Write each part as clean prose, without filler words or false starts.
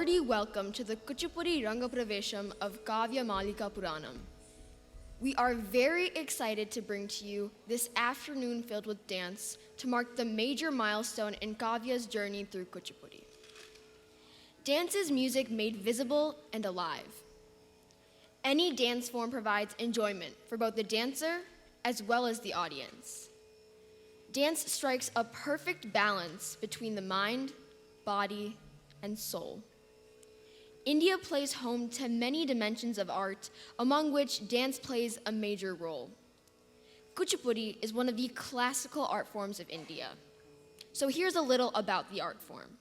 Hearty welcome to the Kuchipudi Rangapravesham of Kavya Malika Puranam. We are very excited to bring to you this afternoon filled with dance to mark the major milestone in Kavya's journey through Kuchipudi. Dance is music made visible and alive. Any dance form provides enjoyment for both the dancer as well as the audience. Dance strikes a perfect balance between the mind, body, and soul. India plays home to many dimensions of art, among which dance plays a major role. Kuchipudi is one of the classical art forms of India. So here's a little about the art form.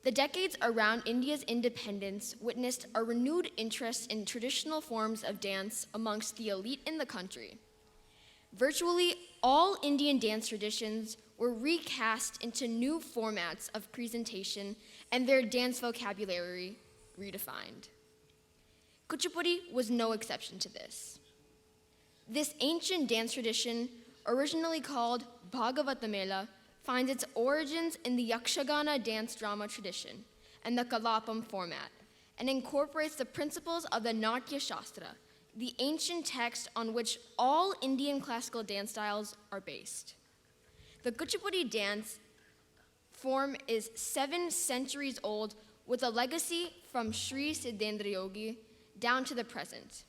The decades around India's independence witnessed a renewed interest in traditional forms of dance amongst the elite in the country. Virtually all Indian dance traditions were recast into new formats of presentation and their dance vocabulary redefined. Kuchipudi was no exception to this. This ancient dance tradition, originally called Bhagavatamela, finds its origins in the Yakshagana dance drama tradition and the Kalapam format, and incorporates the principles of the Natya Shastra, the ancient text on which all Indian classical dance styles are based. The Kuchipudi dance form is 7 centuries old with a legacy from Sri Siddhendra Yogi down to the present.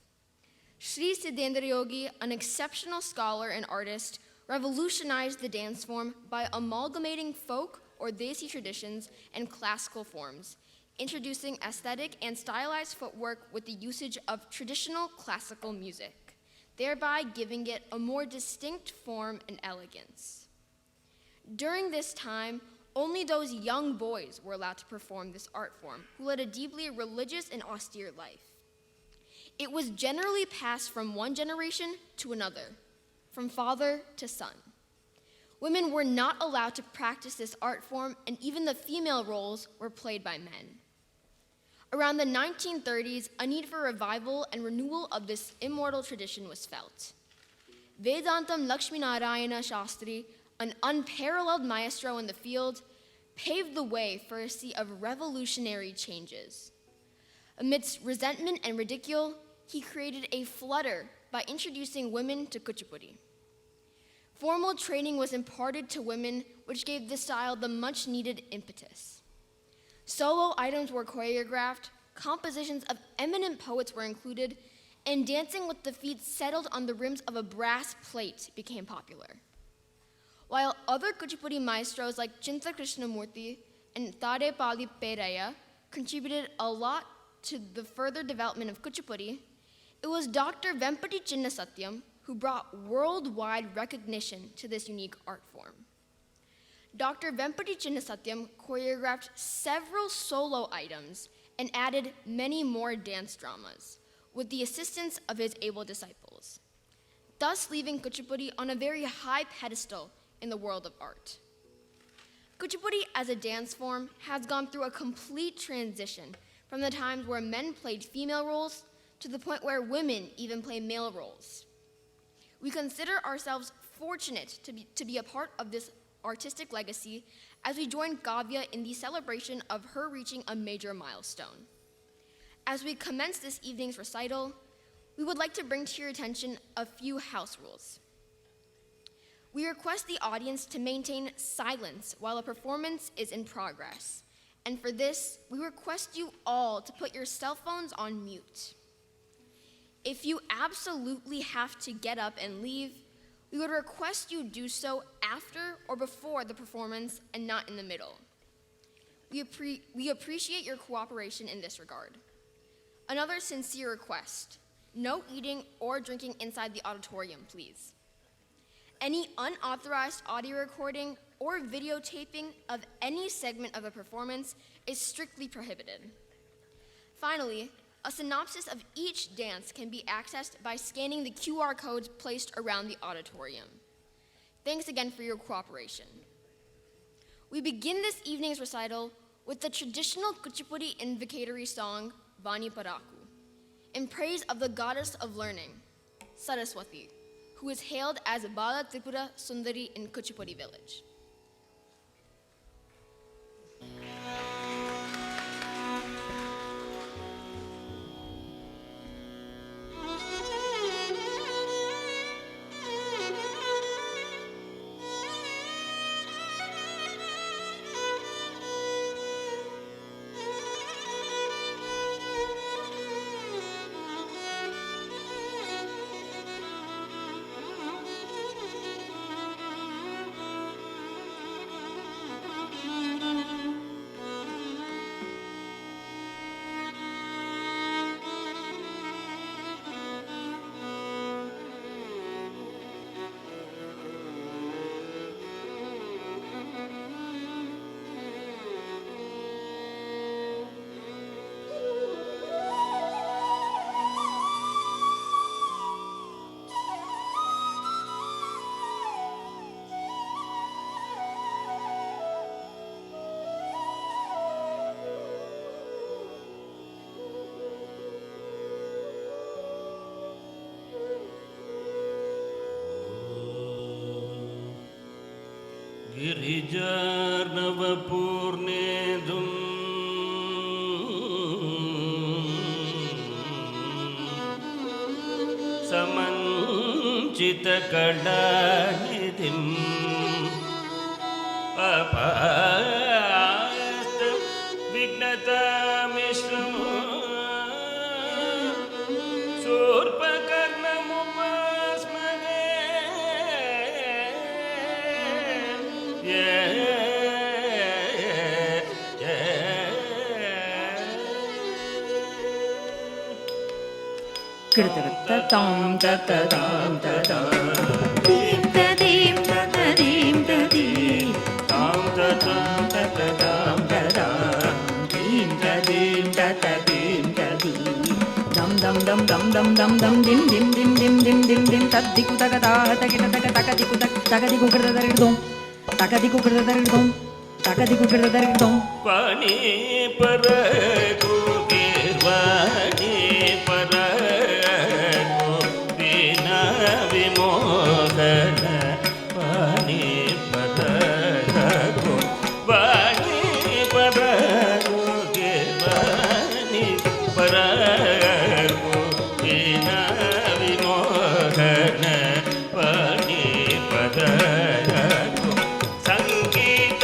Sri Siddhendra Yogi, an exceptional scholar and artist, revolutionized the dance form by amalgamating folk or Desi traditions and classical forms, introducing aesthetic and stylized footwork with the usage of traditional classical music, thereby giving it a more distinct form and elegance. During this time, only those young boys were allowed to perform this art form, who led a deeply religious and austere life. It was generally passed from one generation to another, from father to son. Women were not allowed to practice this art form, and even the female roles were played by men. Around the 1930s, a need for revival and renewal of this immortal tradition was felt. Vedantam Lakshminarayana Shastri, an unparalleled maestro in the field, paved the way for a sea of revolutionary changes. Amidst resentment and ridicule, he created a flutter by introducing women to Kuchipudi. Formal training was imparted to women, which gave the style the much-needed impetus. Solo items were choreographed, compositions of eminent poets were included, and dancing with the feet settled on the rims of a brass plate became popular. While other Kuchipudi maestros like Chinta Krishnamurthy and Thade Pali Peraya contributed a lot to the further development of Kuchipudi, it was Dr. Vempati Chinnasatyam who brought worldwide recognition to this unique art form. Dr. Vempati Chinnasatyam choreographed several solo items and added many more dance dramas with the assistance of his able disciples, thus leaving Kuchipudi on a very high pedestal in the world of art. Kuchipudi as a dance form has gone through a complete transition from the times where men played female roles to the point where women even play male roles. We consider ourselves fortunate to be a part of this artistic legacy as we join Kavya in the celebration of her reaching a major milestone. As we commence this evening's recital, we would like to bring to your attention a few house rules. We request the audience to maintain silence while a performance is in progress. And for this, we request you all to put your cell phones on mute. If you absolutely have to get up and leave, we would request you do so after or before the performance and not in the middle. We appreciate your cooperation in this regard. Another sincere request: no eating or drinking inside the auditorium, please. Any unauthorized audio recording or videotaping of any segment of a performance is strictly prohibited. Finally, a synopsis of each dance can be accessed by scanning the QR codes placed around the auditorium. Thanks again for your cooperation. We begin this evening's recital with the traditional Kuchipudi invocatory song, Vani Paraku, in praise of the goddess of learning, Saraswati, who is hailed as Bala Tripura Sundari in Kuchipudi village. गिरिजार्णवपूर्णेदुम् समञ्चितकलानिधिम् अपास्त विघ्नतामिश्रम् शूर्पकर्णमुपास्महे कृतृततां ततदां तदा दीं तदीं ततदीं तदी तां ततां ततदां तदा दीं तदीं ततदीं तदी दं दं दं दं दं दं दं दिं दिं दिं दिं दिं दिं दिं तद्दिकु तगदाह तगिन तग तगदिकु तग तगदिकु कृतदर्दों तगदिकु कृतदर्दों तगदिकु कृतदर्दों वाणी परगु गिर्वाणी परगु बिना विमोहन वाणी परगु गिर्वाणी परगु बिना विमोहन वाणी परगु संगीत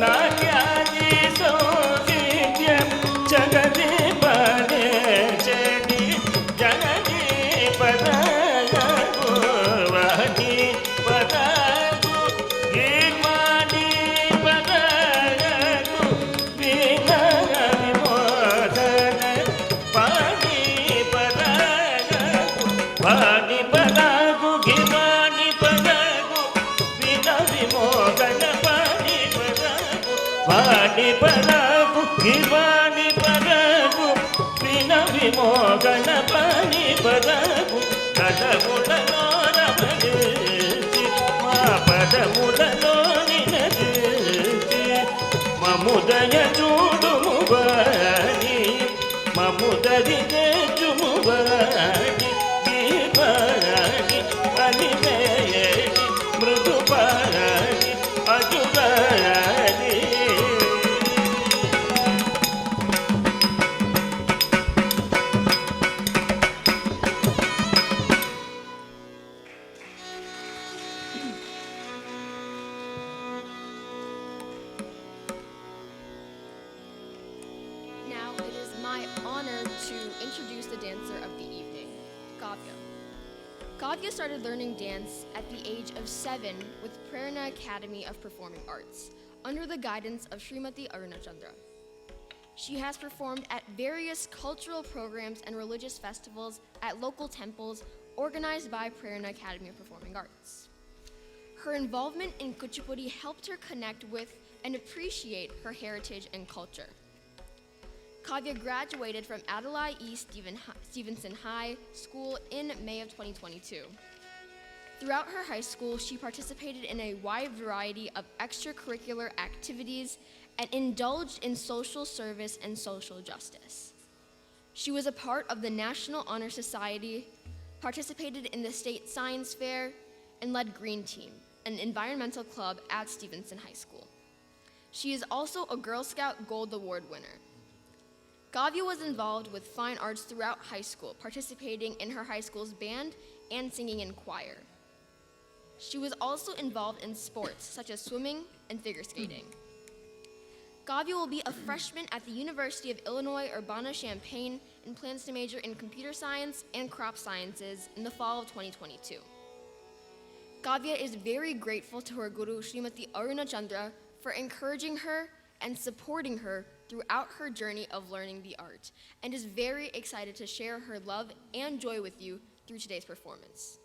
नाट्यादि संगीत्यं जगति पदे चेति जगति पदगु वाणी पदगु गीर्वाणी पदगु वीणा विमोदन वाणी पदगु वाणी पदगु गीर्वाणी पदगु वीणा विमोदन वाणी पदगु गिर्वाणी पदगु विना विमोगन पाणी पदगु कदमुలలో రమణించి మా పదములలో నినదించి మముదయ చూడుము వాణి మముదరి తెచ్చుము వాణి గిర్వాణి అనిమేయని మృదుపాణి అజురాణి. Now it is my honor to introduce the dancer of the evening, Kavya. Kavya started learning dance at the age of 7 with Prerna Academy of Performing Arts, under the guidance of Srimati Arunachandra. She has performed at various cultural programs and religious festivals at local temples organized by Prerna Academy of Performing Arts. Her involvement in Kuchipudi helped her connect with and appreciate her heritage and culture. Kavya graduated from Adelaide East Stevenson High School in May of 2022. Throughout her high school, she participated in a wide variety of extracurricular activities and indulged in social service and social justice. She was a part of the National Honor Society, participated in the State Science Fair, and led Green Team, an environmental club at Stevenson High School. She is also a Girl Scout Gold Award winner. Kavya was involved with fine arts throughout high school, participating in her high school's band and singing in choir. She was also involved in sports such as swimming and figure skating. Kavya will be a freshman at the University of Illinois Urbana-Champaign and plans to major in computer science and crop sciences in the fall of 2022. Kavya is very grateful to her guru Srimati Arunachandra for encouraging her and supporting her throughout her journey of learning the art, and is very excited to share her love and joy with you through today's performance.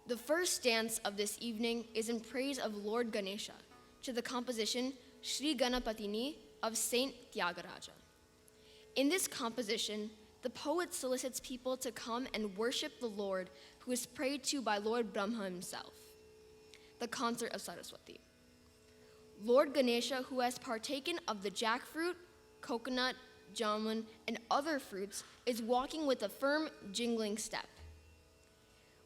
The first dance of this evening is in praise of Lord Ganesha to the composition Shri Ganapatini of Saint Tyagaraja. In this composition, the poet solicits people to come and worship the Lord, who is prayed to by Lord Brahma himself. The Concert of Saraswati. Lord Ganesha, who has partaken of the jackfruit, coconut, jamun, and other fruits, is walking with a firm, jingling step.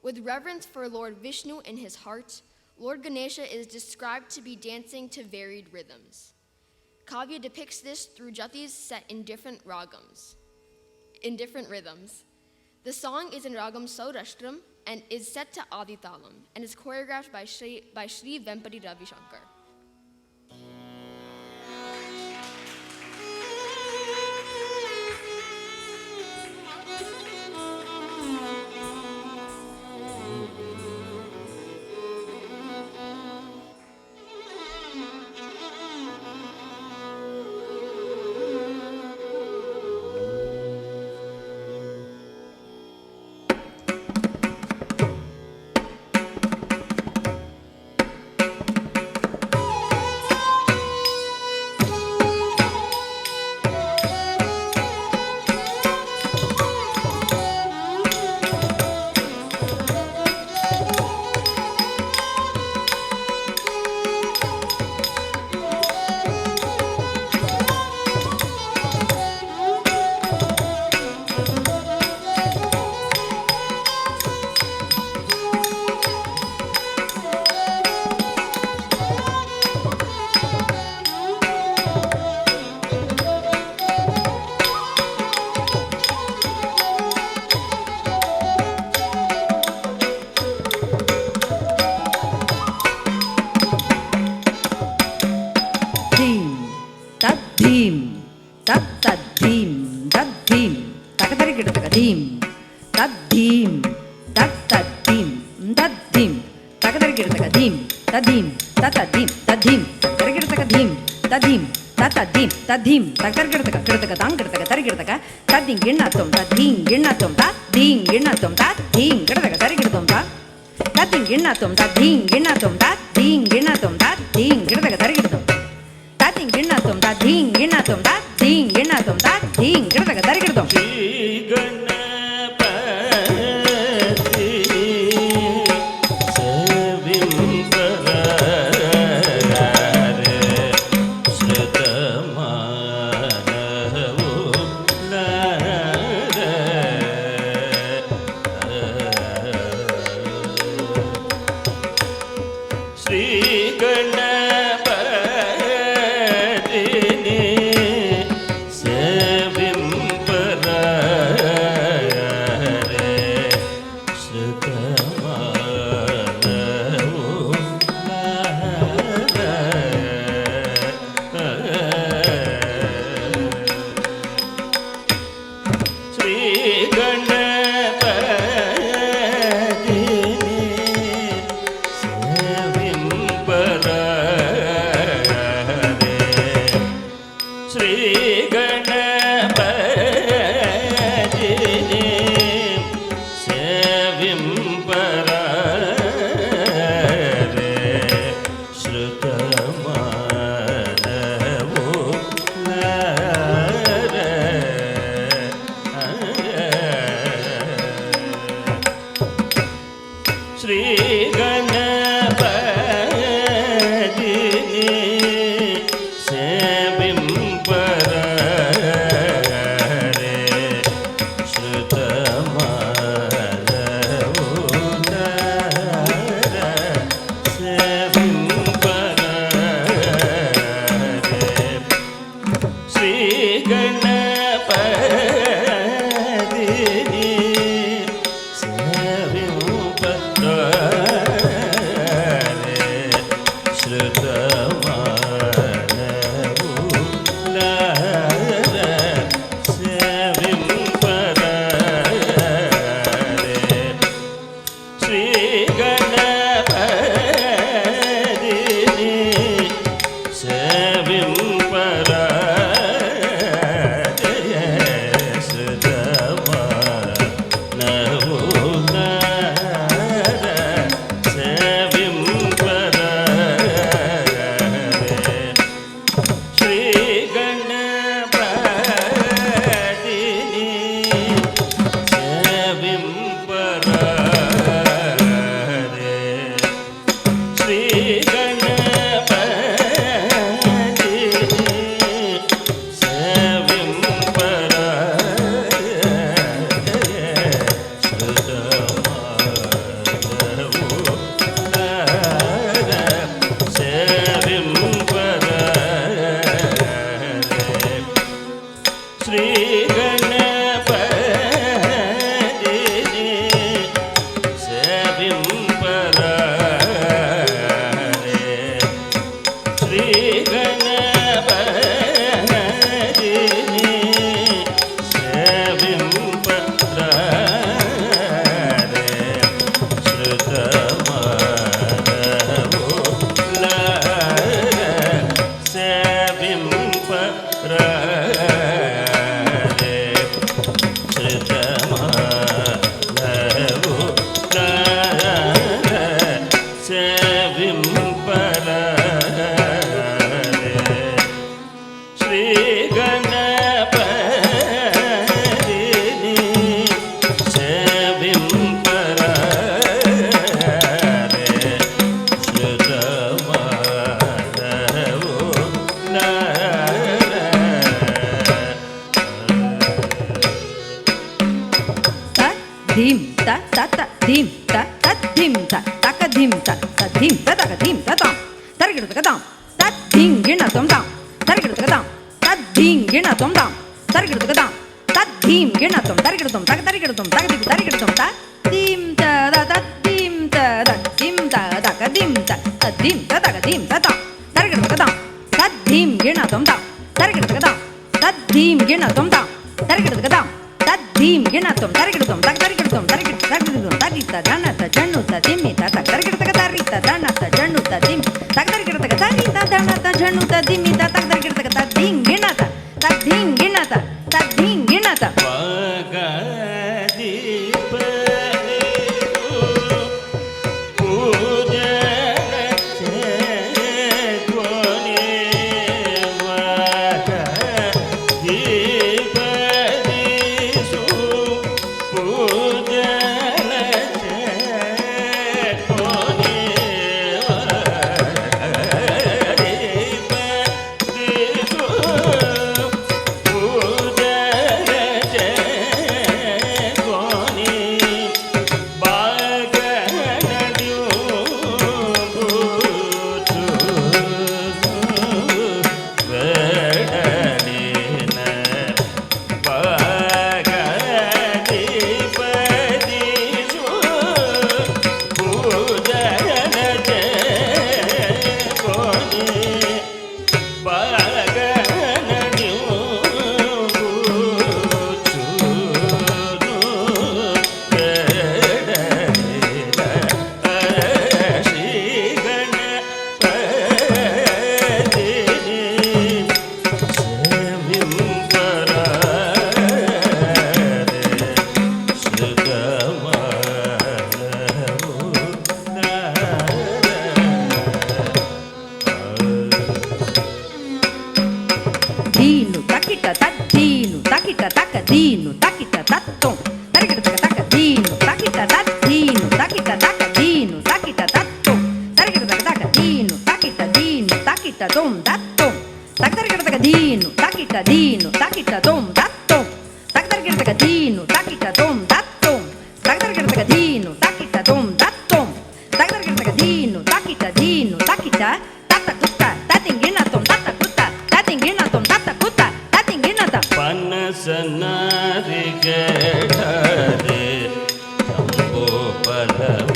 With reverence for Lord Vishnu in his heart, Lord Ganesha is described to be dancing to varied rhythms. Kavya depicts this through jatis set in different rhythms. The song is in ragam Saurashtram and is set to Aditalam and is choreographed by Shri Vempati Ravi Shankar. Tadim, takargataka, kirtaka, tankirtaka, tarikirtaka, tadding, innatum, tadding, innatum, tadding, innatum, tadding, kirtaka, tarikirtum, tadding, innatum, tadding, innatum, tadding, innatum, tadding, kirtaka, tarikirtum, tadding, innatum, tadding, innatum, tadding, innatum, tadding, kirtaka, tarikirtum. ధీం త తద్ధిం త తకధిం త తద్ధిం త తకధిం త తాం తరిగిడుతకదాం తద్ధిం గిణతం తాం తరిగిడుతకదాం తద్ధిం గిణతం తాం తరిగిడుతకదాం తద్ధిం గిణతం తరిగిడుతం తగ తరిగిడుతం తగదిగు తరిగిడుతం తద్ధిం త తద్ధిం త తద్ధిం త తకధిం త తద్ధిం త తకధిం త తాం తరిగిడుతకదాం తద్ధిం గిణతం తాం తరిగిడుతకదాం తద్ధిం గిణతం తాం తరిగిడుతకదాం తద్ధిం గిణతం తరిగిడుతం తగ తరిగిడుతం తరిగిడుతం తరిగిత ధనత జన్నుత దిమ్మిత తగ తరిగిడుతక తరిత ధనత జన్నుత దిమ్ తగ తరిగిడుతక తరిత ధనత జన్నుత దిమ్మిత తగ తరిగిడుతక తద్ధిం గిణత తద్ధిం గిణత తద్ధిం గిణత దీను తకిట తద్దీను తకిట తక దీను తకిట తత్తం తరిగిడుతక తక దీను తకిట తద్దీను తకిట తక దీను తకిట తత్తం తరిగిడుతక తక దీను తకిట దీను తకిట దొం దత్తం తక తరిగిడుతక దీను తకిట దీను తకిట దొం దత్తం తక తరిగిడుతక దీను తకిట దొం దత్తం తక తరిగిడుతక దీను తకిట దొం దత్తం తక తరిగిడుతక దీను తకిట దీను తకిట తత కుత్త తతింగిణతం తత కుత్త తతింగిణతం తత కుత్త తతింగిణతం పనసనారిగడరే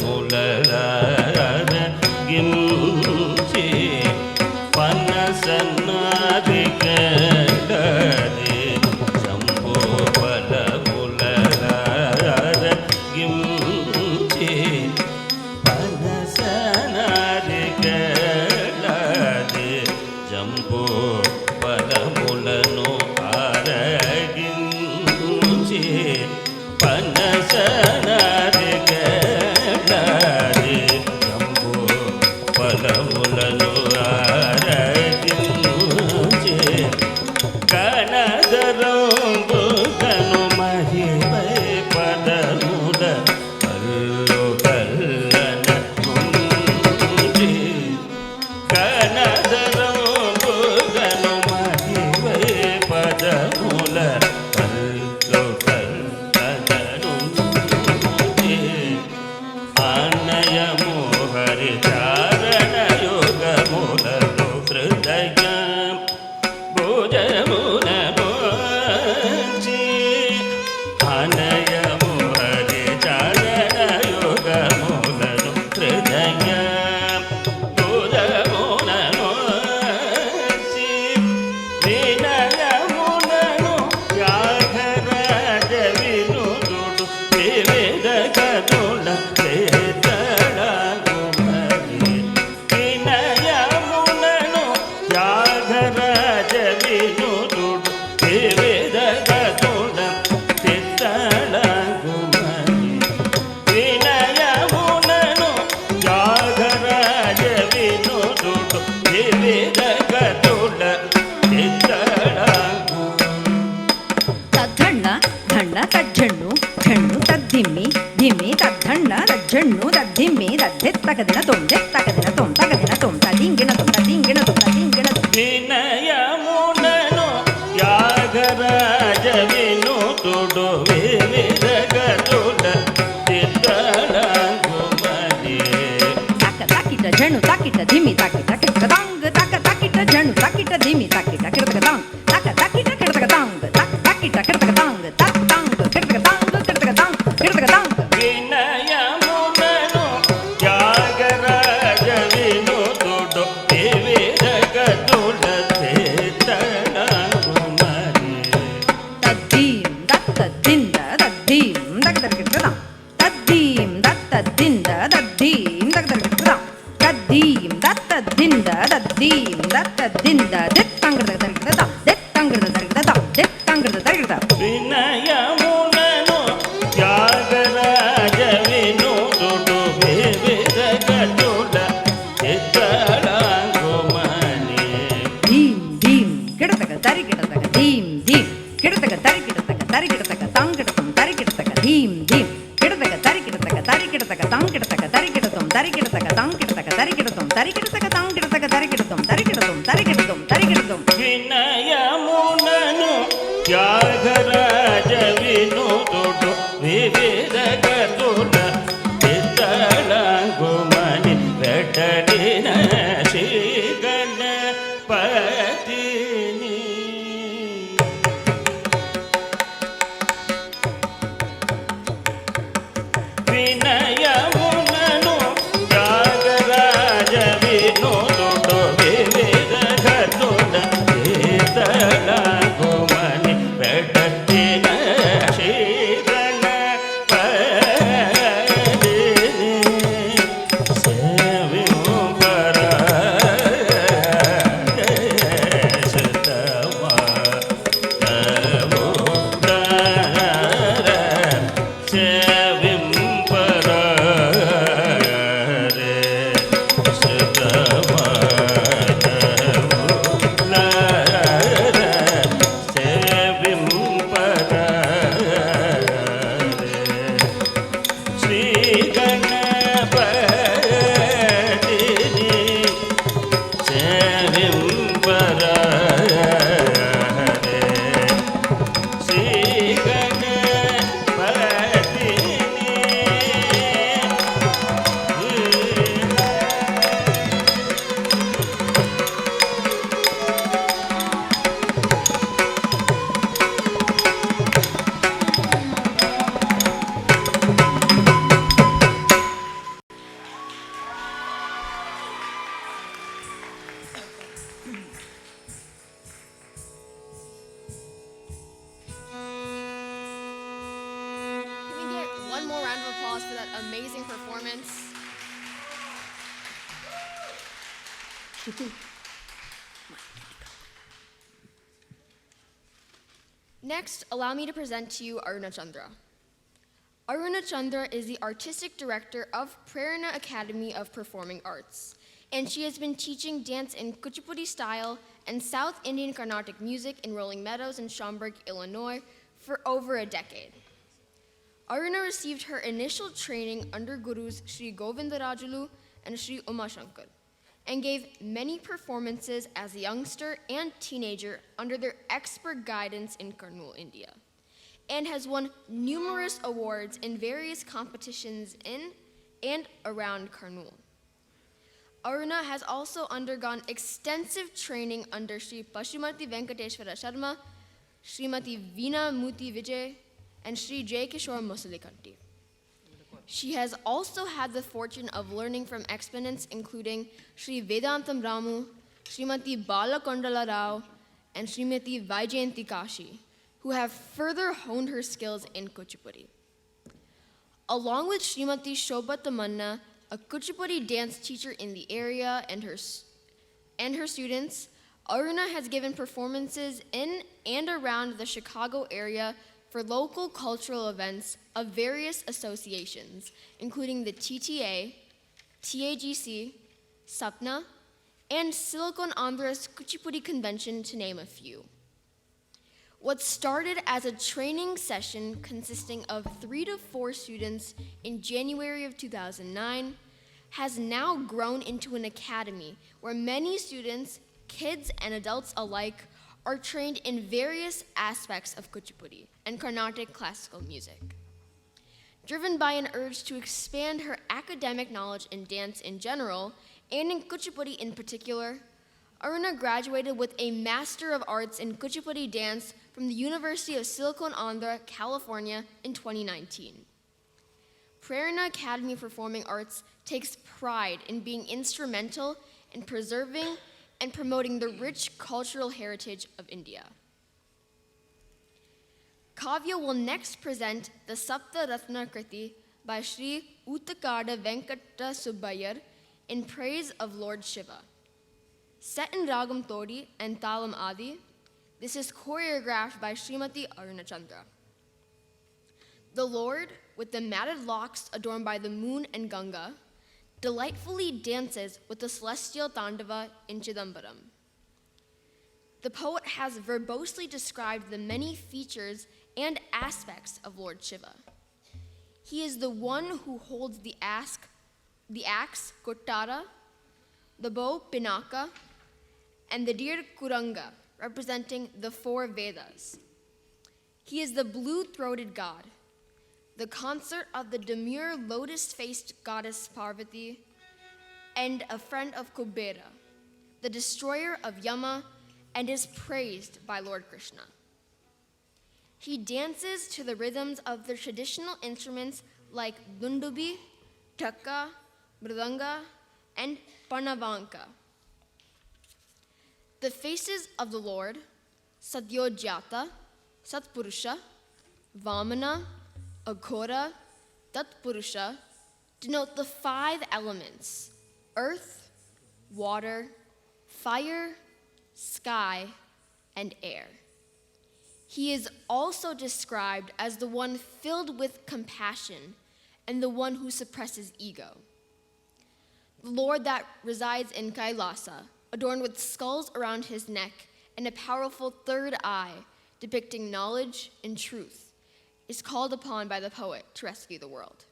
సంభోపలములరార గించి పనసనారిగడరే సంభోపలములరార గించి పనసనారిగడరే జంబో పలములను ఆరగించి పనసనారిగడరే జంబో పలములను ఆరగించి కనదరంబు కను మహిమై పదముల కల్లు కల్లన ముంచి కనదరంబు కను మహిమై పదముల కల్లు కల్లన ముంచి ఆనయము హరిచారణ యోగములలో హృదయం భుజమున భోంచి ఆనయము హరిచారణ యోగములలో హృదయం భుజమున భోంచి వినయమునను యాగరాజ వినుదుడు వివిధ కథుల చేతడాగుమరి వినయమునను యాగరాజ వినుదుడు వివిధ కథుల చేతడాగుమరి వినయమునను యాగరాజ వినుదుడు వివిధ కథుల చేతడాగుమరి తద్ధಣ್ಣ ಧಣ್ಣ ತಜ್ಜಣ್ಣು ಝಣ್ಣು ತದ್ದಿಮ್ಮಿ ಧಿಮ್ಮಿ ತದ್ಧಣ್ಣ ತಜ್ಜಣ್ಣು ತದ್ದಿಮ್ಮಿ ತದ್ದೆತ್ತಕದಿನ ತೊಂದೆತ್ತಕದಿನ ತೊಂತಕದಿನ ತೊಂತದಿಂಗಿನ ತೊಂತದಿಂಗಿನ ತೊಂತದಿಂಗಿನ వినయమునను యాగరాజ వినుతుడు వివిధ గతుల చిత్తడ dinda daddim dagdargda daddim dattadinda daddim dattadinda dittangrda వినయమునను Tyagaraja వినుదుడు వివిధ గతుల చిత్తడాంగుమని ధీం ధీం గిడతగ తరిగిడతగ ధీం ధీం గిడతగ తరిగిడతగ తరిగిడతగ తంగిడతం తరిగిడతగ ధీం ధీం గిడతగ తరిగిడతగ తరిగిడతగ తంగిడతగ తరిగిడతం తరిగిడతగ తంగిడతగ తరిగిడతం తరిగిడతగ తంగిడతగ తరిగిడతం తరిగిడతం తరిగిడతం తరిగిడతం వినయమునను త్యాగరాజ వినుదుడు వివిధ గతుల చిత్తడాంగుమని వెటడిన శ్రీ గణపతిని వినయమునను త్యాగరాజ వినుదుడు వివిధ గతుల చిత్తడాంగుమని వెటడిన శ్రీ గణపతిని శ్రీ గణపతిని సేవింపరారే Shri Can we get one more round of applause for that amazing performance? Next, allow me to present to you Aruna Chandra. Aruna Chandra is the artistic director of Prerna Academy of Performing Arts, and she has been teaching dance in Kuchipudi style and South Indian Carnatic music in Rolling Meadows in Schaumburg, Illinois, for over a decade. Aruna received her initial training under gurus Sri Govindarajulu and Sri Umashankar, and gave many performances as a youngster and teenager under their expert guidance in Kurnool, India, and has won numerous awards in various competitions in and around Kurnool. Aruna has also undergone extensive training under Sri Pashumati Venkateshwara Sharma, Srimati Veena Muti Vijay, and Sri J. Kishore Musalikanti. She has also had the fortune of learning from exponents including Sri Vedantam Ramu, Srimati Balakondala Rao, and Srimati Vaijayanti Kashi, who have further honed her skills in Kuchipudi. Along with Srimati Shobha Tamanna, a Kuchipudi dance teacher in the area, and her students, Aruna has given performances in and around the Chicago area for local cultural events of various associations, including the TTA, TAGC, SAPNA, and Silicon Andhra's Kuchipudi Convention, to name a few. What started as a training session consisting of 3 to 4 students in January of 2009 has now grown into an academy where many students, kids and adults alike, are trained in various aspects of Kuchipudi and Carnatic classical music. Driven by an urge to expand her academic knowledge in dance in general, and in Kuchipudi in particular, Aruna graduated with a Master of Arts in Kuchipudi Dance from the University of Silicon Andhra, California in 2019. Prerna Academy of Performing Arts takes pride in being instrumental in preserving and promoting the rich cultural heritage of India. Kavya will next present the Sapta Ratna Kriti by Sri Uttakada Venkata Subbayar in praise of Lord Shiva. Set in Ragam Todi and Talam Adi, this is choreographed by Srimati Arunachandra. The Lord, with the matted locks adorned by the moon and Ganga, delightfully dances with the celestial Tandava in Chidambaram. The poet has verbosely described the many features and aspects of Lord Shiva. He is the one who holds the axe Kottara, the bow Pinaka, and the deer Kuranga, representing the 4 Vedas. He is the blue-throated god, the consort of the demure lotus-faced goddess Parvati, and a friend of Kubera, the destroyer of Yama, and is praised by Lord Krishna. He dances to the rhythms of the traditional instruments like dundubi, takka, mridanga, and panavanka. The faces of the Lord, Satyojata, Satpurusha, Vamana, Aghora, Tatpurusha, denote the 5 elements: earth, water, fire, sky, and air. He is also described as the one filled with compassion and the one who suppresses ego. The Lord that resides in Kailasa, adorned with skulls around his neck and a powerful 3rd eye depicting knowledge and truth, is called upon by the poet to rescue the world.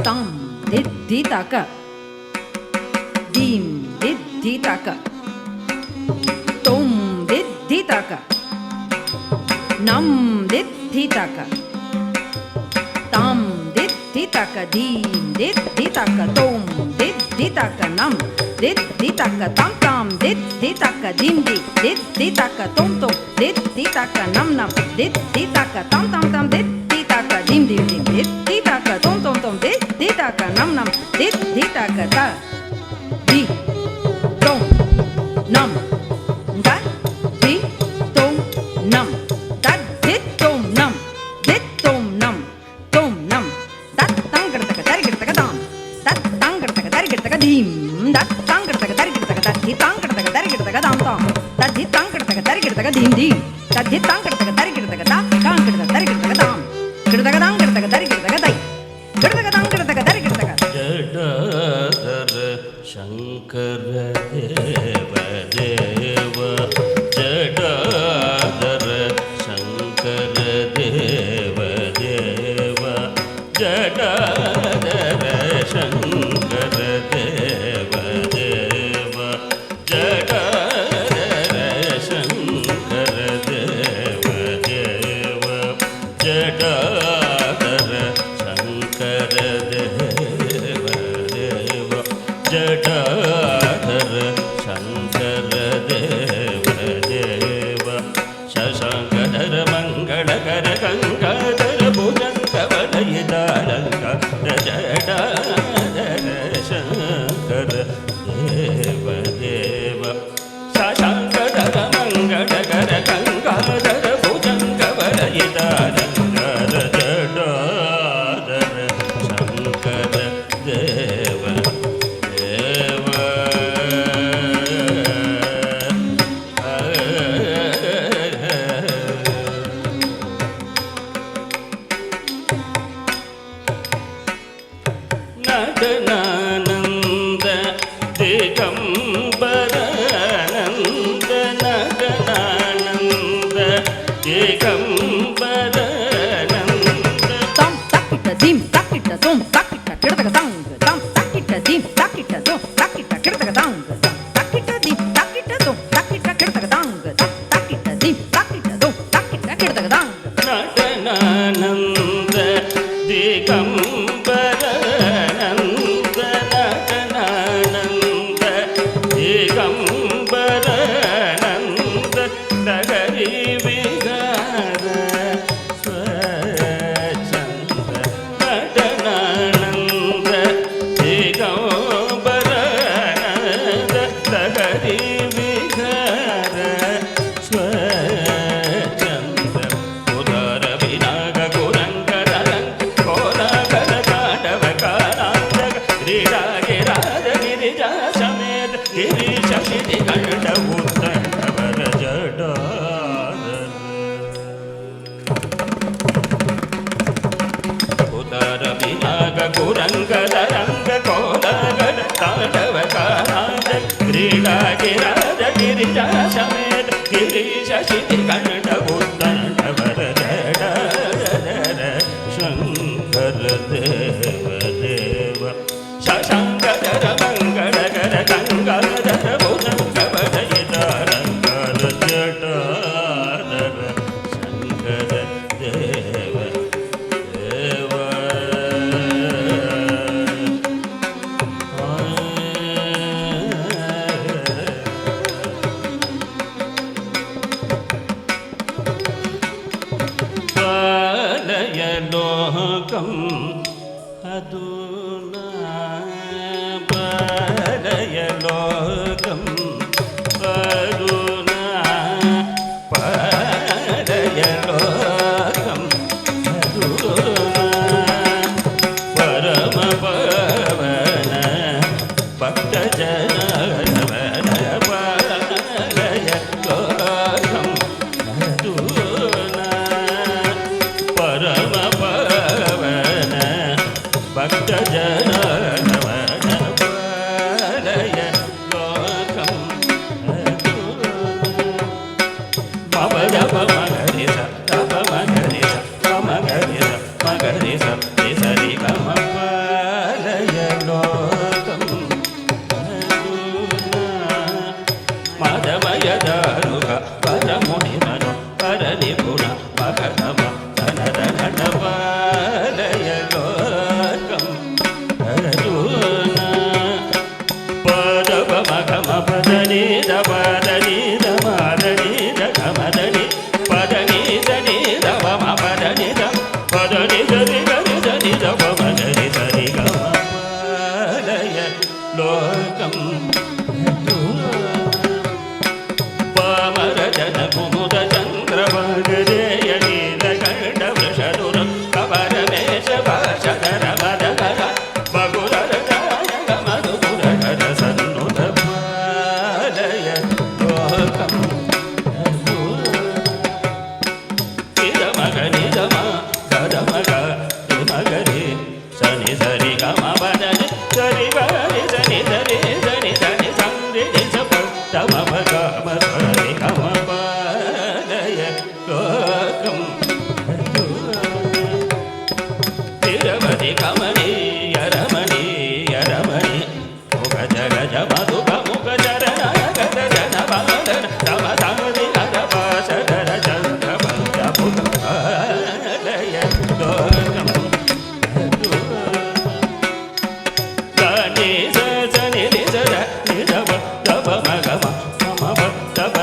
Tam diddhitaka, dim diddhitaka, tom diddhitaka, nam diddhitaka, tam diddhitaka, dim diddhitaka, tom diddhitaka, nam diddhitaka, tam tam diddhitaka, dim diddhitaka, tom tom diddhitaka, nam nam diddhitaka, tam tam tam diddhitaka, dim dim dim diddhitaka, tom tom tom diddhitaka, nam nam diddhitaka, ta di tom nam da di tom nam da di tom nam tom nam dat tangartaka tarigirtaka dam dat tangartaka tarigirtaka dim dat tangartaka tarigirtaka dat di tangartaka tarigirtaka dam tam dat di tangartaka tarigirtaka dim dim dat di tangartaka tarigirtaka da tangartaka tarigirtaka dam girtaka tangartaka tarigirtaka dai girtaka tangartaka tarigirtaka जडाधर Shankar देव देव जडाधर शंकर देव देव जडाधर शंकर देव देव जडाधर शंकर देव स्वचन्द्र उदर विनाग कुरङ्गरङ्ग कोलागल ताण्डव कालान्तक क्रीडा garage Girija समेत गिरीश शितिगण्ड उत्तण्डवर जडाधर उदर विनाग कुरङ्गरङ्ग कोलागल ताण्डव कालान्तक क्रीडा garage Girija समेत गिरीश शितिगण्ड उत्तण्डवर जडाधर शङ्कर देव देव शशाङ्कर मङ्गलकर गङ्गाधर भुजङ्गवदयितारङ्गर जटाधर शङ्कर देव देव पालय लोकम् अधुना पालय लोकम् अधुना पालय लोकम् अधुना परम पावन भक्तजनार्दन पालय लोकम् अधुना परम पावन भक्तजनार्दन पालय लोकम् अधुना मम मगरि स तप मगरि स मगरि स मगरि स सरि गम पालय लोकम् अधुना मदमय दारुग परमुनि मनो परनिपुण मगधम धनधन पालय लोकम् अधुना पदप मगम पदनि दपदनि दमदनि दगमदनि पदनि दनि दवम पदनि द पदनि दनि दनि दनि दवमदनि दनि गम पालय लोकम् पामर जन कुमुद चन्द्र भगदेय नीलकण्ठ वृषधुर कवरमेष भाषधर मदकर बगुरर गायक मधुपुरकर सन्नुत पालय लोकम् इदमगनि दम गदमग इमगरि सनि सरि गम पदनि सरि गरि सनि सरि सनि सनि संरि सप तम गम सरि गम पालय लोकम् तिरुपति कमनीय रमणीय रमणि मुख जगज मधुक मुख चरण गज जन बादन तम संरि गज पाशधर चन्द्र पंचमुख पालय लोकम् गणेश सनि निजर निजव तव मगम मम तव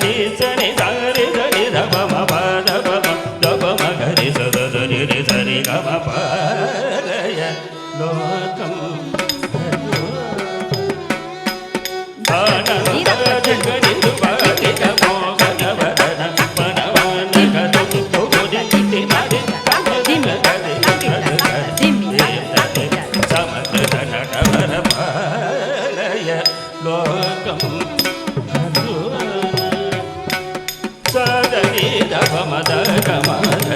नि सनि सरि सनि धव मम तव मगरि स सरि रि सरि गम पालय लोकम् आनन्द जगनि सुपादित मोहनवदन मनवन गतु तुमुदि तिमदि समग्र पालय लोकम् सदनि दव मद गम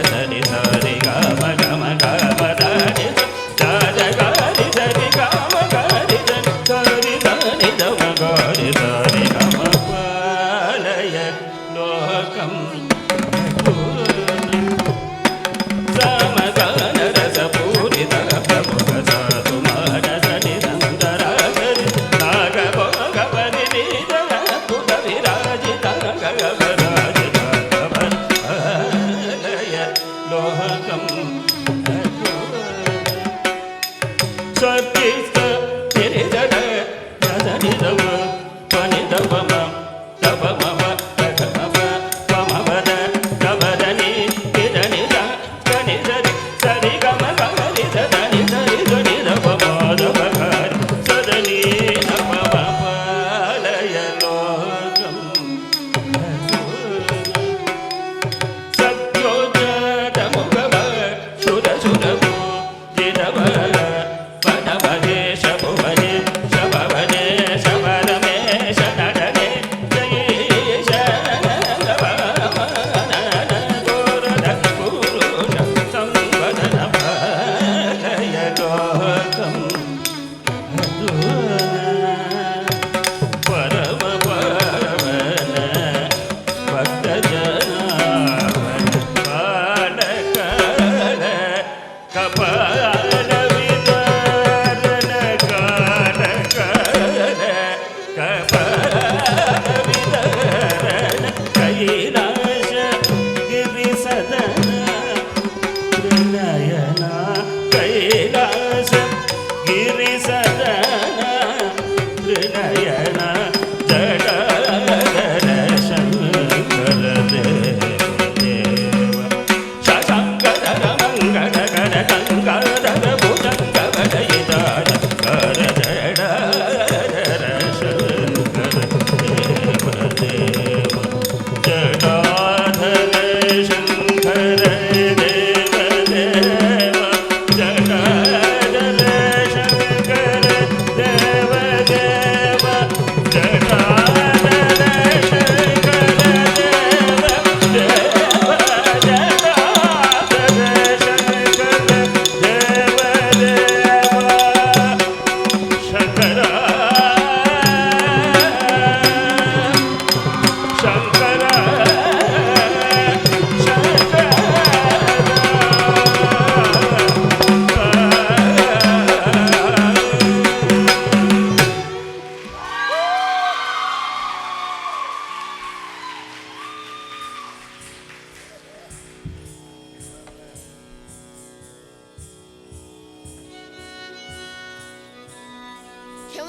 सरि सरि गम गम गम दनि सज गरि सरि गम गरि सरि सनि दव गरि सरि गम पालय लोकम् समगन रस पूरित प्रभुग साधु मानस निरन्तरागरि नाग भोग परिणीत अद्भुत विराजित गगवराजित पालय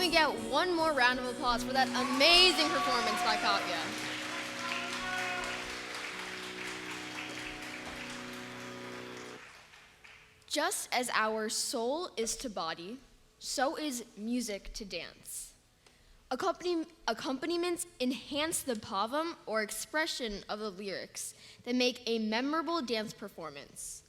we get one more round of applause for that amazing performance by Kavya? Just as our soul is to body, so is music to dance. Accompaniments enhance the bhavam or expression of the lyrics that make a memorable dance performance.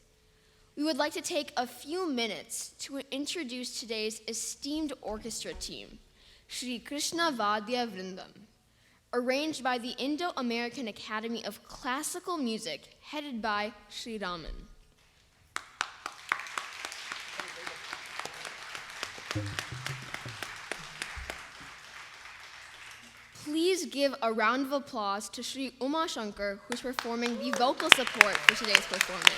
We would like to take a few minutes to introduce today's esteemed orchestra team, Shri Krishna Vadya Vrindam, arranged by the Indo-American Academy of Classical Music, headed by Shri Raman. Please give a round of applause to Shri Uma Shankar, who's performing the vocal support for today's performance.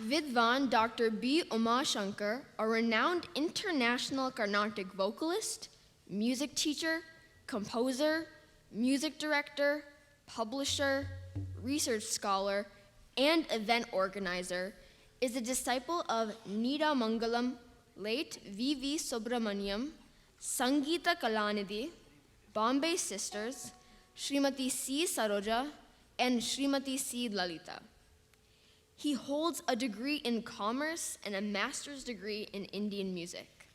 Vidwan Dr. B. Uma Shankar, a renowned international Carnatic vocalist, music teacher, composer, music director, publisher, research scholar, and event organizer, is a disciple of Nida Mangalam, late V.V. Subramaniam, Sangeeta Kalanidhi, Bombay Sisters, Srimati C. Saroja, and Srimati C. Lalita. He holds a degree in commerce and a master's degree in Indian music.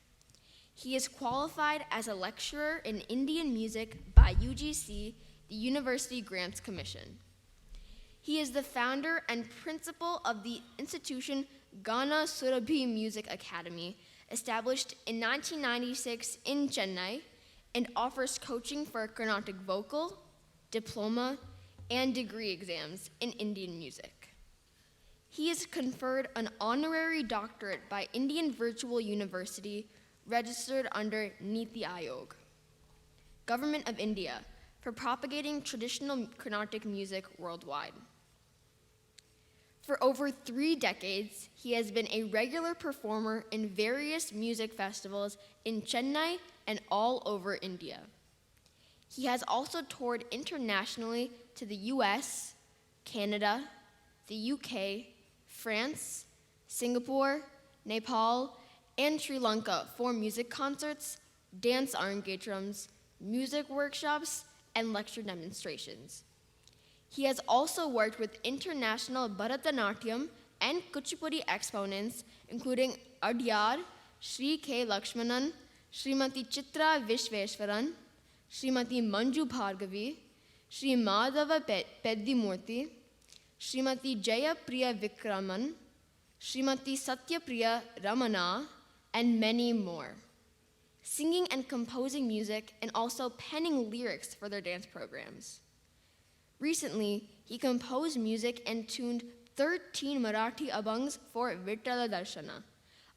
He is qualified as a lecturer in Indian music by UGC, the University Grants Commission. He is the founder and principal of the institution Ghana Surabhi Music Academy, established in 1996 in Chennai, and offers coaching for Carnatic vocal, diploma, and degree exams in Indian music. He is conferred an honorary doctorate by Indian Virtual University, registered under Niti Aayog, Government of India, for propagating traditional Carnatic music worldwide. For over 3 decades, he has been a regular performer in various music festivals in Chennai and all over India. He has also toured internationally to the US, Canada, the UK, France, Singapore, Nepal, and Sri Lanka for music concerts, dance arangetrams, music workshops, and lecture demonstrations. He has also worked with international Bharatanatyam and Kuchipudi exponents, including Adyar, Sri K. Lakshmanan, Srimati Chitra Vishveshwaran, Srimati Manju Bhargavi, Sri Madhava Peddimurthy, Srimati Jaya Priya Vikraman, Srimati Satya Priya Ramana, and many more, singing and composing music and also penning lyrics for their dance programs. Recently, he composed music and tuned 13 Marathi abhangs for Vittala Darshana,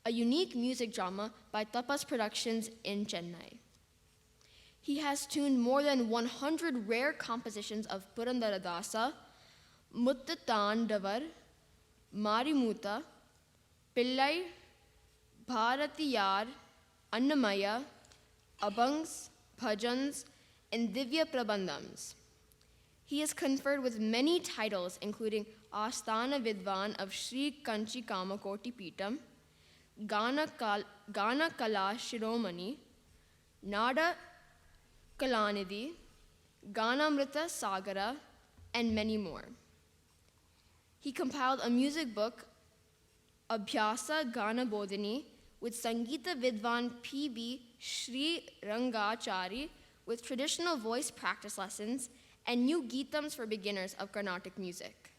a unique music drama by Tapas Productions in Chennai. He has tuned more than 100 rare compositions of Purandaradasa, Muttatandavar, Marimuta, Pillai, Bharatiyar, Annamaya, Abhangs, Bhajans, and Divya Prabandhams. He is conferred with many titles, including Asthana Vidwan of Sri Kanchi Kamakoti Peetam, Gana Kala Shiromani, Nada Kalanidhi, Ganamrita Sagara, and many more. He compiled a music book, Abhyasa Gana Bodhini, with Sangeeta Vidwan P.B. Sri Rangachari, with traditional voice practice lessons and new Geetams for beginners of Carnatic music.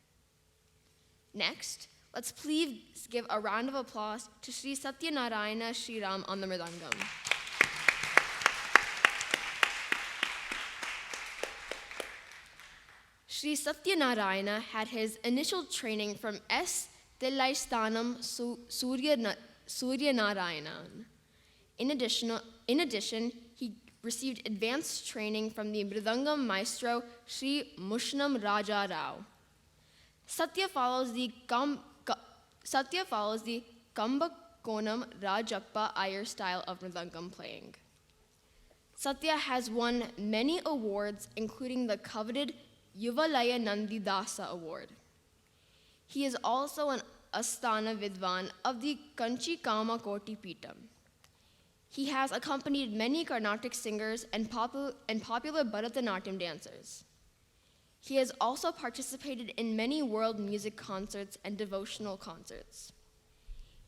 Next, let's please give a round of applause to Sri Satyanarayana Sriram on the Mridangam. Sri Satyanarayana had his initial training from S. Thillaisthanam Suryanarayanan. In addition, he received advanced training from the Mridangam maestro Sri Mushnam Raja Rao. Satya follows the Kumbakonam Rajappa Iyer style of Mridangam playing. Satya has won many awards, including the coveted Yuvalaya Nandidasa Award. He is also an Asthana Vidwan of the Kanchi Kama Koti Pitam. He has accompanied many Carnatic singers and popular Bharatanatyam dancers. He has also participated in many world music concerts and devotional concerts.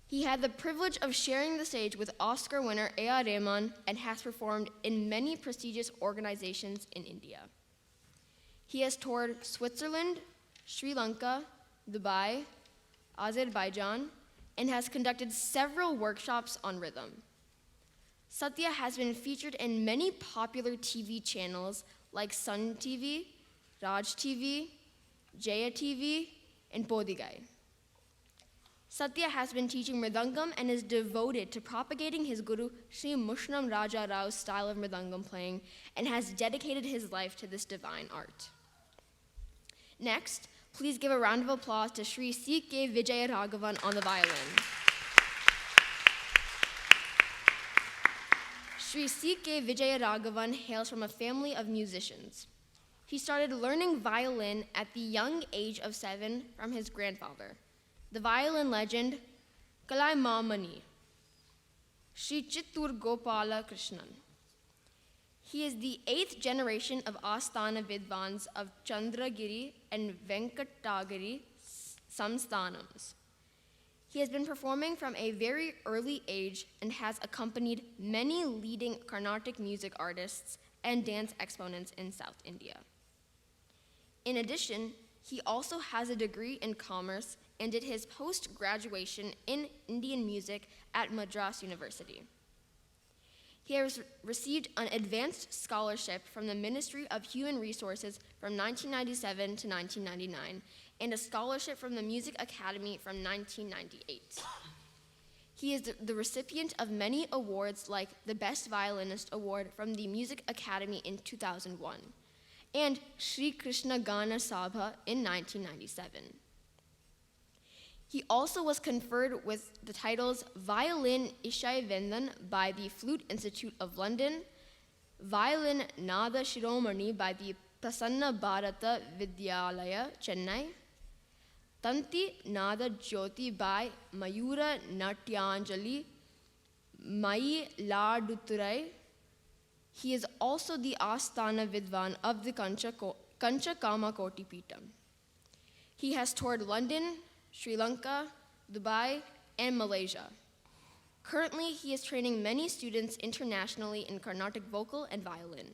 He had the privilege of sharing the stage with Oscar winner A.R. Rahman and has performed in many prestigious organizations in India. He has toured Switzerland, Sri Lanka, Dubai, Azerbaijan, and has conducted several workshops on rhythm. Satya has been featured in many popular TV channels like Sun TV, Raj TV, Jaya TV, and Podigai. Satya has been teaching Mridangam and is devoted to propagating his guru Sri Mushnam Raja Rao's style of Mridangam playing and has dedicated his life to this divine art. Next, please give a round of applause to Sri C.K. Vijayaraghavan on the violin. Sri C.K. Vijayaraghavan hails from a family of musicians. He started learning violin at the young age of 7 from his grandfather, the violin legend Kalaimamani, Sri Chittur Gopala Krishnan. He is the 8th generation of Asthana Vidvans of Chandragiri and Venkatagiri Samsthanams. He has been performing from a very early age and has accompanied many leading Carnatic music artists and dance exponents in South India. In addition, he also has a degree in commerce and did his post-graduation in Indian music at Madras University. He has received an advanced scholarship from the Ministry of Human Resources from 1997 to 1999 and a scholarship from the Music Academy from 1998. He is the recipient of many awards like the Best Violinist Award from the Music Academy in 2001 and Sri Krishna Gana Sabha in 1997. He also was conferred with the titles Violin Ishai Vendan by the Flute Institute of London, Violin Nada Shiromani by the Prasanna Bharata Vidyalaya, Chennai, Tanti Nada Jyoti by Mayura Natyanjali, Mai Laduturai. He is also the Asthana Vidwan of the Kancha Kama Koti Pitam. He has toured London, Sri Lanka, Dubai, and Malaysia. Currently, he is training many students internationally in Carnatic vocal and violin.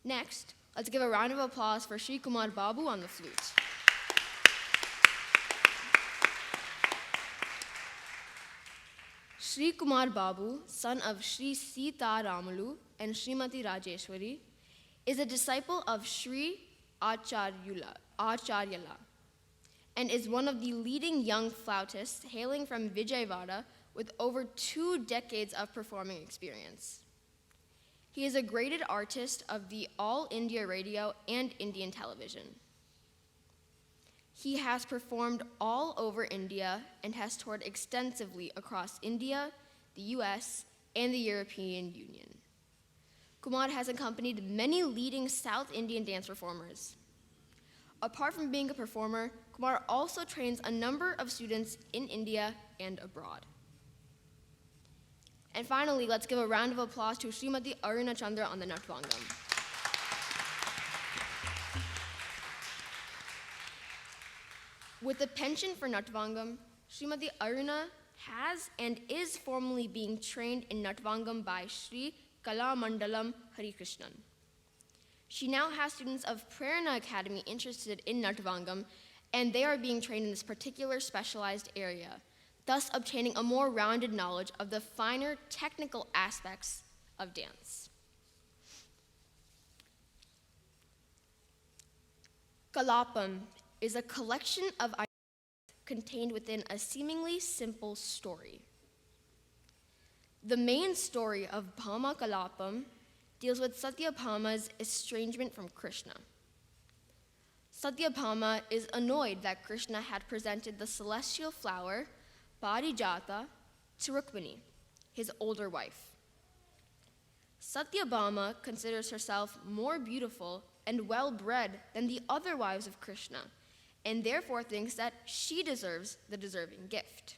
Next, let's give a round of applause for Sri Kumar Babu on the flute. Sri Kumar Babu, son of Sri Sita Ramalu and Srimati Rajeshwari, is a disciple of Sri Acharyala and is one of the leading young flautists hailing from Vijayawada with over 2 decades of performing experience. He is a graded artist of the All India Radio and Indian television. He has performed all over India and has toured extensively across India, the US, and the European Union. Kumar has accompanied many leading South Indian dance performers. Apart from being a performer, Kumar also trains a number of students in India and abroad. And finally, let's give a round of applause to Srimati Aruna Chandra on the Natvangam. With the penchant for Natvangam, Srimati Aruna has and is formally being trained in Natvangam by Sri Kalamandalam Hari Krishnan. She now has students of Prerna Academy interested in Natvangam, and they are being trained in this particular specialized area, thus obtaining a more rounded knowledge of the finer technical aspects of dance. Kalapam is a collection of ideas contained within a seemingly simple story. The main story of Bhama Kalapam deals with Satyabhama's estrangement from Krishna. Satyabhama is annoyed that Krishna had presented the celestial flower, Parijata, to Rukmini, his older wife. Satyabhama considers herself more beautiful and well-bred than the other wives of Krishna, and therefore thinks that she deserves the deserving gift.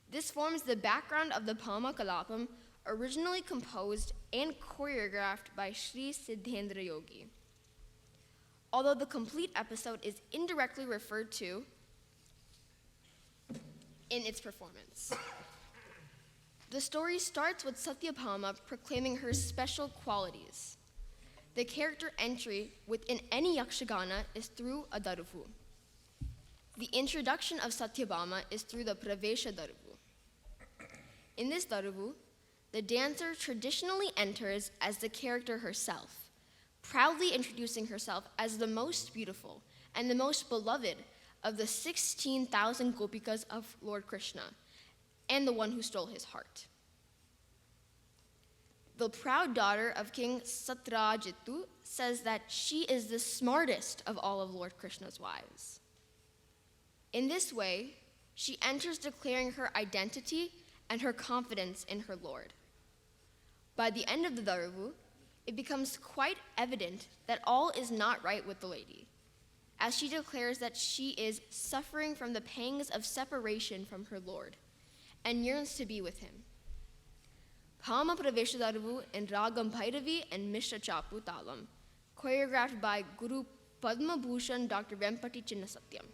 This forms the background of the Bhama Kalapam, originally composed and choreographed by Sri Siddhendra Yogi. Although the complete episode is indirectly referred to in its performance. The story starts with Satyabhama proclaiming her special qualities. The character entry within any Yakshagana is through a Daruvu. The introduction of Satyabhama is through the Pravesha Daruvu. In this Daruvu, the dancer traditionally enters as the character herself, proudly introducing herself as the most beautiful and the most beloved of the 16,000 gopikas of Lord Krishna, and the one who stole his heart. The proud daughter of King Satyajittu says that she is the smartest of all of Lord Krishna's wives. In this way, she enters declaring her identity and her confidence in her Lord. By the end of the Daruvu, it becomes quite evident that all is not right with the lady, as she declares that she is suffering from the pangs of separation from her Lord and yearns to be with him. Bhama Pravesha Daruvu in Ragam Bhairavi and Mishra Chapu Talam, choreographed by Guru Padma Bhushan Dr. Vempati Chinnasatyam.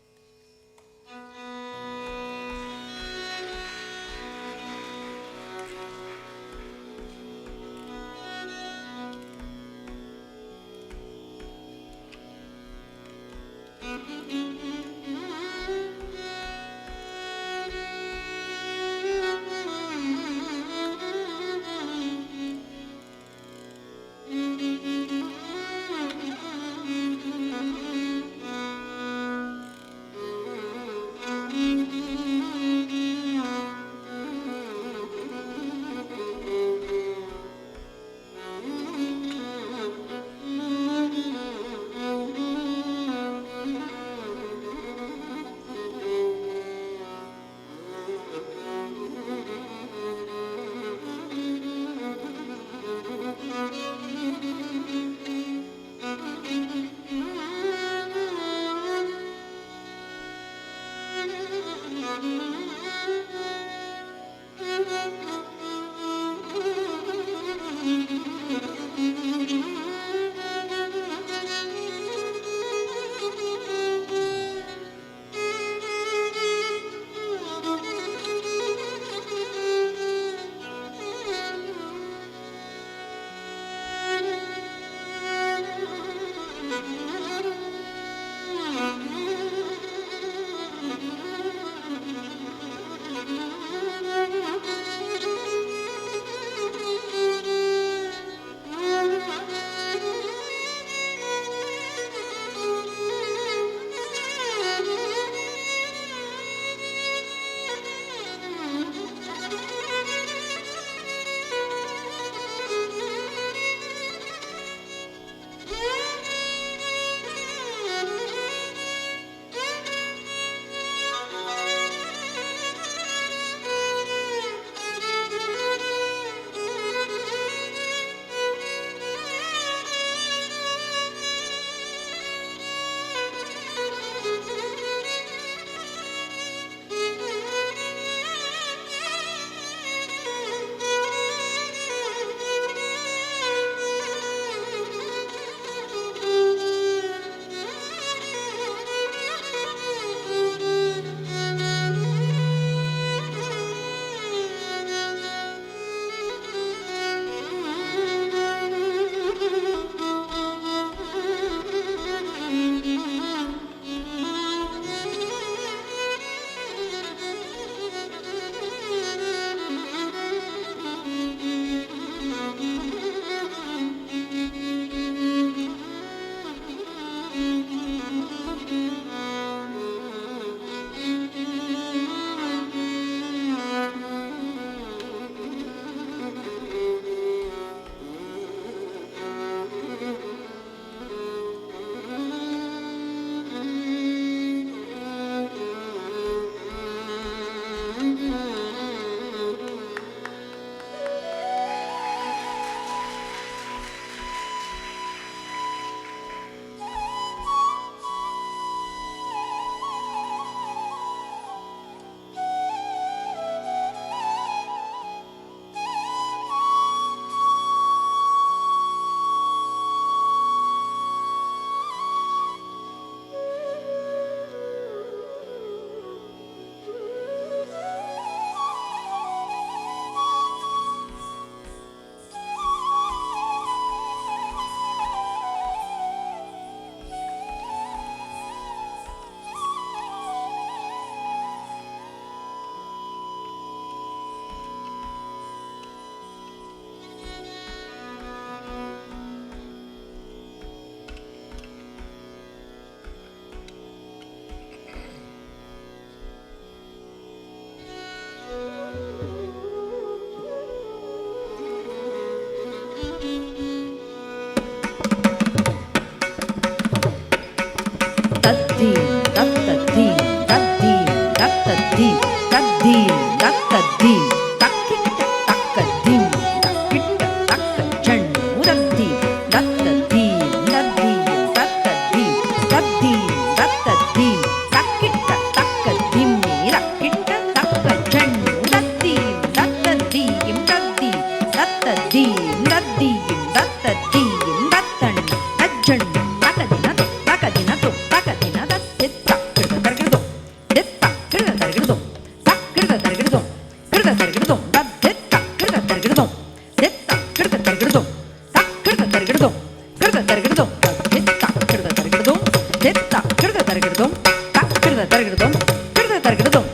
தக்கிட்ட தக்க theme தக்கிட்ட தக்க ஜண் உதத்தி தத்த theme தத்தீம் தத்த theme தத்தீம் தத்த theme தக்கிட்ட தக்க theme ரக்கிட்ட தக்க ஜண் உதத்தீம் தத்த தீம் தத்தீம் தத்த தீம் தத்தீம் தத்த தீம் தத்தன் தஜ்ஜன் தகதின தகதின தகதின தத்தித்த கிருத தர்கிருதம் தித்த கிருத தர்கிருதம் தக்கிருத தர்கிருதம் கிருத தர்கிருதம் தத்தித்த கிருத தர்கிருதம் தித்த கிருத தர்கிருதம் தக்கிருத தர்கிருதம் கிருத தர்கிருதம் தித்த கிருத தர்கிருதம் தித்த கிருத தர்கிருதம் தக்கிருத தர்கிருதம் கிருத தர்கிருதம்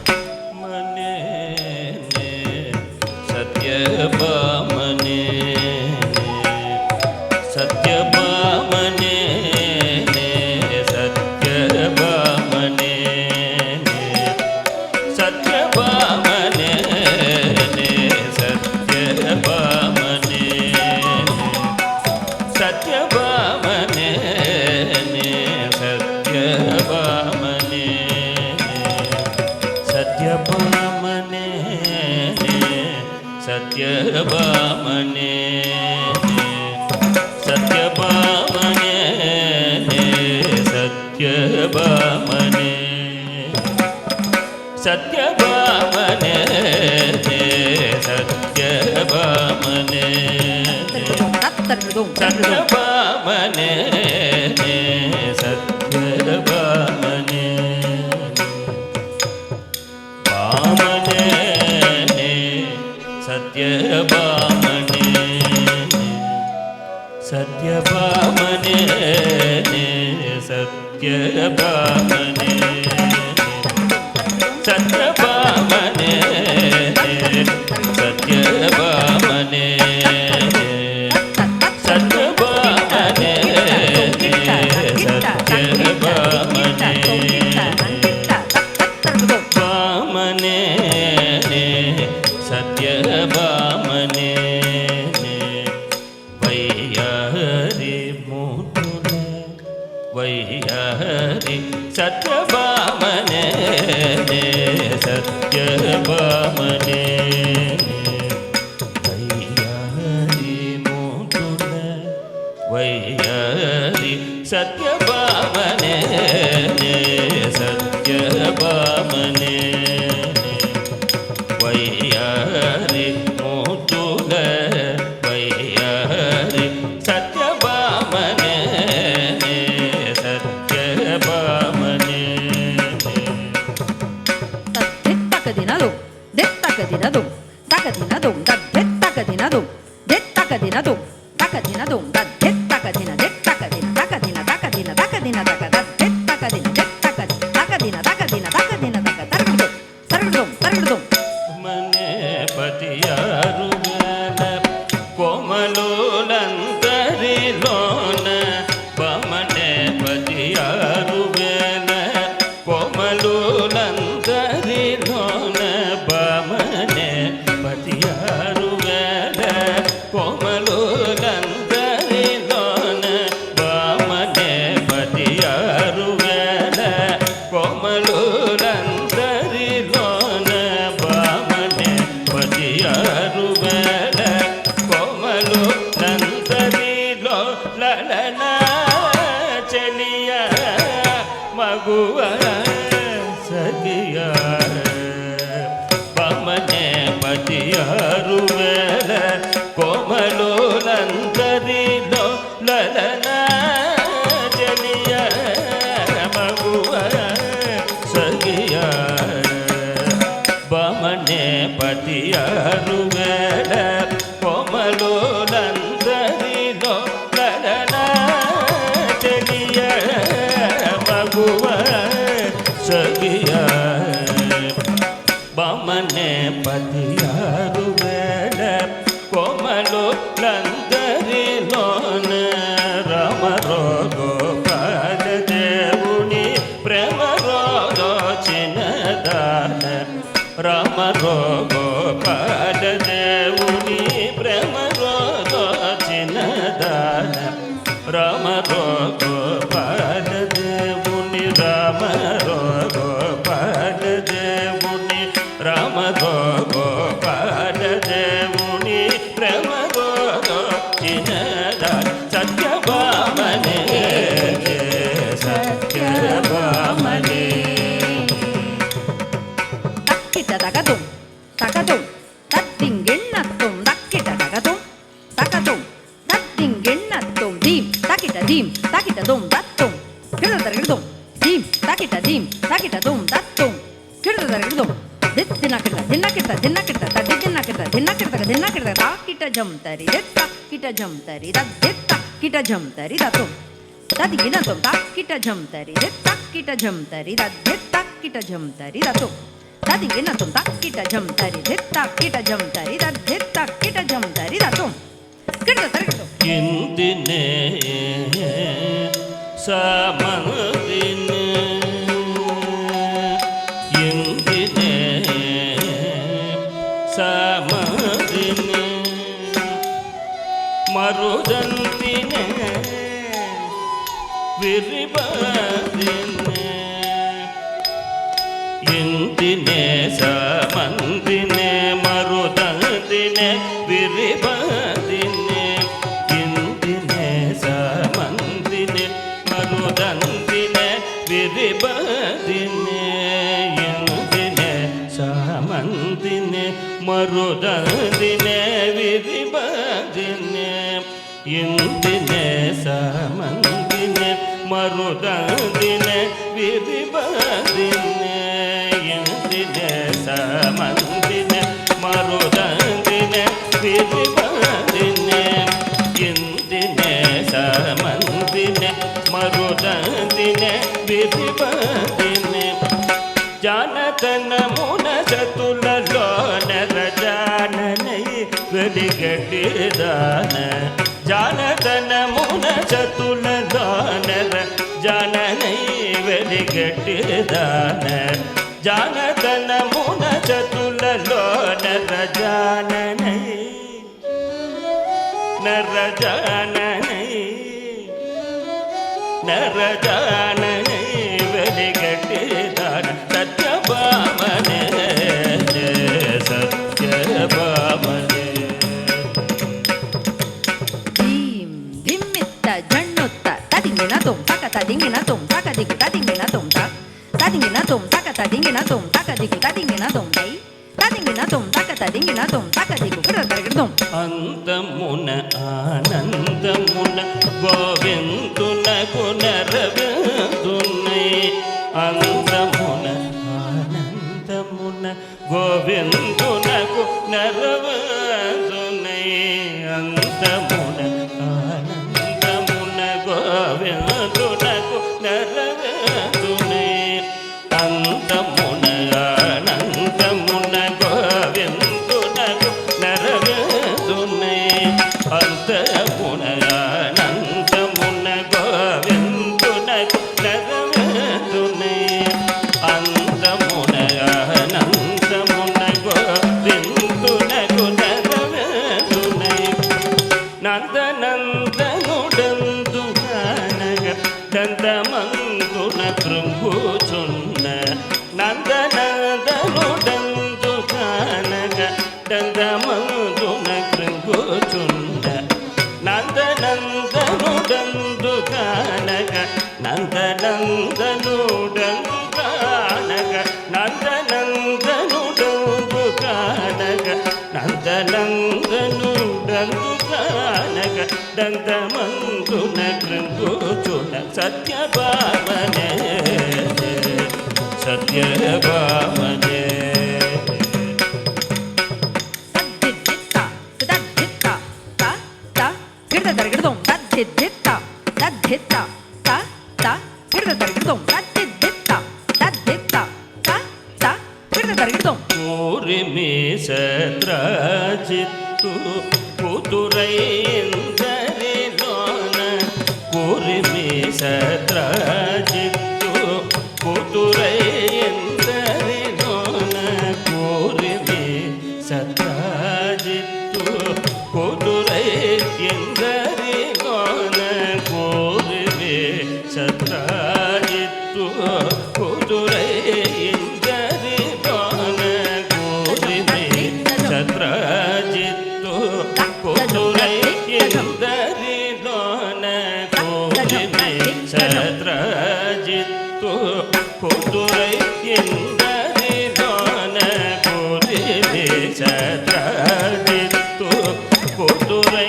மனே சத்யபாமனே சத்யபாமனே சத்யபாமனே சத்யபாமனே சத்யபாமனே சத்யபாமனே சத்யபாமனே சத்யபாமனே சத்யபாமனே சத்யபாமனே சத்யபாமனே சத்யபாமனே தத்தர்கிருதம் சத்யபாமனே சத்யபாமனே பாமனே சத்யபாமனே சத்யபாமனே சத்யபாமனே சத்யபாமனே சத்யபாமனே சத்யபாமனே பாமனே சத்யபாமனே வையாரி மூட்டுல வையாரி சத்யபாமனே சத்யபாமனே வையாரி மூட்டுல வையாரி சத்யபாமனே சத்யபாமனே வையாரி மூட்டுல வையாரி சத்யபாமனே சத்யபாமனே தக்கதினதும் தக்கதினதும் தக்கதினதும் தக்கதினதும் தக்கதினதும் தக்கதினதும் தக்கதின தக்கதின தக்கதின தக்கதின தக்கதின தக்கதின தக்கதின தக்கதின தக்கதின தக்கதின தக்கதின தர்கிருதம் தர்கிருதம் மனே பதியாரு కోమలోలంతరిలోన బమనే పతియారువేన కోమలోలంతరిలోన బమనే పతియారువేన కోమలోలంతరిలోన బమనే పతియారువేన కోమలోలంతరిలోన బమనే పతియారువేన కోమలు నందరిలో లలన చెలియ మగువ సగియ బమనే పతియారు వేల కోమలు నందరిలో లలన చెలియ మగువ సగియ బమనే పతియారు వేల కోమలోలందరిలో లలన చెలియ మగువ సగియ బమనే పతియారు వేల కోమలోలందరిలోన రామరో గోపాల దేవుని ప్రేమ రోదోచినదాన రామరో గోపాల దేవుని ప్రేమ రోదోచినదాన రామరో గోపాల దేవుని రామరో గోపాల దేవుని రామరో గోపాల ದಿನ ಕಿಡ ತಾ ಕಿಟ ಜಂ ತರಿ ದೆತ್ತ ಕಿಟ ಜಂ ತರಿ ದೆತ್ತ ಕಿಟ ಜಂ ತರಿ ದತು ತದಿಗಿನ ತುಂ ತಾ ಕಿಟ ಜಂ ತರಿ ದೆತ್ತ ಕಿಟ ಜಂ ತರಿ ದೆತ್ತ ಕಿಟ ಜಂ ತರಿ ದತು ತದಿಗಿನ ತುಂ ತಾ ಕಿಟ ಜಂ ತರಿ ದೆತ್ತ ಕಿಟ ಜಂ ತರಿ ದೆತ್ತ ಕಿಟ ಜಂ ತರಿ ದತು ಕಿಡ ತರಿ ಕಿಡ ಇಂದಿನೇ ಸಮದಿನೇ ಇಂದಿನೇ ಸಮದಿನೇ ಮರುದಂತಿನೇ ವಿರಿಬದಿನೇ ಇಂದಿನೇ ಸಮಂದಿನೇ ಮರುದಂತಿನೇ ವಿರಿಬದಿನೇ ಇಂದಿನೇ ಸಮಂದಿನೇ ಮರುದಂತಿನೇ ವಿರಿಬದಿನೇ ಇಂದಿನೇ ಸಮಂದಿನೇ ಮರುದಂತಿನೇ ವಿರಿಬದಿನೇ ಇಂದಿನೇ ಸಮಂದಿನೇ ಮರುದಂತಿನೇ ವಿರಿಬದಿನೇ ಇಂದಿನೇ ಸಮಂದಿನೇ ಮರುದಂತಿನೇ ವಿರಿಬದಿನೇ ಇಂದಿನೇ ಸಮಂದಿನೇ ಮರುದಂತಿನೇ ವಿರಿಬದಿನೇ ಜಾನತನ ಮುನ ಚತುಲಲೋನರ ಜಾನನೈ వెలిగట్టిదాన జానతన మున చతులదానర జాననై వెలిగట్టిదాన జానతన మున చతులలోనర జాననై నర జాననై నర జాననై వెలిగట్టిదాన సత్యభామనే సత్యభామనే tadingina tom taka tadingina tom taka diku tadingina tom tak tadingina tom taka tadingina tom taka diku tadingina tom dai tadingina tom taka tadingina tom taka diku kradam అంతమున ఆనందమున గోవిందునకు నరవిందునై అంతమున ఆనందమున గోవిందునకు నరవిందునై అంతమున గోవిందునకు నరవిందునై అంతమున అనంతమున గోవిందునకు నరవిందునై అంతమున అనంతమున గోవిందునకు నరవిందునై అంతమున అనంతమున గోవిందునకు నరవిందునై నందనందనుడందు దందమందున కృంగుచున్న నందనందనుడందు కానగ దందమందున కృంగుచున్న నందనందనుడందు కానగ నందనందనుడందు కానగ నందనందనుడందు కానగ నందనందనుడందు కానగ దందమందున కృంగుచున్న సత్యభామనే సత్యభామనే tadditta tadditta ta ta kradam tadditta tadditta ta ta kradam tadditta tadditta ta ta kradam ఊరిమి Satrajit కుదురైందరిలోన ఊరిమి Satrajit కుదురైందరిలోన ఊరిమి Satrajit కుదురైందరిలోన ఊరిమి Satrajit కుదురైందరిలోన ఊరిమి Satrajit కుదురైందరిలోన ఊరిమి Satrajit కుదురైందరిలోన ఊరిమి Satrajit కుదురైందరిలోన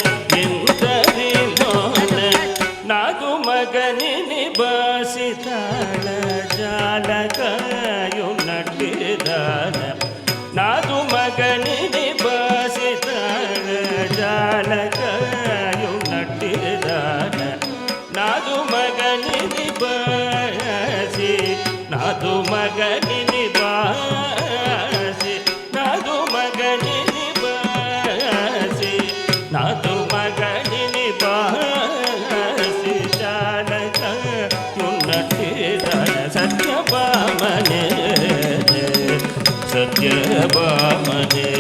నాగు మగని నిబాసితాల జాలకాయునట్టిదాన నాదు మగని నిబాసితాల ಚಾಲಕಯುನಟ್ಟಿದಾನ ನಾದು ಮಗನಿನಿ ಬಾಸಿ ನಾದು ಮಗನಿನಿ ಬಾಸಿ ನಾದು ಮಗನಿನಿ ಬಾಸಿ ನಾದು ಮಗನಿನಿ ಬಾಸಿ ಚಾಲಕಯುನಟ್ಟಿದಾನ ಸತ್ಯಭಾಮನೆ ಸತ್ಯಭಾಮನೆ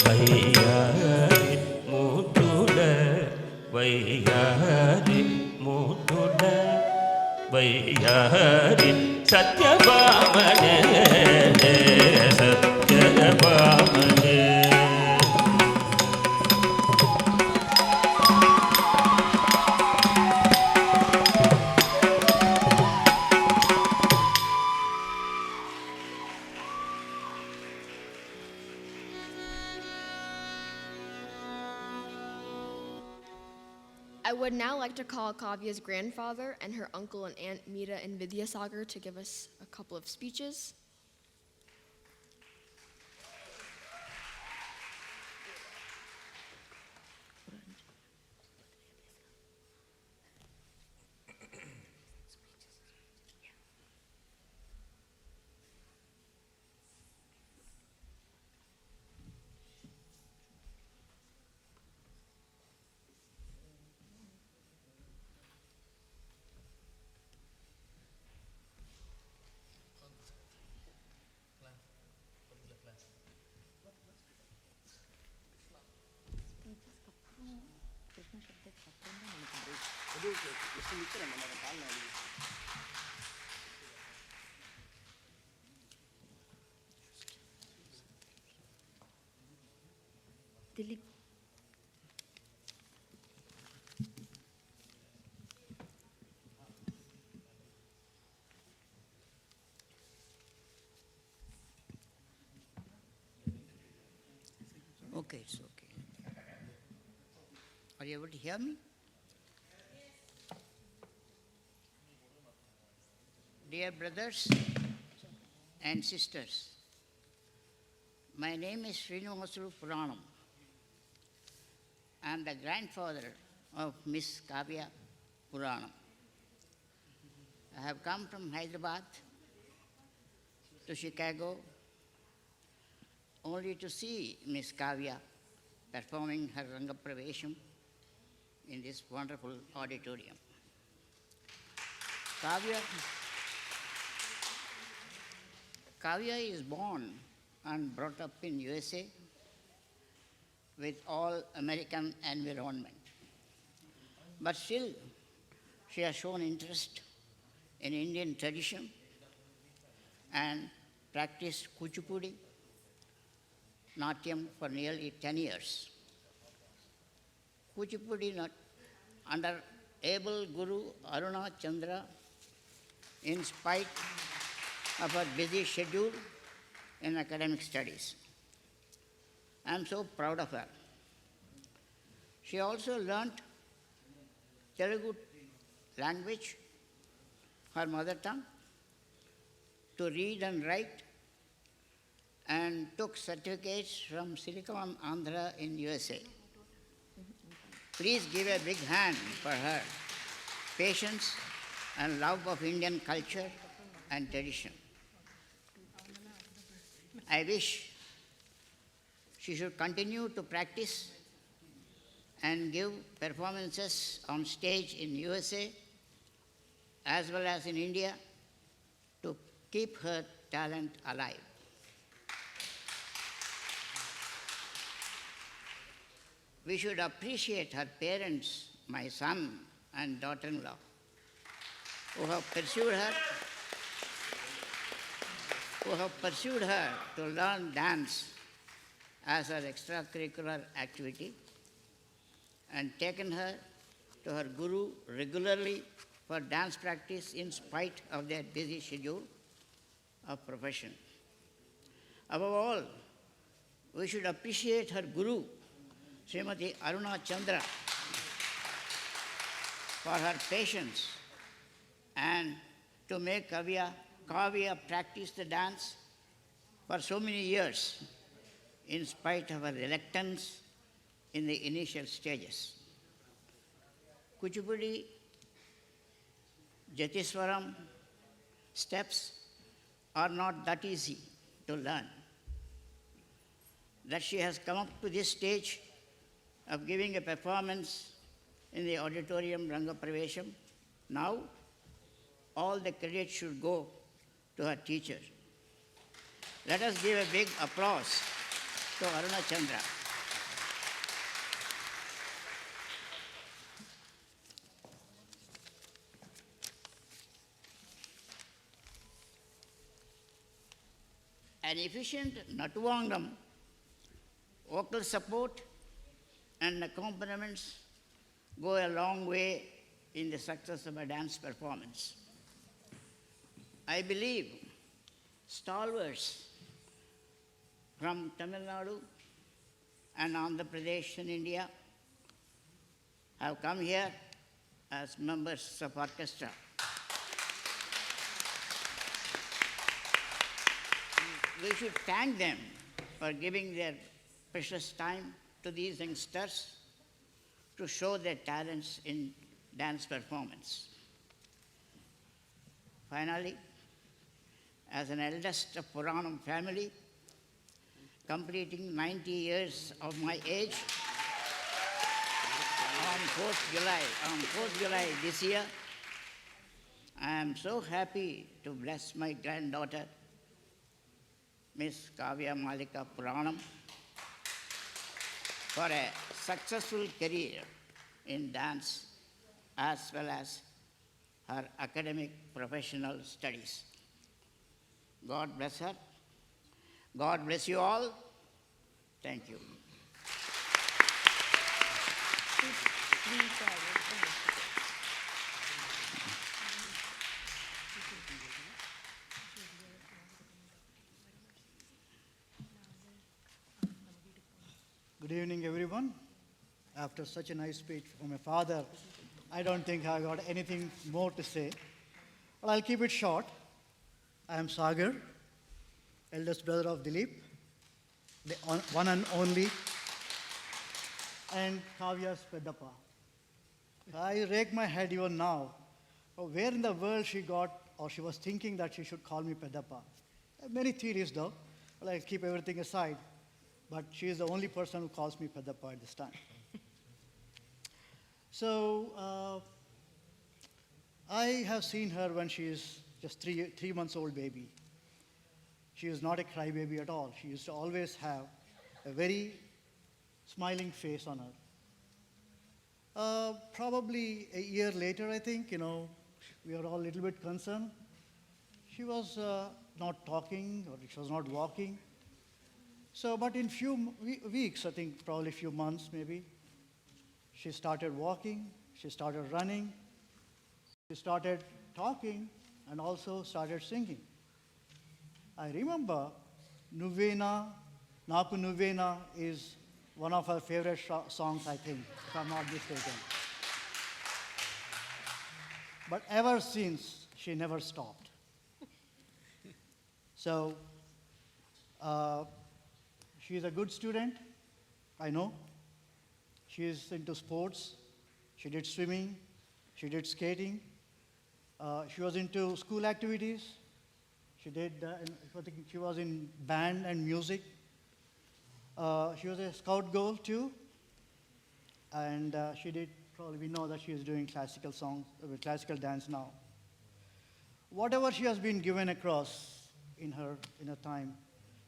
ವೈಯಾರಿ ಮುದುಡ ವೈಯಾರಿ ಮುದುಡ ವೈಯಾರಿ ಸತ್ಯಭಾಮನೆ ಸತ್ಯಭಾಮನೆ I would now like to call Kavya's grandfather and her uncle and aunt Meera and Vidyasagar to give us a couple of speeches. Dilip. Okay, it's okay. Are you able to hear me? Dear brothers and sisters, my name is Srinivasulu Puranam. I am the grandfather of Miss Kavya Puranam. I have come from Hyderabad to Chicago only to see Miss Kavya performing her Rangapravesham in this wonderful auditorium. Kavya is born and brought up in USA with all American environment. But still, she has shown interest in Indian tradition and practiced Kuchipudi, Natyam for nearly 10 years. Kuchipudi under able Guru Aruna Chandra, in spite of her busy schedule in academic studies. I am so proud of her. She also learnt Telugu language, her mother tongue, to read and write, and took certificates from Silicon Andhra in USA. Please give a big hand for her patience and love of Indian culture and tradition. I wish she should continue to practice and give performances on stage in USA as well as in India to keep her talent alive. We should appreciate her parents, my son and daughter-in-law, who have pursued her to learn dance as her extracurricular activity and taken her to her guru regularly for dance practice in spite of their busy schedule of profession. Above all, we should appreciate her guru, Srimati Aruna Chandra, for her patience and to make Kavya practice the dance for so many years in spite of her reluctance in the initial stages. Kuchipudi, Jatiswaram steps are not that easy to learn. That she has come up to this stage of giving a performance in the auditorium Rangapravesham, now all the credit should go to her teacher. Let us give a big applause to Aruna Chandra. An efficient Natuvangam, vocal support and accompaniments go a long way in the success of a dance performance. I believe stalwarts from Tamil Nadu and Andhra Pradesh in India have come here as members of orchestra. We should thank them for giving their precious time to these youngsters to show their talents in dance performance. Finally, as an eldest of Puranam family, completing 90 years of my age, on 4th July this year, I am so happy to bless my granddaughter, Miss Kavya Malika Puranam, for a successful career in dance as well as her academic professional studies. God bless her. God bless you all. Thank you. Good evening, everyone. After such a nice speech from my father, I don't think I got anything more to say. But I'll keep it short. I am Sagar, eldest brother of Dilip, the one and only, and Kavya's Pedappa. I rake my head even now. Where in the world she got, or she was thinking that she should call me Pedappa. Many theories though, but I'll keep everything aside. But she is the only person who calls me Pedappa at this time. So I have seen her when she is just three months old baby. She is not a crybaby at all. She used to always have a very smiling face on her. Probably a year later, I think, we are all a little bit concerned. She was not talking, or she was not walking. So, but in few weeks, I think probably a few months maybe, she started walking, she started running, she started talking, and also started singing. I remember Nuvena, Naku Nuvena is one of her favorite songs, I think, if I'm not mistaken. But ever since, she never stopped. So, she is a good student, I know. She is into sports. She did swimming. She did skating. She was into school activities. She did, I think she was in band and music. She was a scout girl too. And she did, probably we know that she is doing classical songs, classical dance now. Whatever she has been given across in her time,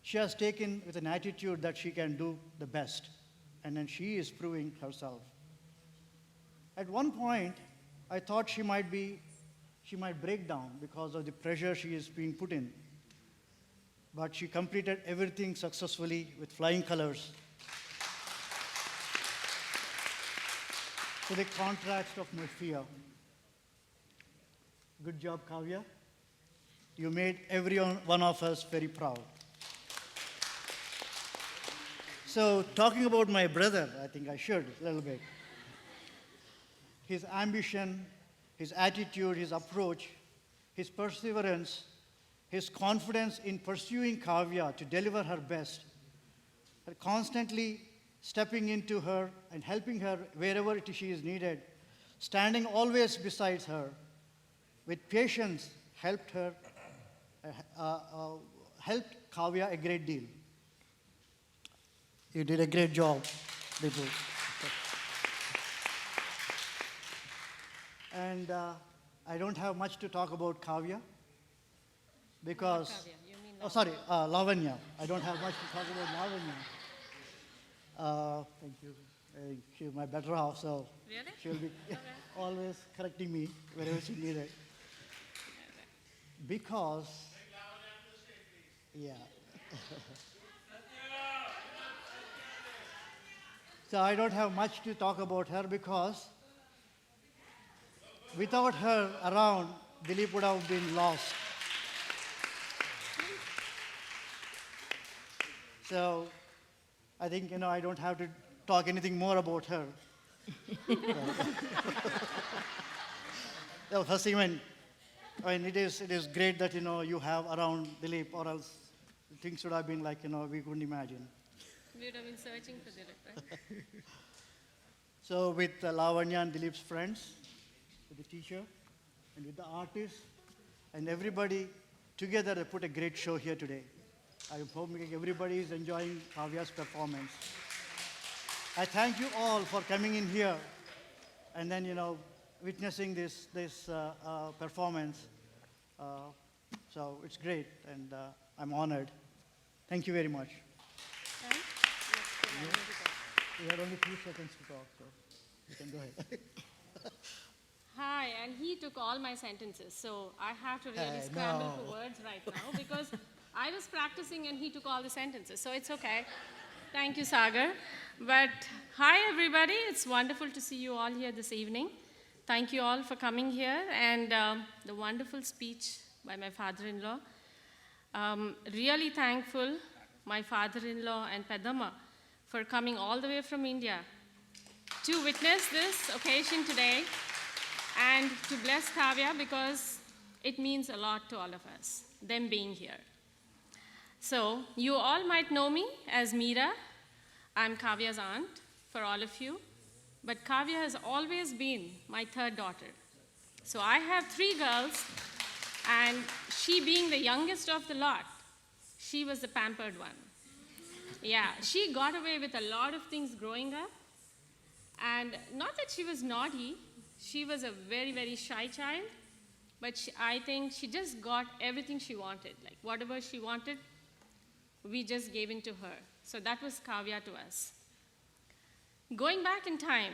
she has taken with an attitude that she can do the best, and then she is proving herself. At one point, I thought she might break down because of the pressure she is being put in. But she completed everything successfully with flying colors. To the contrast of my fear. Good job, Kavya. You made every one of us very proud. So, talking about my brother, I think I should a little bit. His ambition, his attitude, his approach, his perseverance, his confidence in pursuing Kavya to deliver her best, are constantly stepping into her and helping her wherever she is needed, standing always beside her, with patience, helped Kavya a great deal. You did a great job, Bipu. And I don't have much to talk about Kavya because. Lavanya. I don't have much to talk about Lavanya. Thank you. She's my better half, so Really? she'll be always correcting me wherever she needed. Because, yeah. So I don't have much to talk about her because without her around, Dilip would have been lost. So I think, I don't have to talk anything more about her. So first thing, it is great that, you have around Dilip, or else things would have been like, we couldn't imagine. We would have been searching for Dilip, right? So with Lavanya and Dilip's friends, with the teacher, and with the artists, and everybody together, they put a great show here today. I hope everybody is enjoying Kavya's performance. I thank you all for coming in here and then, witnessing this performance. So it's great, and I'm honored. Thank you very much. We had only 2 seconds to talk, so you can go ahead. Hi, and he took all my sentences, so I have to really Hey, scramble no. for words right now because I was practicing and he took all the sentences, so it's okay. Thank you, Sagar. But hi, everybody. It's wonderful to see you all here this evening. Thank you all for coming here and the wonderful speech by my father-in-law. Really thankful, my father-in-law and Pedamma, for coming all the way from India to witness this occasion today and to bless Kavya because it means a lot to all of us, them being here. So you all might know me as Meera. I'm Kavya's aunt for all of you, but Kavya has always been my 3rd daughter. So I have 3 girls, and she being the youngest of the lot, she was the pampered one. Yeah, she got away with a lot of things growing up, and not that she was naughty, she was a very, very shy child, but I think she just got everything she wanted. Like whatever she wanted, we just gave in to her. So that was Kavya to us. Going back in time,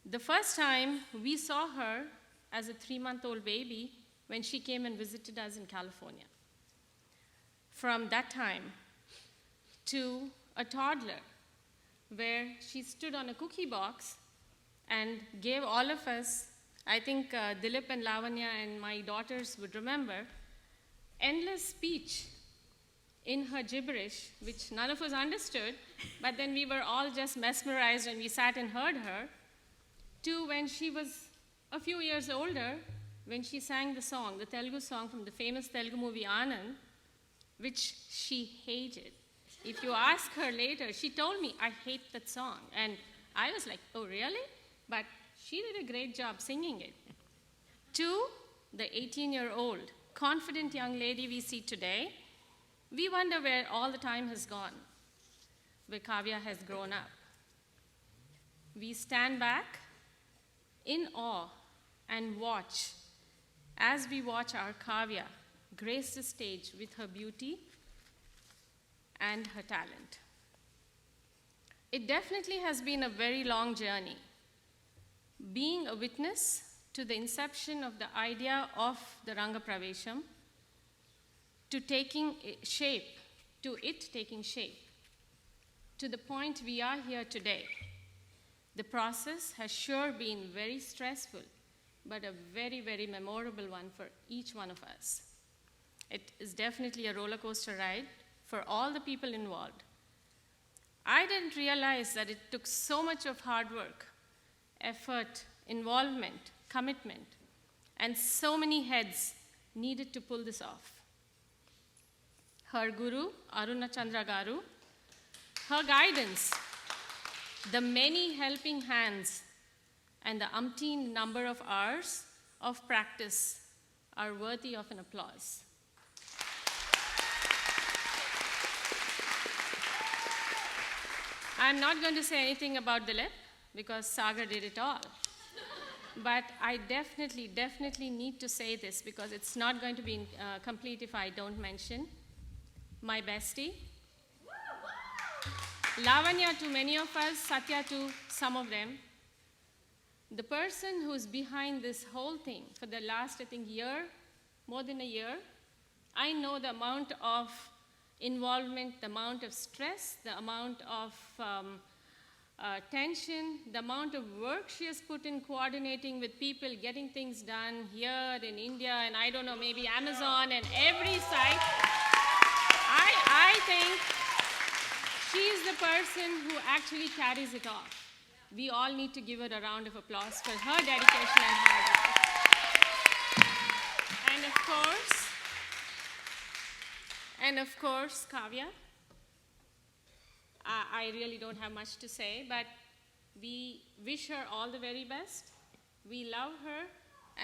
the first time we saw her as a 3-month-old baby when she came and visited us in California. From that time to a toddler where she stood on a cookie box and gave all of us, I think Dilip and Lavanya and my daughters would remember, endless speech in her gibberish, which none of us understood, but then we were all just mesmerized and we sat and heard her, to when she was a few years older, when she sang the song, the Telugu song from the famous Telugu movie Anand, which she hated. If you ask her later, she told me, I hate that song. And I was like, oh, really? But she did a great job singing it. To the 18-year-old, confident young lady we see today, we wonder where all the time has gone, where Kavya has grown up. We stand back in awe and watch as we watch our Kavya grace the stage with her beauty and her talent. It definitely has been a very long journey. Being a witness to the inception of the idea of the Ranga Pravesham, to taking shape, to it taking shape, to the point we are here today. The process has sure been very stressful, but a very, very memorable one for each one of us. It is definitely a roller coaster ride for all the people involved. I didn't realize that it took so much of hard work, effort, involvement, commitment, and so many heads needed to pull this off. Her guru, Aruna Chandra Garu, her guidance the many helping hands and the umpteen number of hours of practice are worthy of an applause. I'm not going to say anything about the lip because Sagar did it all. But I definitely need to say this because it's not going to be complete if I don't mention my bestie. Lavanya to many of us, Satya to some of them. The person who's behind this whole thing for the last, I think, year, more than a year, I know the amount of involvement, the amount of stress, the amount of tension, the amount of work she has put in coordinating with people, getting things done here in India, and I don't know, maybe Amazon and every site. I think she's the person who actually carries it off. We all need to give her a round of applause for her dedication and hard work. And of course, Kavya. I really don't have much to say, but we wish her all the very best. We love her.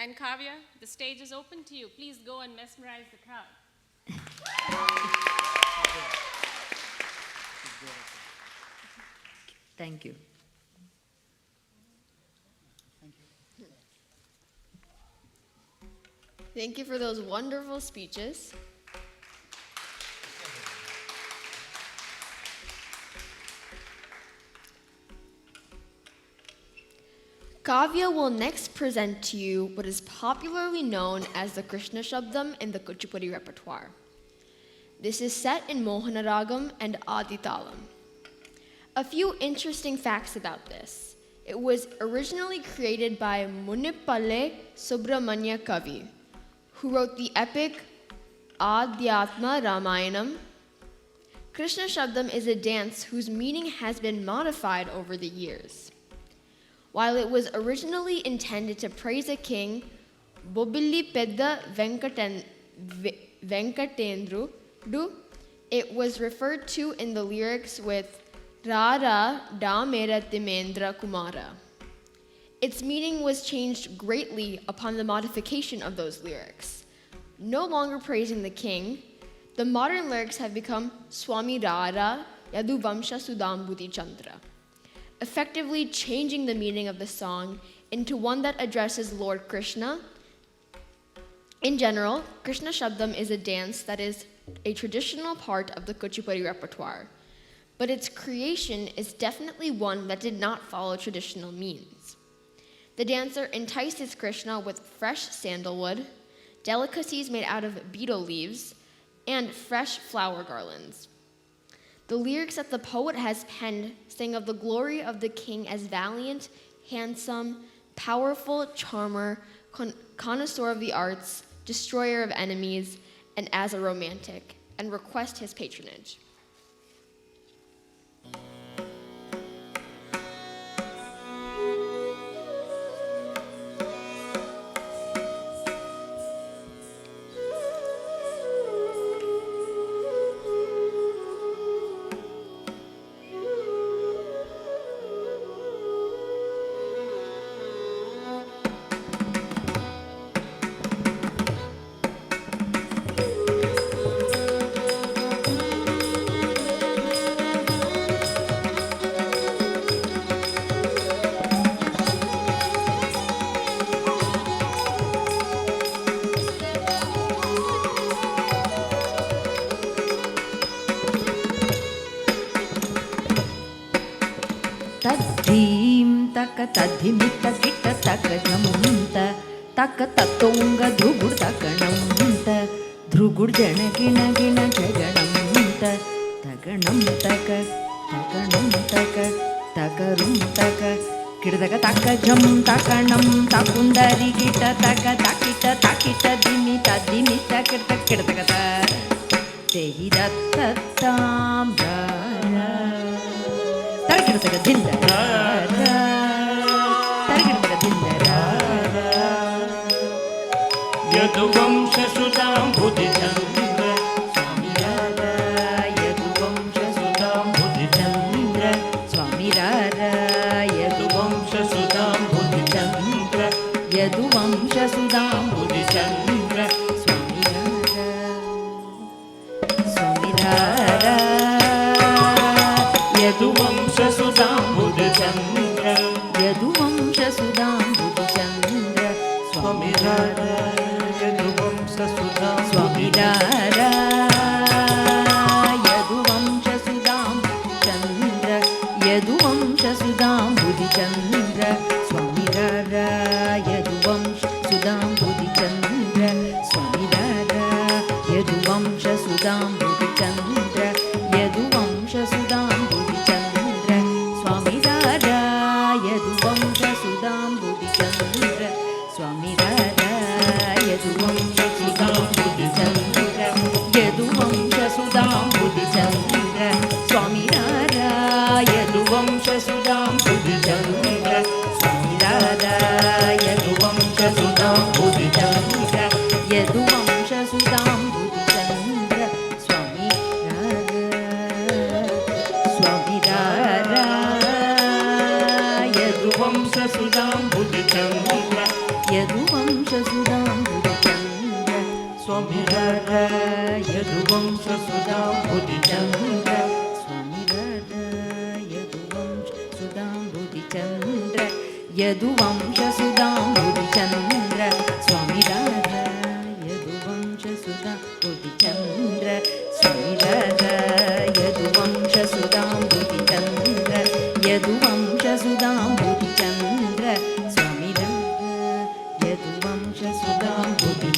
And Kavya, the stage is open to you. Please go and mesmerize the crowd. Thank you. Thank you for those wonderful speeches. Kavya will next present to you what is popularly known as the Krishna Shabdam in the Kuchipudi repertoire. This is set in Mohanaragam and Aditalam. A few interesting facts about this. It was originally created by Munippalle Subramanya Kavi, who wrote the epic Adhyatma Ramayanam. Krishna Shabdam is a dance whose meaning has been modified over the years. While it was originally intended to praise a king, Bobilli Pedda Venkatendru, it was referred to in the lyrics with Rara Da Mera Timendra Kumara. Its meaning was changed greatly upon the modification of those lyrics. No longer praising the king, the modern lyrics have become Swami Rara Yaduvamsha Sudambhuti Chandra, effectively changing the meaning of the song into one that addresses Lord Krishna. In general, Krishna Shabdam is a dance that is a traditional part of the Kuchipudi repertoire, but its creation is definitely one that did not follow traditional means. The dancer entices Krishna with fresh sandalwood, delicacies made out of betel leaves, and fresh flower garlands. The lyrics that the poet has penned sing of the glory of the king as valiant, handsome, powerful charmer, connoisseur of the arts, destroyer of enemies, and as a romantic, and request his patronage. Tadhim taka tadhimita kita taka jamanta taka tatonga dhrugur takanamanta dhrugur jana gina gina jaganamanta taganam taka takarum taka kirdaga taka jam takanam takundari kita taka takita dimita kirdaga ta tehi dattatam Targirtaga dindara Yaduvamsha Sudambhuti Chandra Swami Radha Yaduvamsha Sudambhuti Chandra Swami स्वामिरारा यदुवंशसुधां Budhichandra यदुवंशसुधां Budhichandra स्वामिरारा यदुवंशसुधां Budhichandra यदुवंशसुधां Budhichandra स्वामिरारा यदुवंशसुधां स्वामिरारा यदुवंशसुधां Chandra यदुवंशसुधां Budhichandra स्वामिरारा यदुवंशसुधां Budhichandra स्वामिरारा यदुवंशसुधां Budhichandra यदुवंशसुधां Budhichandra स्वामिरारा यदुवंशसुधां Budhichandra स्वामिरारा यदुवंशसुधां Budhichandra यदुवंशसुधां Budhichandra स्वामिरारा यदुवंशसुधां Budhichandra स्वामिरारा यदुवंशसुधां Budhichandra यदुवंशसुधां Budhichandra स्वामिरारा यदुवंशसुधां Budhichandra यदुवंशसुधां Budhichandra स्वामिरारा यदुवंशसुधां Budhichandra स्वामिरारा यदुवंशसुधां Budhichandra यदुवंशसुधां Budhichandra स्वामिरारा यदुवंशसुधां Budhichandra स्वामिरारा यदुवंशसुधां Budhichandra यदुवंशसुधां Budhichandra स्वामिरारा यदुवंशसुधां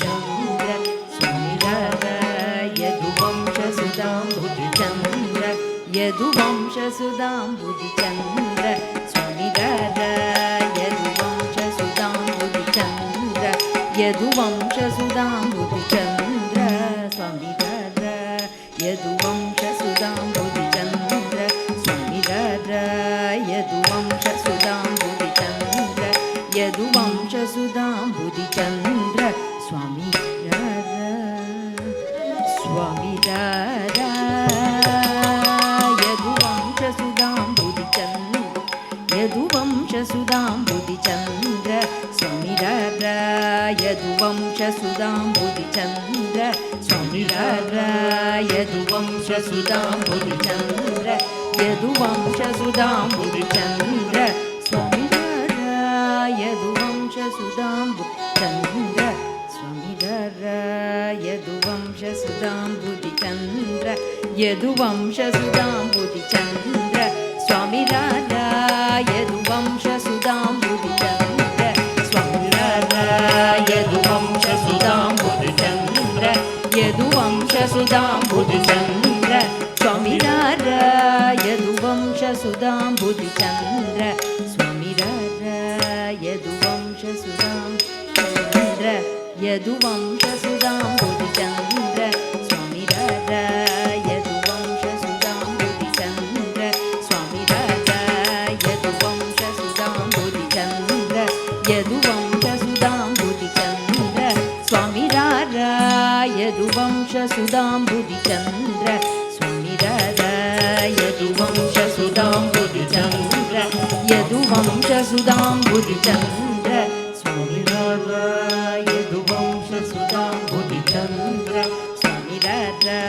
Budhichandra स्वामिरारा यदुवंशसुधां Budhichandra यदुवंशसुधां Budhichandra स्वामिरारा यदुवंशसुधां Budhichandra यदुवंशसुधां Budhichandra स्वामिरारा यदुवंशसुधां Budhichandra स्वामिरारा यदुवंशसुधां Budhichandra यदुवंशसुधां Budhichandra स्वामिरारा स्वामिरारा यदुवंशसुधां Budhichandra यदुवंशसुधां Budhichandra स्वामिरारा यदुवंशसुधां Budhichandra स्वामिरारा यदुवंशसुधां Budhichandra यदुवंशसुधां Budhichandra स्वामिरारा यदुवंशसुधां Budhichandra स्वामिरारा यदुवंशसुधां Budhichandra यदुवंशसुधां Budhichandra स्वामिरारा यदुवंशसुधां Budhichandra स्वामिरारा यदुवंशसुधां Budhichandra यदुवंशसुधां Budhichandra स्वामिरारा यदुवंशसुधां Budhichandra स्वामिरारा यदुवंशसुधां Chandra यदुवंशसुधां Budhichandra स्वामिरारा यदुवंशसुधां Budhichandra स्वामिरारा यदुवंशसुधां Budhichandra यदुवंशसुधां Budhichandra स्वामिरारा यदुवंशसुधां Budhichandra स्वामिरारा यदुवंशसुधां Budhichandra यदुवंशसुधां Budhichandra स्वामिरारा यदुवंशसुधां Budhichandra स्वामिरारा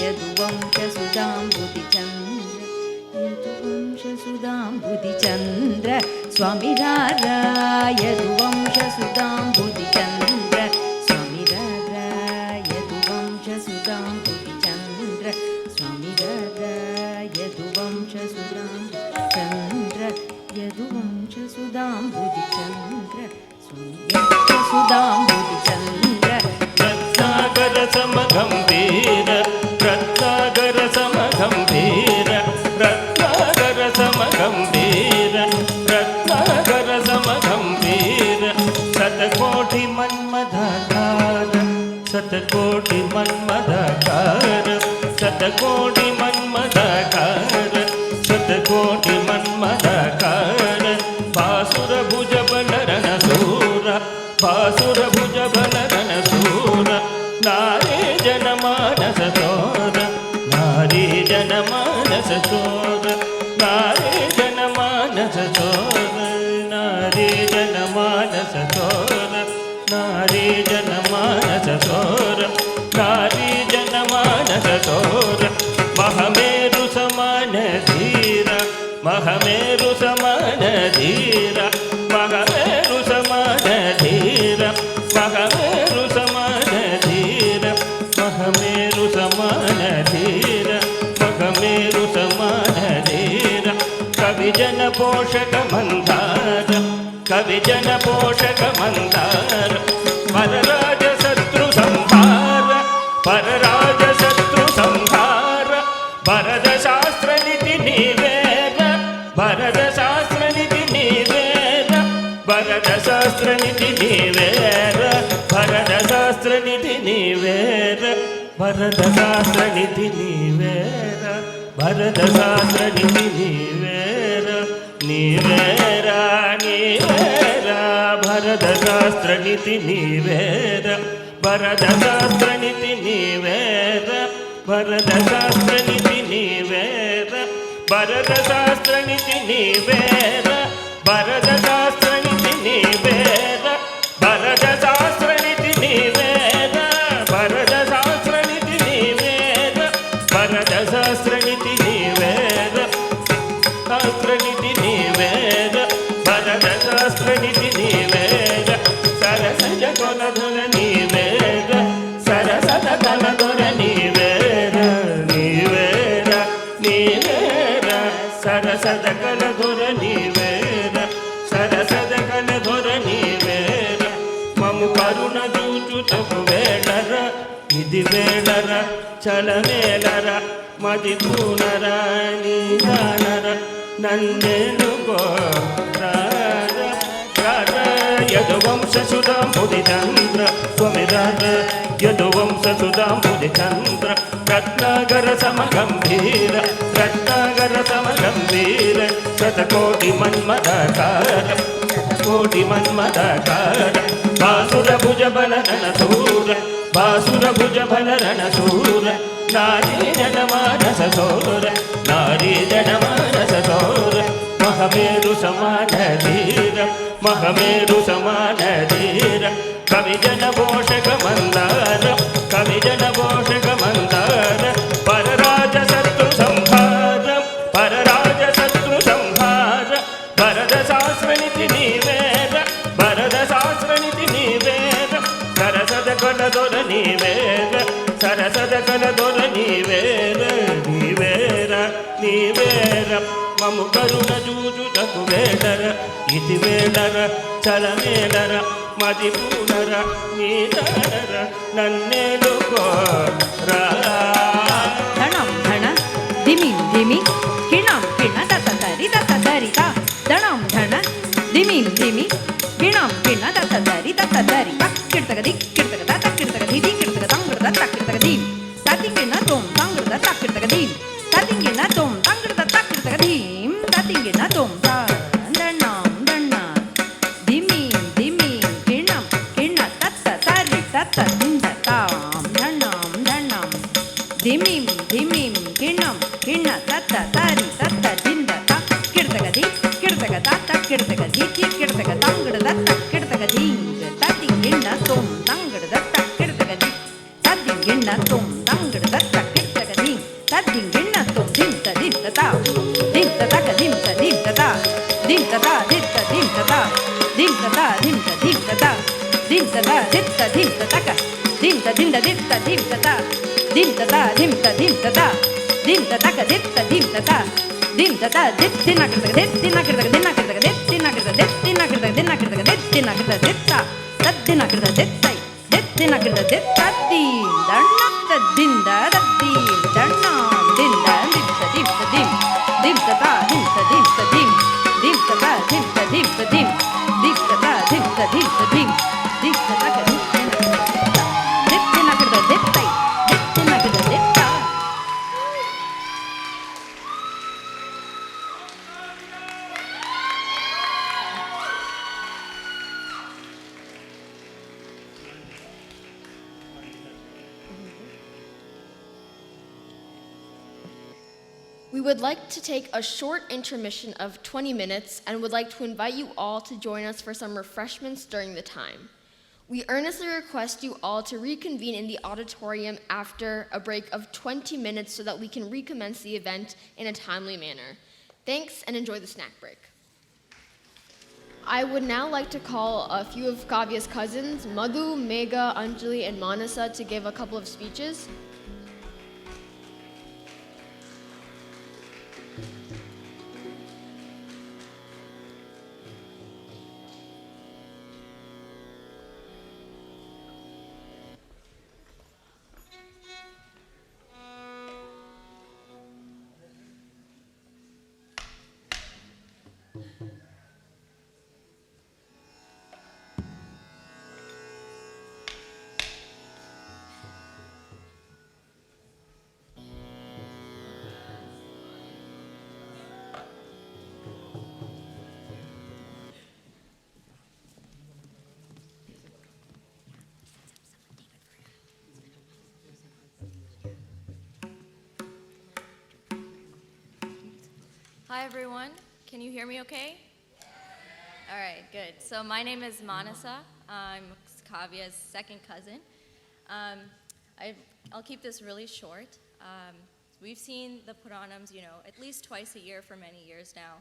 यदुवंशसुधां Budhichandra यदुवंशसुधां Budhichandra स्वामिरारा यदुवंशसुधां Budhichandra स्वामिरारा यदुवंशसुधां Budhichandra स्वामिरारा यदुवंशसुधां Chandra यदुवंशसुधां Budhichandra स्वामिरारा Budhichandra रत्नाकरसमगम्भीर रत्नाकरसमगम्भीर रत्नाकरसमगम्भीर रत्नाकरसमगम्भीर शतकोटिमन्मथकार शतकोटिमन्मथकार शतकोटिमन्मथकार शतकोटिमन्मथकार भासुरभुजबलरनसूर भासुरभुजबलरनसूर नारी जनमानसचोर नारी जनमानसचोर नारी जन जनमानस चोर नारी जनमानस चोर नारी जनमानस चोर नारी जनमानस चोर महमेरु समान धीर महमेरु समान धीर महमेरु समान धीर महमेरु समान धीर महमेरु समान धीर महमेरु समान धीर कविजन पोषक मंदार कविजन पोषक मंदार परराज शत्रु संहार परराज शत्रु संहार भरत शास्त्र नीति निवेद भरत शास्त्र नीति निवेद भरत शास्त्र नीति निवेद भरत शास्त्र नीति निवेद भरत शास्त्र नीति निवेद भरत शास्त्र नीति निवेद निवेद निवेद भरत शास्त्र नीति निवेद भरत शास्त्र नीति निवेद भरत शास्त्र नीति निवेद भरत शास्त्र नीति निवेद भरत शास्त्र नीति निवेद भरत शास्त्र नीति निवेद भरत शास्त्र नीति निवेद भरत शास्त्र नीति निवेद शास्त्र नीति निवेद भरत शास्त्र नीति निवेद सरसज कोन धुन निवेद सरसद कोन धुन निवेद निवेद निवेद सरसद कोन धुन निवेद सरसद कोन धुन निवेद मम करुण जूचुतु वेडर इदि वेडर చలమేలర మది పూనర నీదానర నన్నేనుకో యదువంశసుధాం బుధిచంద్ర స్వమిరాజ యదువంశసుధాం బుధిచంద్ర రత్నాగర సమగంభీర రత్నాగర సమగంభీర శతకోటి మన్మదకార కోటి మన్మదకార బాసుర భుజ బలరణ సూర బాసుర భుజ బలరణ సూర నారీ జనమానస సోర నారీ జనమానస సోర మహమేరు సమాన ధీర మహమేరు సమాన ధీర కవిజన పోషక మందార కవిజన పోషక మందార పరరాజ శత్రు సంహార పరరాజ శత్రు సంహార భరత శాస్త్ర నిధి నివేద భరత శాస్త్ర నిధి నివేద సరసద కల దొర నివేద సరసద కల దొర నివేద నివేద నివేద మము కరుణ జూజుటకు వేడర ఇతి వేడర చలమేడర మది పూనర నీదర నన్నేలుకోరా ధణం ధణ ధిమిం ధిమి కిణం కిణ దతదరి దతదరిత ధణం ధణ ధిమిం ధిమి కిణం కిణ దతదరి దతదరి తక్కిడతగ దిక్కిడతగ తక్కిడతగ ధిది కిడతగ తంగడద తక్కిడతగ ధీం తతింగిణ తోం తంగడద తక్కిడతగ ధీం తతింగిణ తోం తంగడద తక్కిడతగ ధీం తతింగిణ తోం ధణం ధణ ధిమిం ధిమిం కిణం కిణ తత్తరి తత్తందతాం ధణం ధణం ధిమిం ధిమిం కిణం కిణ తత్తరి తత్తదిందత కిడతగది కిడతగ తత కిడతగ దితి కిడతగ తంగడద తక్కిడతగ ధీంగ తతింగిణ తోం తంగడద తక్కిడతగ ధీ తతింగిణ తోం తంగడద తక్కిడతగ ధీం తతింగిణ తోం దింత దింతత దింతతగ దింత దింతత దింతత దింత దింతత దింతత దింత దింతత దింతత దింత దింతతక దింత దింద దింత దింతత దింతత దింత దింతత దింతతక దింత దింతత దింతత దిత్తినకడగ దిత్తినకడగ దినకడగ దిత్తినకడగ దిత్తినకడగ దినకడగ దిత్తినకడగ దిత్త తద్దినకడగ దిత్తై దిత్తినకడగ దిత్తది దన్నత దింద దద్ది దన్నాం దింద దింత దింత దిం దింతత దింత దింత దిం దింతత దింత దింత దిం దింతత దింత దింత దిం దింతతక దిత్తినకడగ దిత్తై దిత్తినకడగ దిత్త We We would like to take a short intermission of 20 minutes and would like to invite you all to join us for some refreshments during the time. We earnestly request you all to reconvene in the auditorium after a break of 20 minutes so that we can recommence the event in a timely manner. Thanks, and enjoy the snack break. I would now like to call a few of Kavya's cousins, Madhu, Megha, Anjali, and Manasa, to give a couple of speeches. Hi everyone, can you hear me okay? All right, good. So my name is Manasa. I'm Kavya's second cousin. I'll keep this really short. We've seen the Puranams, at least twice a year for many years now.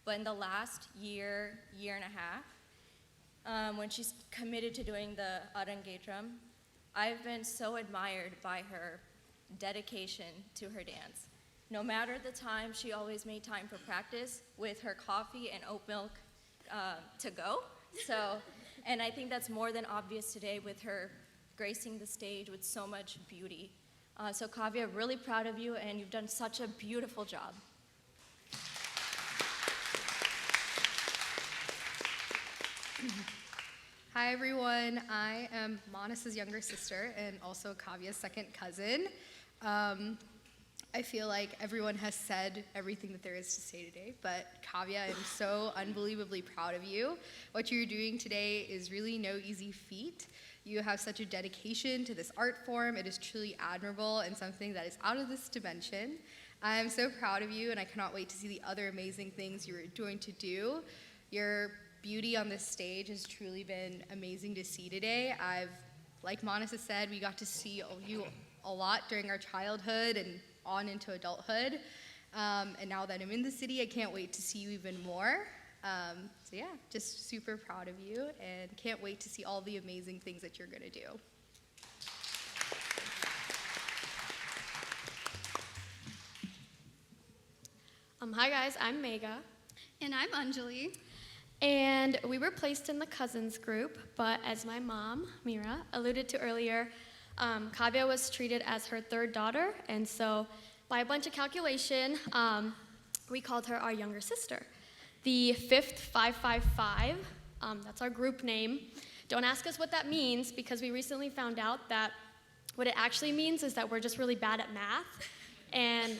But in the last year and a half, when she's committed to doing the Arangetram, I've been so admired by her dedication to her dance. No matter the time, she always made time for practice with her coffee and oat milk to go. And I think that's more than obvious today with her gracing the stage with so much beauty. So Kavya, really proud of you, and you've done such a beautiful job. Hi everyone, I am Manasa's younger sister and also Kavya's second cousin. I feel like everyone has said everything that there is to say today, but Kavya, I'm so unbelievably proud of you. What you're doing today is really no easy feat. You have such a dedication to this art form. It is truly admirable and something that is out of this dimension. I'm so proud of you, and I cannot wait to see the other amazing things you're going to do. Your beauty on this stage has truly been amazing to see today. Like Manasa said, we got to see you a lot during our childhood and on into adulthood. And now that I'm in the city, I can't wait to see you even more. So yeah, just super proud of you and can't wait to see all the amazing things that you're gonna do. Hi guys, I'm Megha. And I'm Anjali. And we were placed in the cousins group, but as my mom, Mira, alluded to earlier, Kavya was treated as her third daughter, and so by a bunch of calculation, we called her our younger sister. The fifth 555, that's our group name. Don't ask us what that means, because we recently found out that what it actually means is that we're just really bad at math, and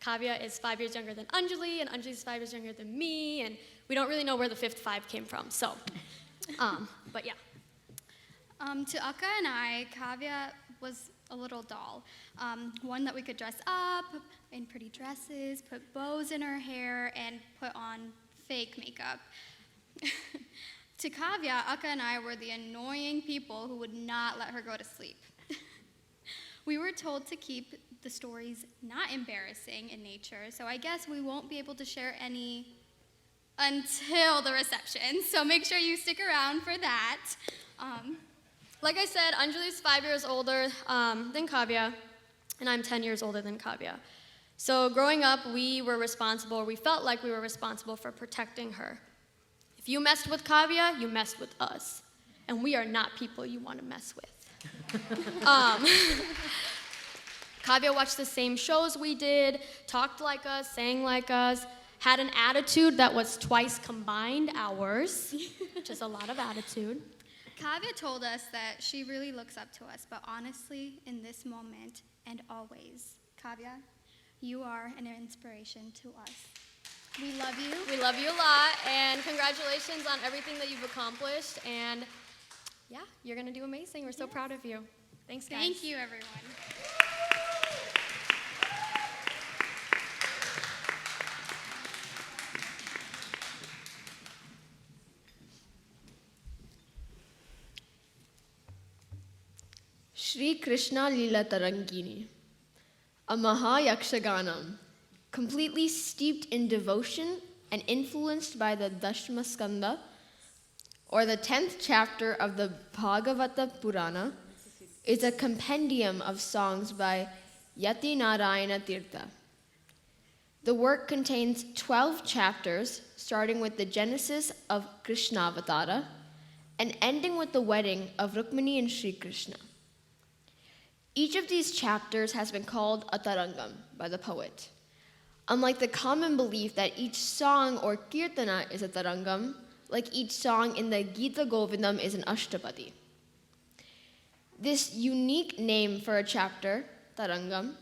Kavya is 5 years younger than Anjali, and Anjali's 5 years younger than me, and we don't really know where the fifth 5 came from, so, but yeah. To Akka and I, Kavya was a little doll, one that we could dress up in pretty dresses, put bows in her hair, and put on fake makeup. To Kavya, Akka and I were the annoying people who would not let her go to sleep. We were told to keep the stories not embarrassing in nature, so I guess we won't be able to share any until the reception, so make sure you stick around for that. Like I said, Anjali's 5 years older than Kavya, and I'm 10 years older than Kavya. So growing up, we felt like we were responsible for protecting her. If you messed with Kavya, you messed with us. And we are not people you want to mess with. Kavya watched the same shows we did, talked like us, sang like us, had an attitude that was twice combined ours, which is a lot of attitude. Kavya told us that she really looks up to us, but honestly, in this moment and always, Kavya, you are an inspiration to us. We love you. We love you a lot, and congratulations on everything that you've accomplished, and yeah, you're gonna do amazing. We're so proud of you. Thanks, guys. Thank you, everyone. Shri Krishna Lila Tarangini, a Mahayakshaganam, completely steeped in devotion and influenced by the Dashma Skanda, or the 10th chapter of the Bhagavata Purana, is a compendium of songs by Yati Narayana Tirtha. The work contains 12 chapters, starting with the genesis of Krishnavatara and ending with the wedding of Rukmini and Sri Krishna. Each of these chapters has been called a tarangam by the poet. Unlike the common belief that each song or kirtana is a tarangam, like each song in the Gita Govindam is an ashtapadi. This unique name for a chapter, tarangam,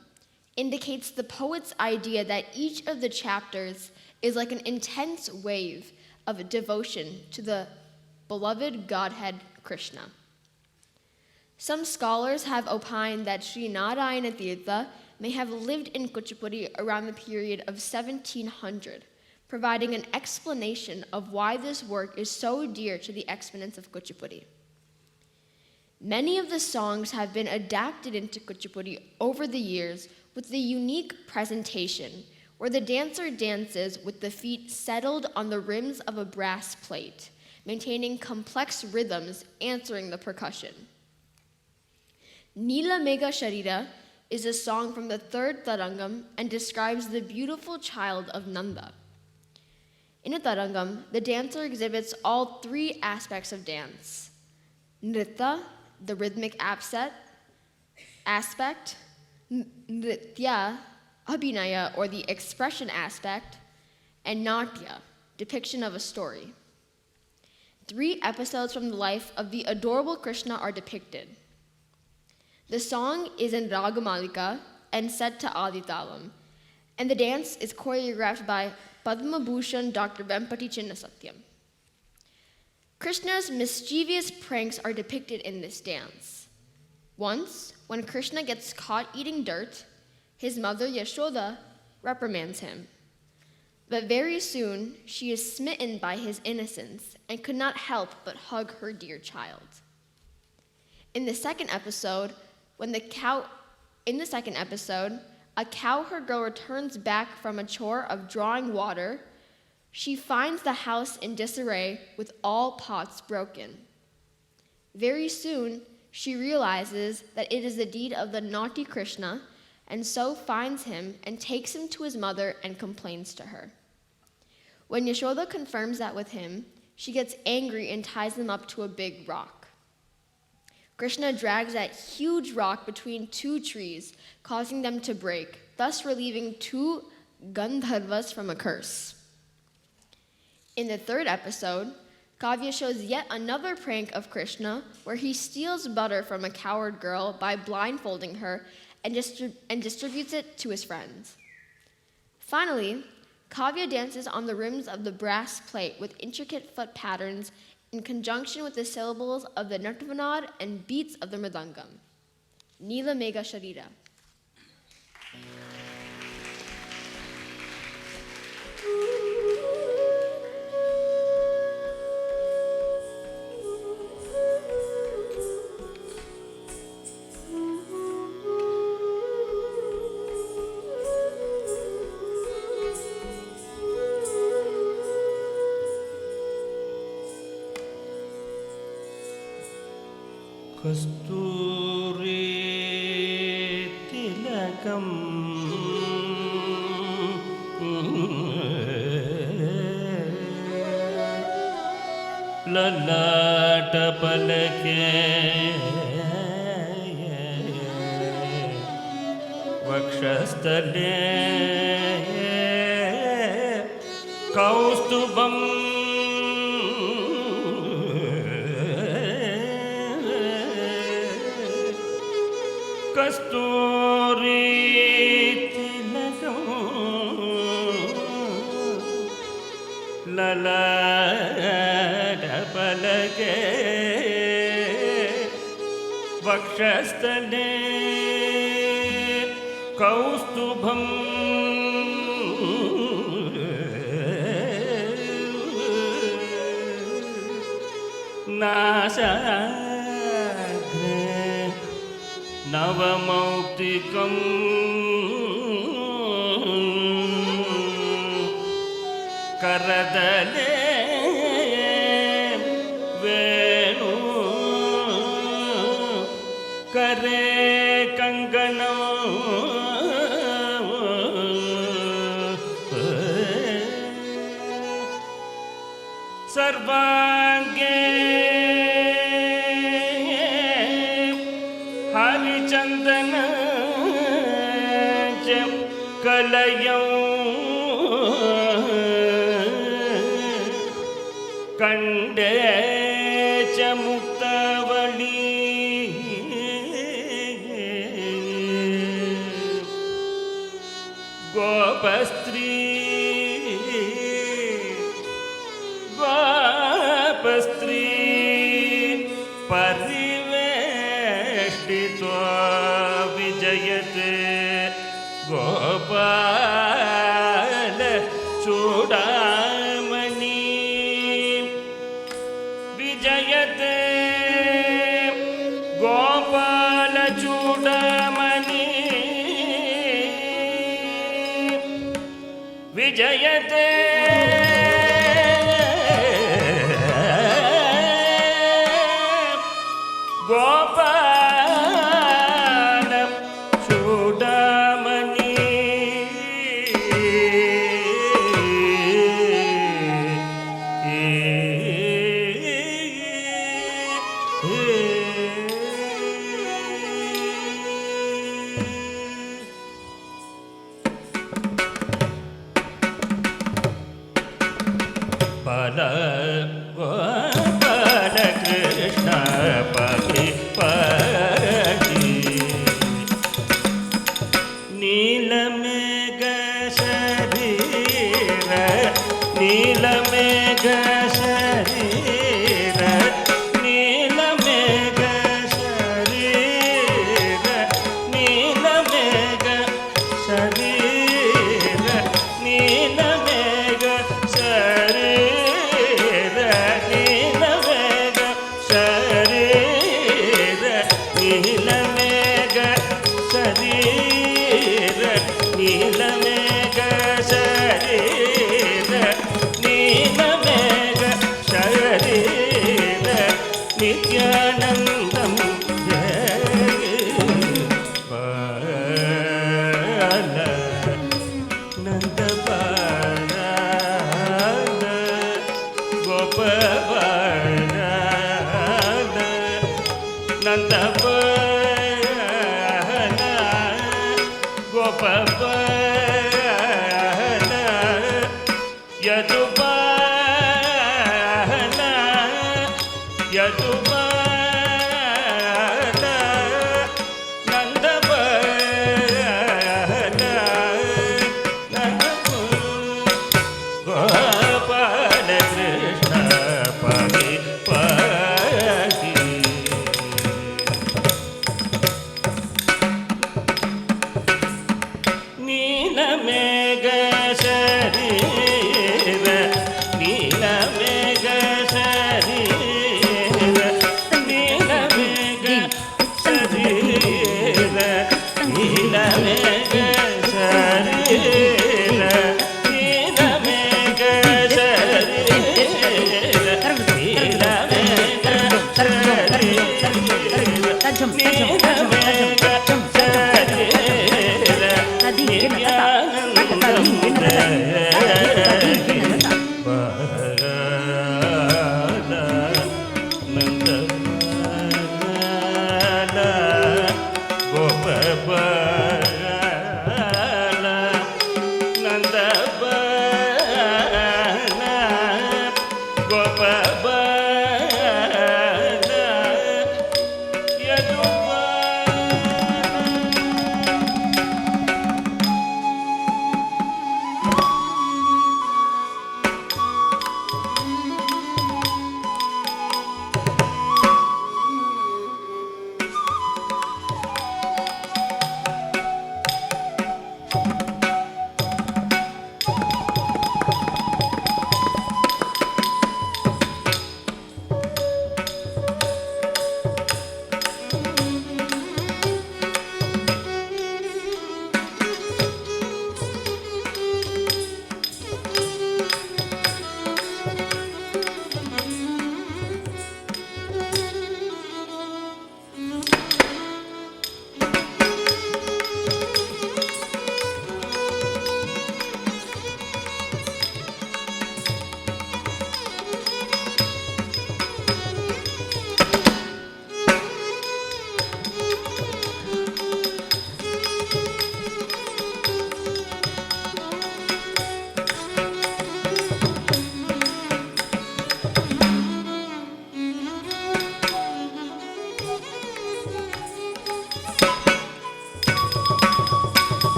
indicates the poet's idea that each of the chapters is like an intense wave of devotion to the beloved Godhead Krishna. Some scholars have opined that Sri Narayana Tirtha may have lived in Kuchipudi around the period of 1700, providing an explanation of why this work is so dear to the exponents of Kuchipudi. Many of the songs have been adapted into Kuchipudi over the years with the unique presentation where the dancer dances with the feet settled on the rims of a brass plate, maintaining complex rhythms answering the percussion. Nila Megha Sharira is a song from the third tarangam and describes the beautiful child of Nanda. In a tarangam, the dancer exhibits all three aspects of dance: nritta, the rhythmic aspect, nritya, abhinaya, or the expression aspect, and natya, depiction of a story. 3 episodes from the life of the adorable Krishna are depicted. The song is in Ragamalika and set to Aditalam, and the dance is choreographed by Padma Bhushan Dr. Vempati Chinnasatyam. Krishna's mischievous pranks are depicted in this dance. Once, when Krishna gets caught eating dirt, his mother Yashoda reprimands him. But very soon, she is smitten by his innocence and could not help but hug her dear child. In the second episode, a cowherd girl returns back from a chore of drawing water. She finds the house in disarray with all pots broken. Very soon, she realizes that it is the deed of the naughty Krishna, and so finds him and takes him to his mother and complains to her. When Yashoda confirms that with him, she gets angry and ties them up to a big rock. Krishna drags that huge rock between 2 trees, causing them to break, thus relieving 2 Gandharvas from a curse. In the third episode, Kavya shows yet another prank of Krishna where he steals butter from a cowherd girl by blindfolding her and distributes it to his friends. Finally, Kavya dances on the rims of the brass plate with intricate foot patterns in conjunction with the syllables of the Nartvanad and beats of the Mridangam. Nila Megha Sharira. कस्तूरी तिलकम ललाट पलके वक्षस्थले कौस्तुभम कस्तूरी तिलकम ललाट पलके वक्षस्थले कौस्तुभम नासाग्रे नवमौक्तिकम् करदले वेणु करे कंगनौ सर्वांगे हरिचंदन कलयौ कंडे च मुक्तवली गोपस्त्री परिवेष्टित्वा विजयते गोपाल चूडामणि विजयते गोपाल चूडामणि विजयते गोपाल चूडामणि बाल गोपाल कृष्ण पति पति नीलमेघ शरीर नीलमेघ शरीर नीलमेघ शरीर नीलमेघ शरीर नीलमेघ शरीर नीलमेघ शरीर नीलमेघ शरीर नीलमेघ शरीर नीलमेघ शरीर नित्यानन्दं बाल नन्दबाल गोपबाल नन्दबाल गोपबाल यदुबाल यदुबाल नन्दबाल गोपाल कृष्ण पति पति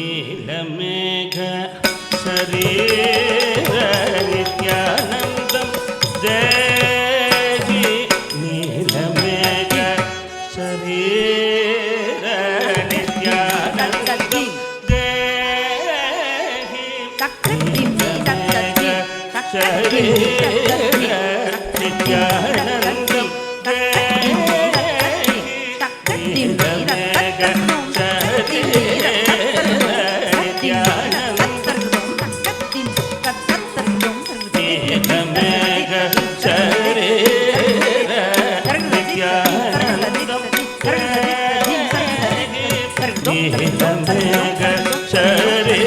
நீலமேக சரீர நித்யானந்தம் தேவி நீலமேக சரீர நித்யானந்தம் தேவி நீலமேக சரீர நித்யானந்தம் தேவி நீலமேக சரீர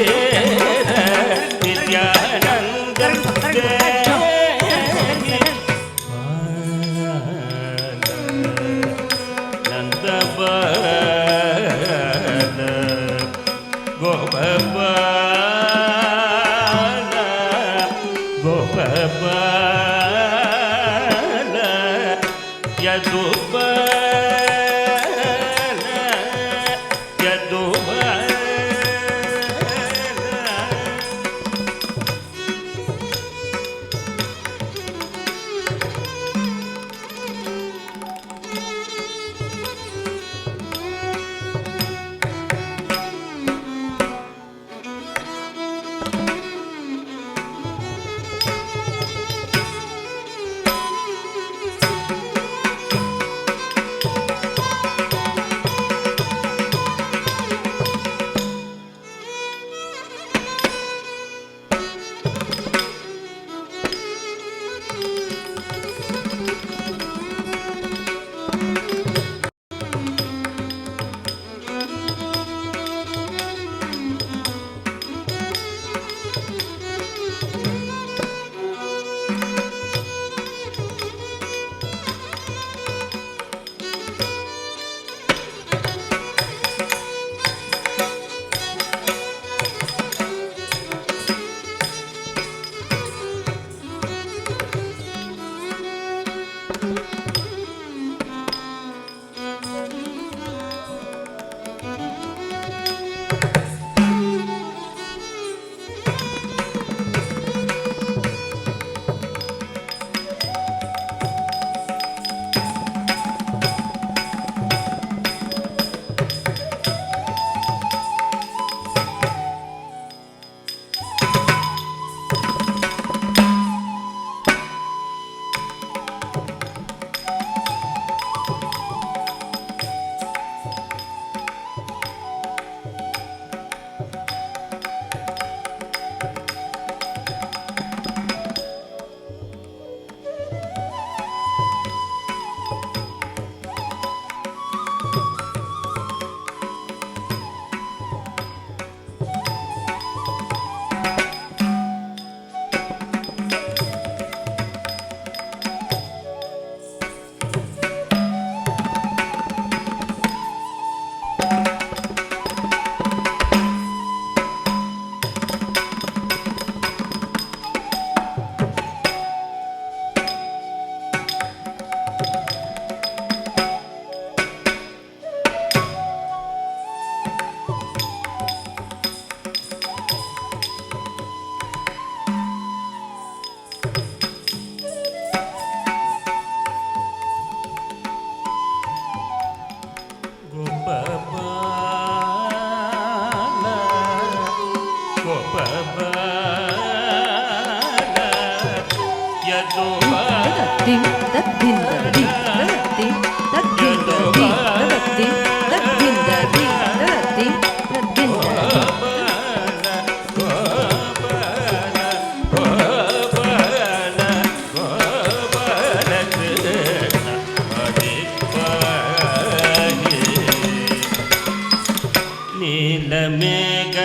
நீலமேக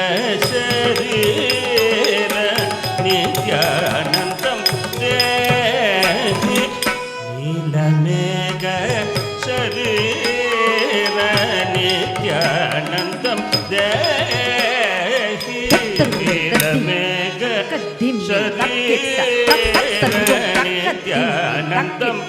சரீர நித்யானந்தம் தேஹி நீலமேக சரீர நித்யானந்தம் தேஹி நித்யானந்தம்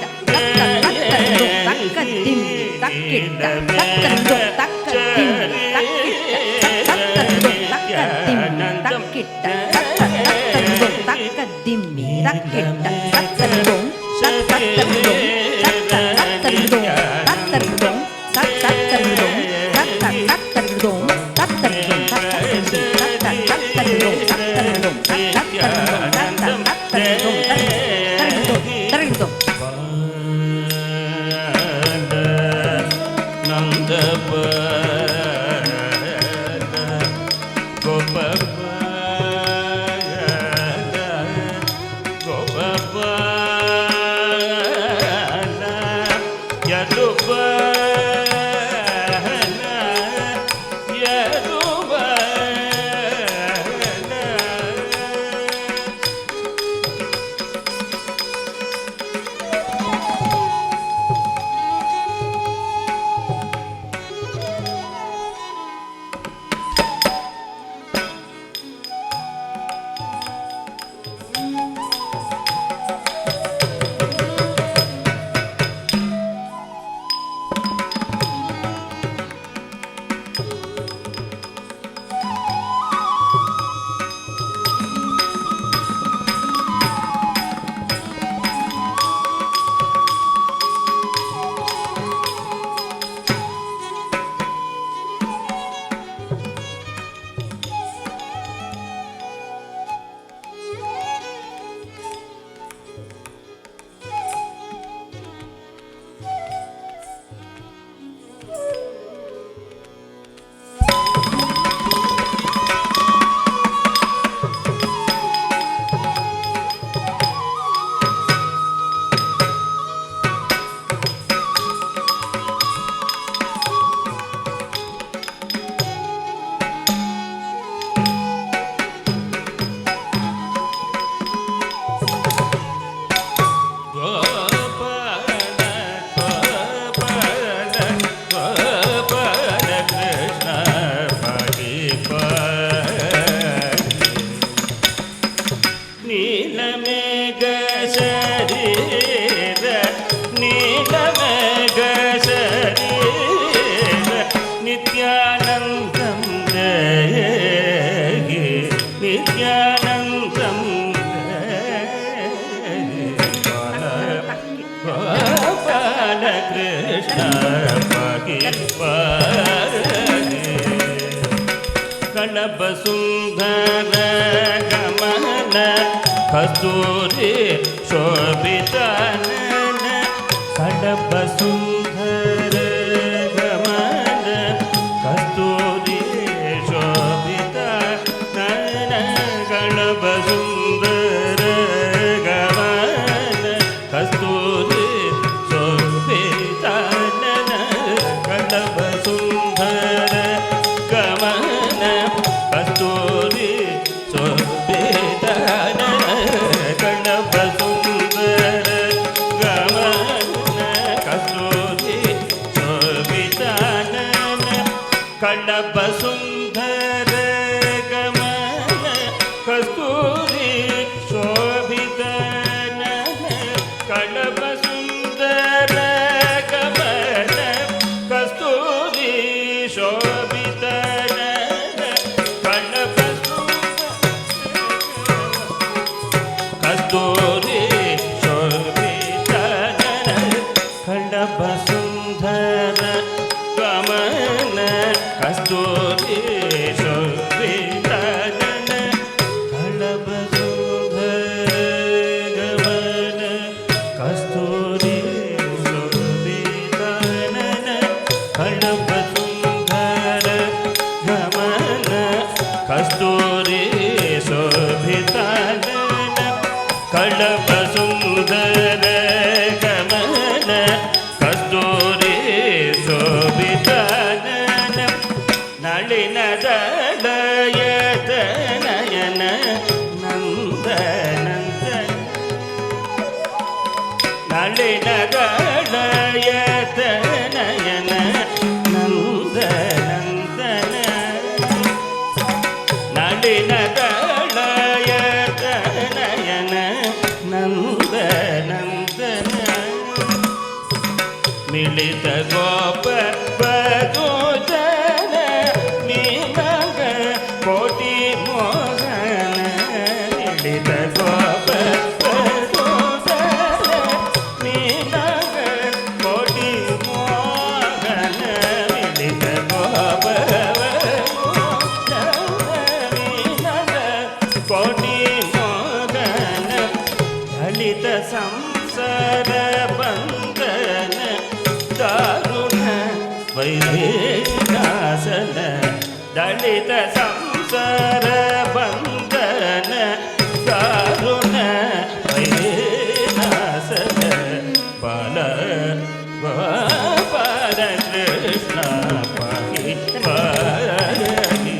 सुंदर गमन कस्तूरी शोभितानन कडप सुंदर गमन कस्तूरी शोभितानन कडप सुंदर गमन कस्तूरी शोभितानन कडप सुंदर गमन कस्तूरी शोभितानन कडप सुंदर गमन कस्तूरी शोभितानन कडप सुंदर गमन कस्तूरी शोभितानन कडप सुंदर गमन कस्तूरी शोभितानन कडप कस्तूरी शोभितानन कडप सुंदर गमन कस्तूरी शोभितानन कडप सुंदर गमन कस्तूरी शोभितानन कडप सुंदर गमन कस्तूरी शोभितानन कडप सुंदर गमन कस्तूरी शोभितानन नलिन दलयतनयन नन्दनन्दन नलिन दलयतनयन नन्दनन्दन नलिन दलयतनयन ವೈರೇನಾಸನ ದಲಿತ ಸಂಸಾರ ಬಂಧನ ಕಾರುಣ ವೈರೇನಾಸನ ಬಾಲ ಗೋಪಾಲ ಕೃಷ್ಣ ಪಾಹಿ ಪಾಹಿ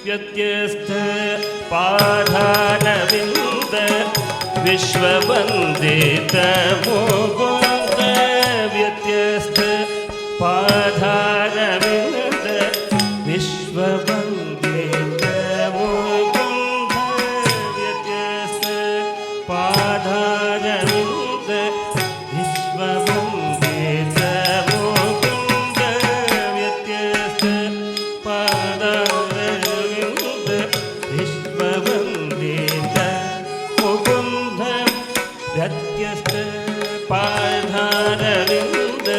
ವ್ಯತ್ಯಸ್ತ ಪಾಧಾನವಿಂದ ವಿಶ್ವವಂದಿತ ಮುಕುಂದ ವ್ಯತ್ಯಸ್ತ ಪಾಧಾನವಿಂದ ವಿಶ್ವವಂದಿತ ಮುಕುಂದ ವ್ಯತ್ಯಸ್ತ ಪಾಧಾನವಿಂದ ವಿಶ್ವವಂದಿತ ಮುಕುಂದ ವ್ಯತ್ಯಸ್ತ ಪಾಧಾನವಿಂದ ವಿಶ್ವವಂದಿತ ಮುಕುಂದ ವ್ಯತ್ಯಸ್ತ ಪಾಧಾರವಿಂದ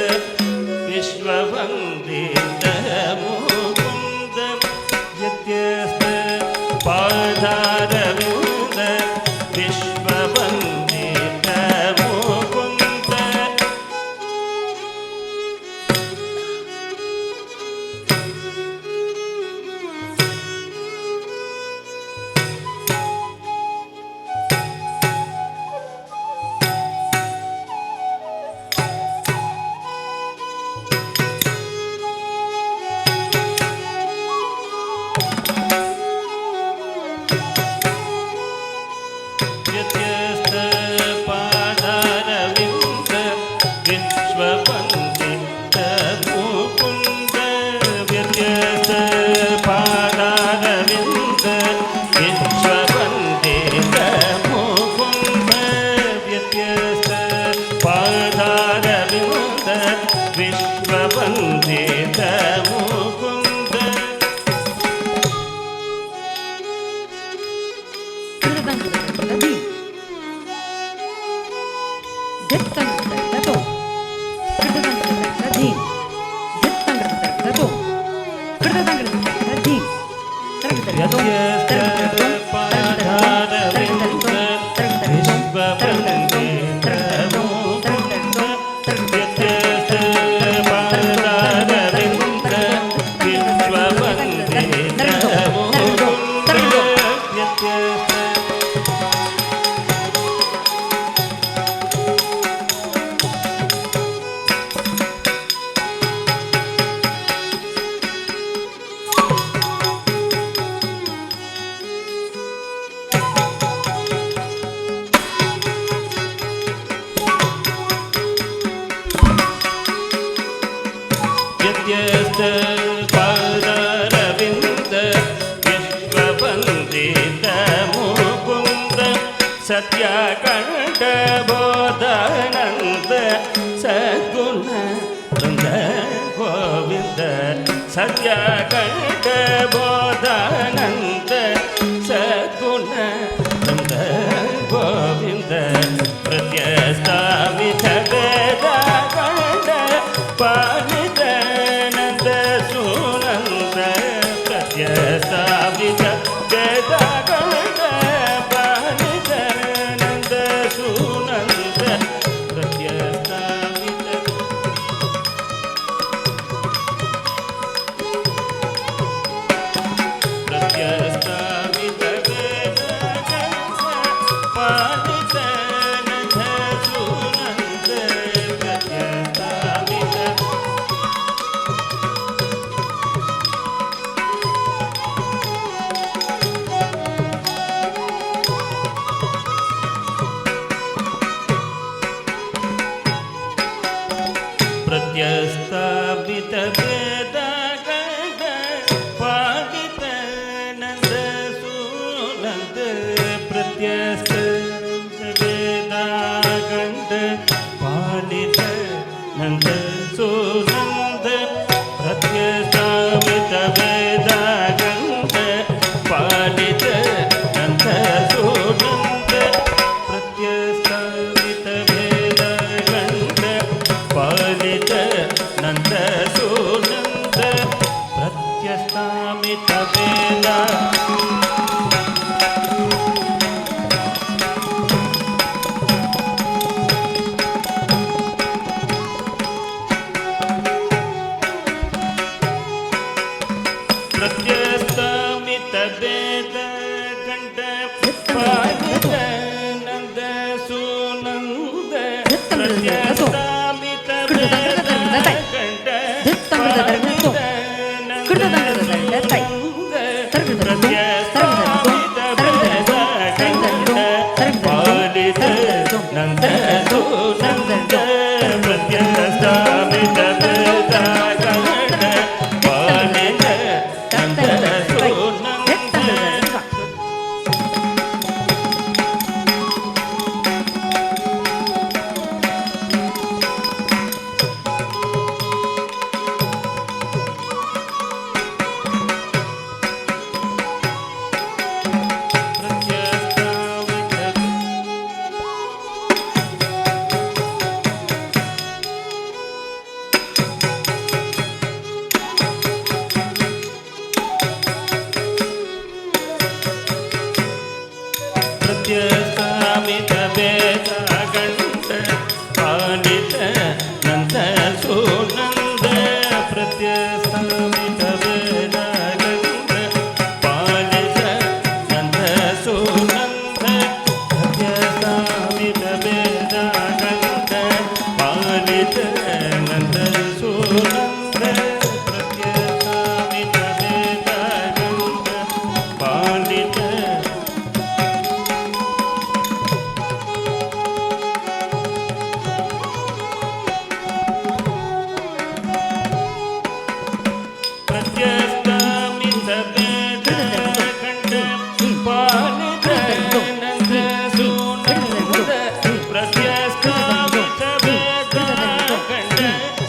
ವಿಶ್ವವಂದಿತ ಮುಕುಂದ ವ್ಯತ್ಯಸ್ತ ಪಾಧಾರವಿಂದ ವಿಶ್ವವಂದಿತ ಮುಕುಂದ ವ್ಯತ್ಯಸ್ತ ಪಾದಾರವಿಂದ ವಿಶ್ವವಂದಿತ ಮುಕುಂದ ವ್ಯತ್ಯಸ್ತ ಪಾದಾರವಿಂದ ವಿಶ್ವವಂದಿತ ಮುಕುಂದ ವ್ಯತ್ಯಸ್ತ ಪಾದಾರವಿಂದ ವಿಶ್ವವಂದಿತ ಮುಕುಂದ ವ್ಯತ್ಯಸ್ತ ಪಾದಾರವಿಂದ ವಿಶ್ವವಂದಿತ ಮುಕುಂದ ಸತ್ಯಕಂಠ ಬೋಧಾನಂದ ಸದ್ಗುಣ ವೃಂದ ಗೋವಿಂದ ಸತ್ಯಕಂಠ ಬೋಧಾನಂದ ಸದ್ಗುಣ ವೃಂದ ಗೋವಿಂದ ಪ್ರತ್ಯಸ್ತಾವಿತ ವೇದ ಕಂಡ ಪಾಲಿತ ನಂದ ಸುನಂದ ಪ್ರತ್ಯಸ್ತಾವಿತ ವೇದ ಕಂಡ ಪಾಲಿತ ನಂದ ಸುನಂದ ಪ್ರತ್ಯಸ್ತಾವಿತ ಪ್ರತ್ಯಸ್ತಾವಿತ ವೇದ ಕಂಡ ಪಾಲಿತ ನಂದ ಸುನಂದ ಪ್ರತ್ಯಸ್ತಾವಿತ ಪ್ರತ್ಯಸ್ತಾಪಿತ ವೇದ ಕಂಡ ಪಾಲಿತ ನಂದ ಸುನಂದ ಪ್ರತ್ಯಸ್ತ ವೇದ ಕಂಡ ಪಾಲಿತ ನಂದ ಸುನಂದ ಪ್ರತ್ಯಸ್ತಾಪಿತ ವೇದ ಕಂಡ ಪಾಲಿತ ನಂದ ಸುನಂದ ಪ್ರತ್ಯಸ್ತಾಪಿತ ವೇದ ಕಂಡ ಪಾಲಿತ ನಂದ ಸುನಂದ ಪ್ರತ್ಯಸ್ತಾಮಿತ ವೇದ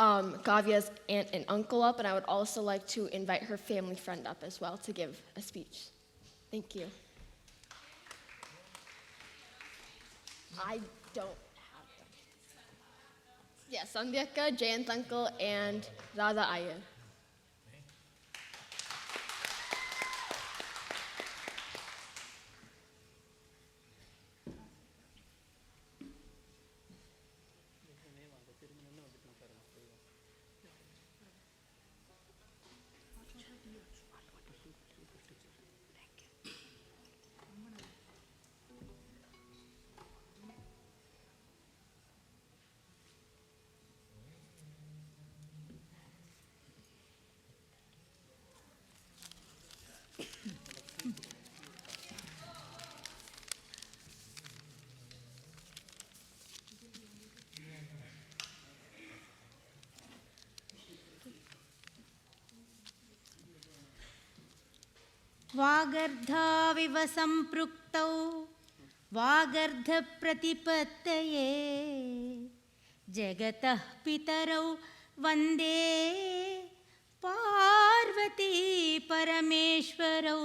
Kavya's aunt and uncle up, and I would also like to invite her family friend up as well to give a speech. Thank you. I don't have them. Yes, Sandhyaka, Jayant uncle, and Radha Iyer. वागर्धाविव सम्पृक्तौ वागर्धप्रतिपत्तये जगतः पितरौ वन्दे पार्वती परमेश्वरौ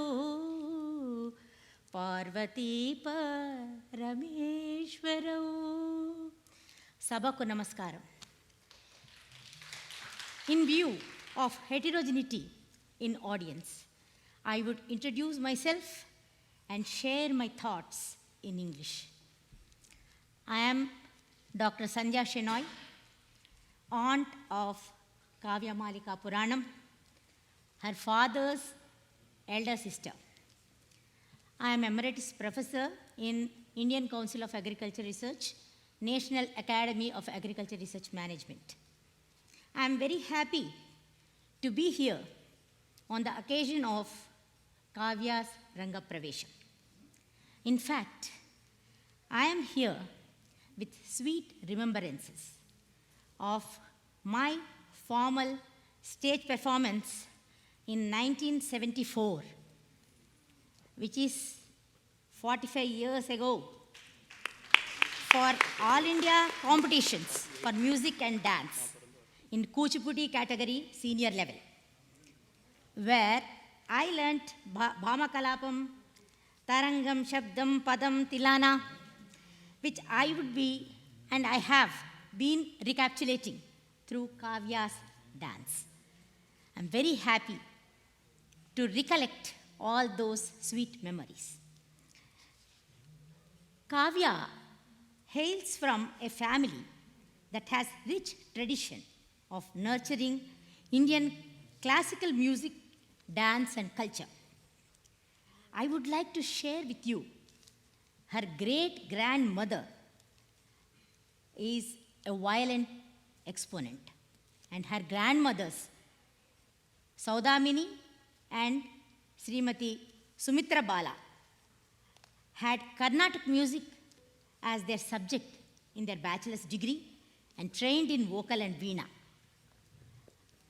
पार्वती परमेश्वरौ सभकु नमस्कारं In view of heterogeneity in audience, I would introduce myself and share my thoughts in English. I am Dr. Sandhya Shenoy, aunt of Kavya Malika Puranam, her father's elder sister. I am Emeritus Professor in Indian Council of Agriculture Research, National Academy of Agriculture Research Management. I am very happy to be here on the occasion of Kavya's Ranga Pravesham. In fact, I am here with sweet remembrances of my formal stage performance in 1974, which is 45 years ago, for All India competitions for music and dance in Kuchipudi category senior level, where I learnt Bhama Kalapam, Tarangam, Shabdam, Padam, Tilana, which I would be and I have been recapitulating through Kavya's dance. I'm very happy to recollect all those sweet memories. Kavya hails from a family that has rich tradition of nurturing Indian classical music, dance, and culture. I would like to share with you her great-grandmother is a violin exponent, and her grandmothers, Saudamini and Srimati Sumitra Bala, had Carnatic music as their subject in their bachelor's degree and trained in vocal and veena.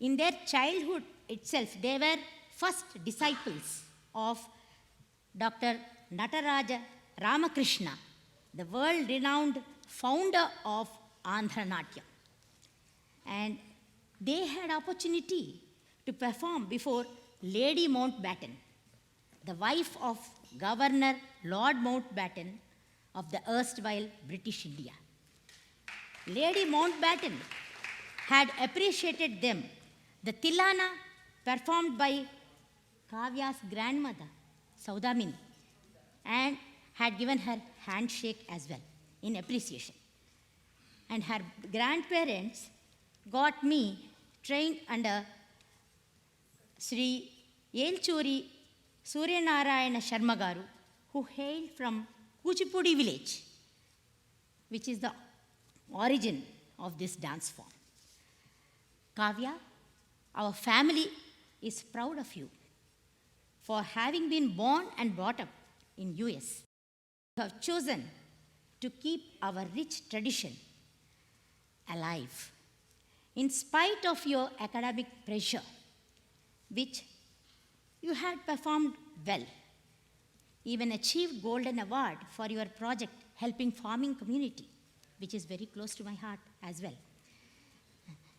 In their childhood itself, they were first disciples of Dr. Nataraja Ramakrishna, the world-renowned founder of Andhra Natyam. And they had opportunity to perform before Lady Mountbatten, the wife of Governor Lord Mountbatten of the erstwhile British India. Lady Mountbatten had appreciated them, the Tilana performed by Kavya's grandmother, Saudamini, and had given her handshake as well in appreciation. And her grandparents got me trained under Sri Yelchuri Suryanarayana Sharma Garu, who hailed from Kuchipudi village, which is the origin of this dance form. Kavya, our family is proud of you for having been born and brought up in US. You have chosen to keep our rich tradition alive. In spite of your academic pressure, which you had performed well, even achieved Golden Award for your project helping farming community, which is very close to my heart as well.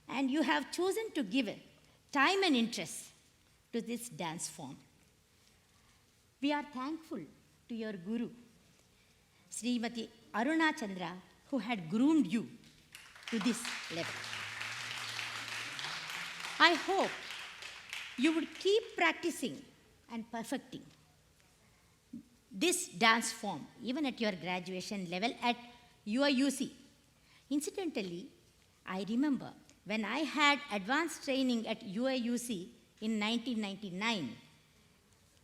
and you have chosen to give time and interest to this dance form. We are thankful to your guru, Srimati Aruna Chandra, who had groomed you to this level. I hope you would keep practicing and perfecting this dance form even at your graduation level at UIUC. Incidentally, I remember when I had advanced training at UIUC in 1999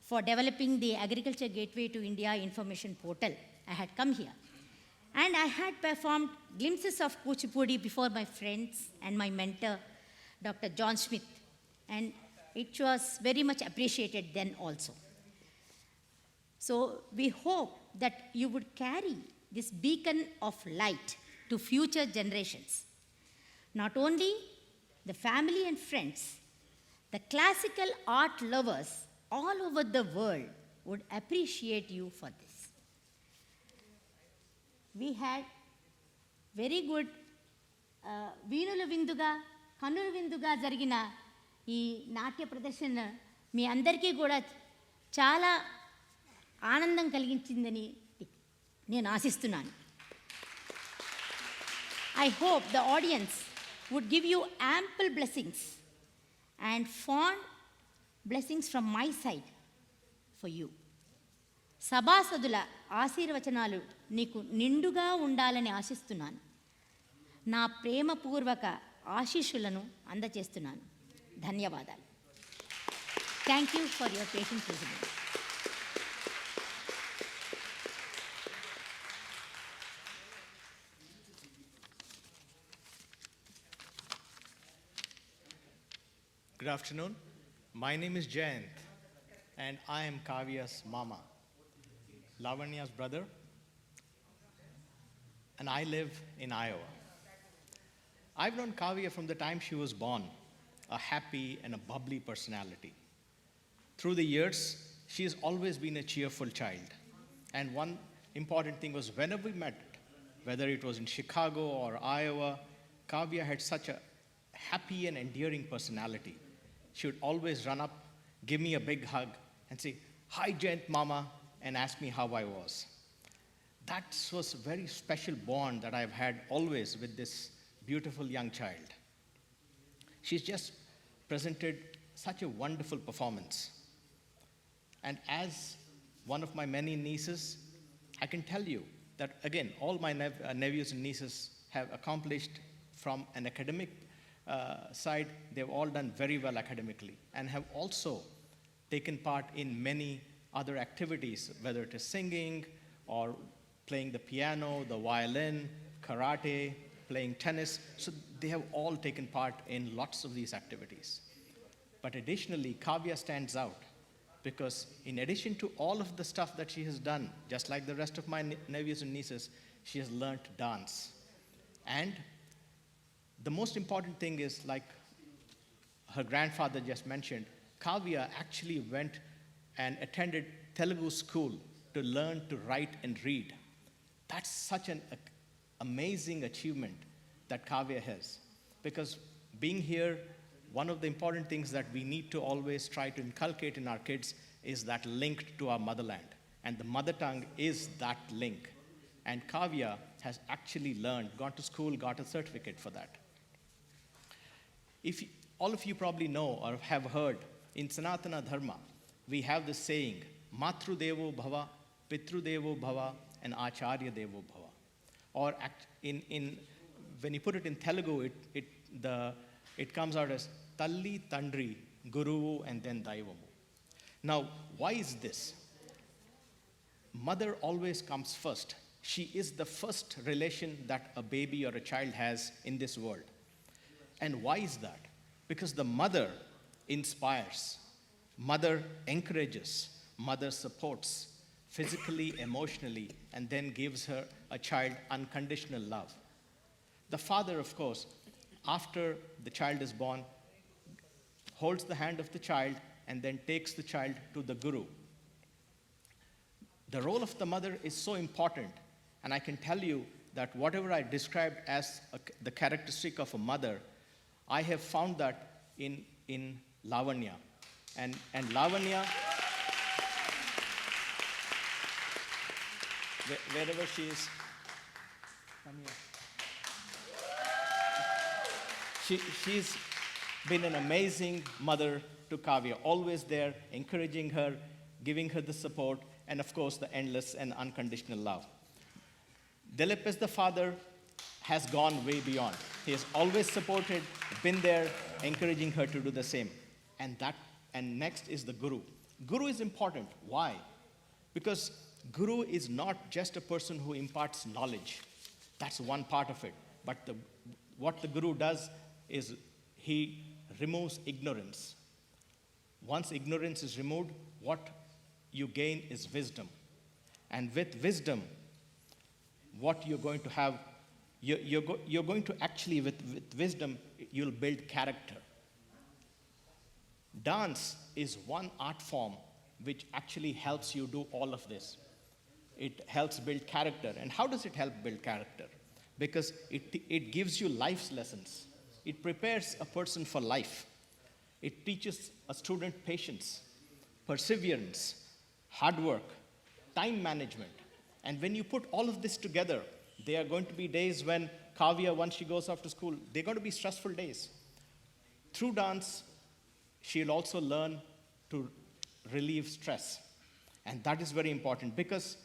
for developing the Agriculture Gateway to India information portal, I had come here. And I had performed glimpses of Kuchipudi before my friends and my mentor, Dr. John Smith. And it was very much appreciated then also. So we hope that you would carry this beacon of light to future generations. Not only the family and friends, the classical art lovers all over the world would appreciate you for this. We had very good వీణుల విందుగా కన్నుల విందుగా జరిగిన ఈ నాట్య ప్రదర్శన మీ అందరికీ కూడా చాలా ఆనందం కలిగించిందని నేను ఆశిస్తున్నాను. I hope the audience would give you ample blessings and fond blessings from my side for you. సభాసదుల ఆశీర్వచనాలు నీకు నిండుగా ఉండాలని ఆశిస్తున్నాను. నా ప్రేమపూర్వక ఆశీస్సులను అందజేస్తున్నాను. ధన్యవాదాలు. Thank you for your patient listening. Good afternoon. My name is Jayant, and I am Kavya's mama, Lavanya's brother, and I live in Iowa. I've known Kavya from the time she was born, a happy and a bubbly personality. Through the years, she has always been a cheerful child. And one important thing was whenever we met, whether it was in Chicago or Iowa, Kavya had such a happy and endearing personality. She would always run up, give me a big hug, and say, "Hi, Jayant Mama," and ask me how I was. That was a very special bond that I've had always with this beautiful young child. She's just presented such a wonderful performance. And as one of my many nieces, I can tell you that, again, all my nephews and nieces have accomplished from an academic side. They've all done very well academically and have also taken part in many other activities, whether it is singing or playing the piano, the violin, karate, playing tennis. So they have all taken part in lots of these activities. But additionally, Kavya stands out because in addition to all of the stuff that she has done, just like the rest of my nephews and nieces, she has learned dance. And the most important thing is, like her grandfather just mentioned, Kavya actually went and attended Telugu school to learn to write and read. That's such an amazing achievement that Kavya has. Because being here, one of the important things that we need to always try to inculcate in our kids is that link to our motherland. And the mother tongue is that link. And Kavya has actually learned, gone to school, got a certificate for that. All of you probably know or have heard, in Sanatana Dharma, we have this saying, Matru Devo Bhava, Pitru Devo Bhava, and Acharya Devo Bhava. Or when you put it in Telugu, it comes out as Talli, Tandri, Guru, and then Daivamu. Now, why is this? Mother always comes first. She is the first relation that a baby or a child has in this world. And why is that? Because the mother inspires, mother encourages, mother supports physically, emotionally, and then gives her a child unconditional love. The father, of course, after the child is born, holds the hand of the child and then takes the child to the guru. The role of the mother is so important, and I can tell you that whatever I described as the characteristic of a mother, I have found that in Lavanya. And Lavanya, wherever she is, come here. She's been an amazing mother to Kavya, always there, encouraging her, giving her the support, and of course, the endless and unconditional love. Dilip as the father has gone way beyond. He has always supported, been there, encouraging her to do the same. And next is the Guru. Guru is important. Why? Because Guru is not just a person who imparts knowledge. That's one part of it. But what the Guru does is he removes ignorance. Once ignorance is removed, what you gain is wisdom. And with wisdom, what you're going to have, you're going to actually, with wisdom, you'll build character. Dance is one art form which actually helps you do all of this. It helps build character. And how does it help build character? Because it gives you life's lessons. It prepares a person for life. It teaches a student patience, perseverance, hard work, time management. And when you put all of this together, there are going to be days when Kavya, once she goes off to school, they're going to be stressful days. Through dance, she'll also learn to relieve stress. And that is very important because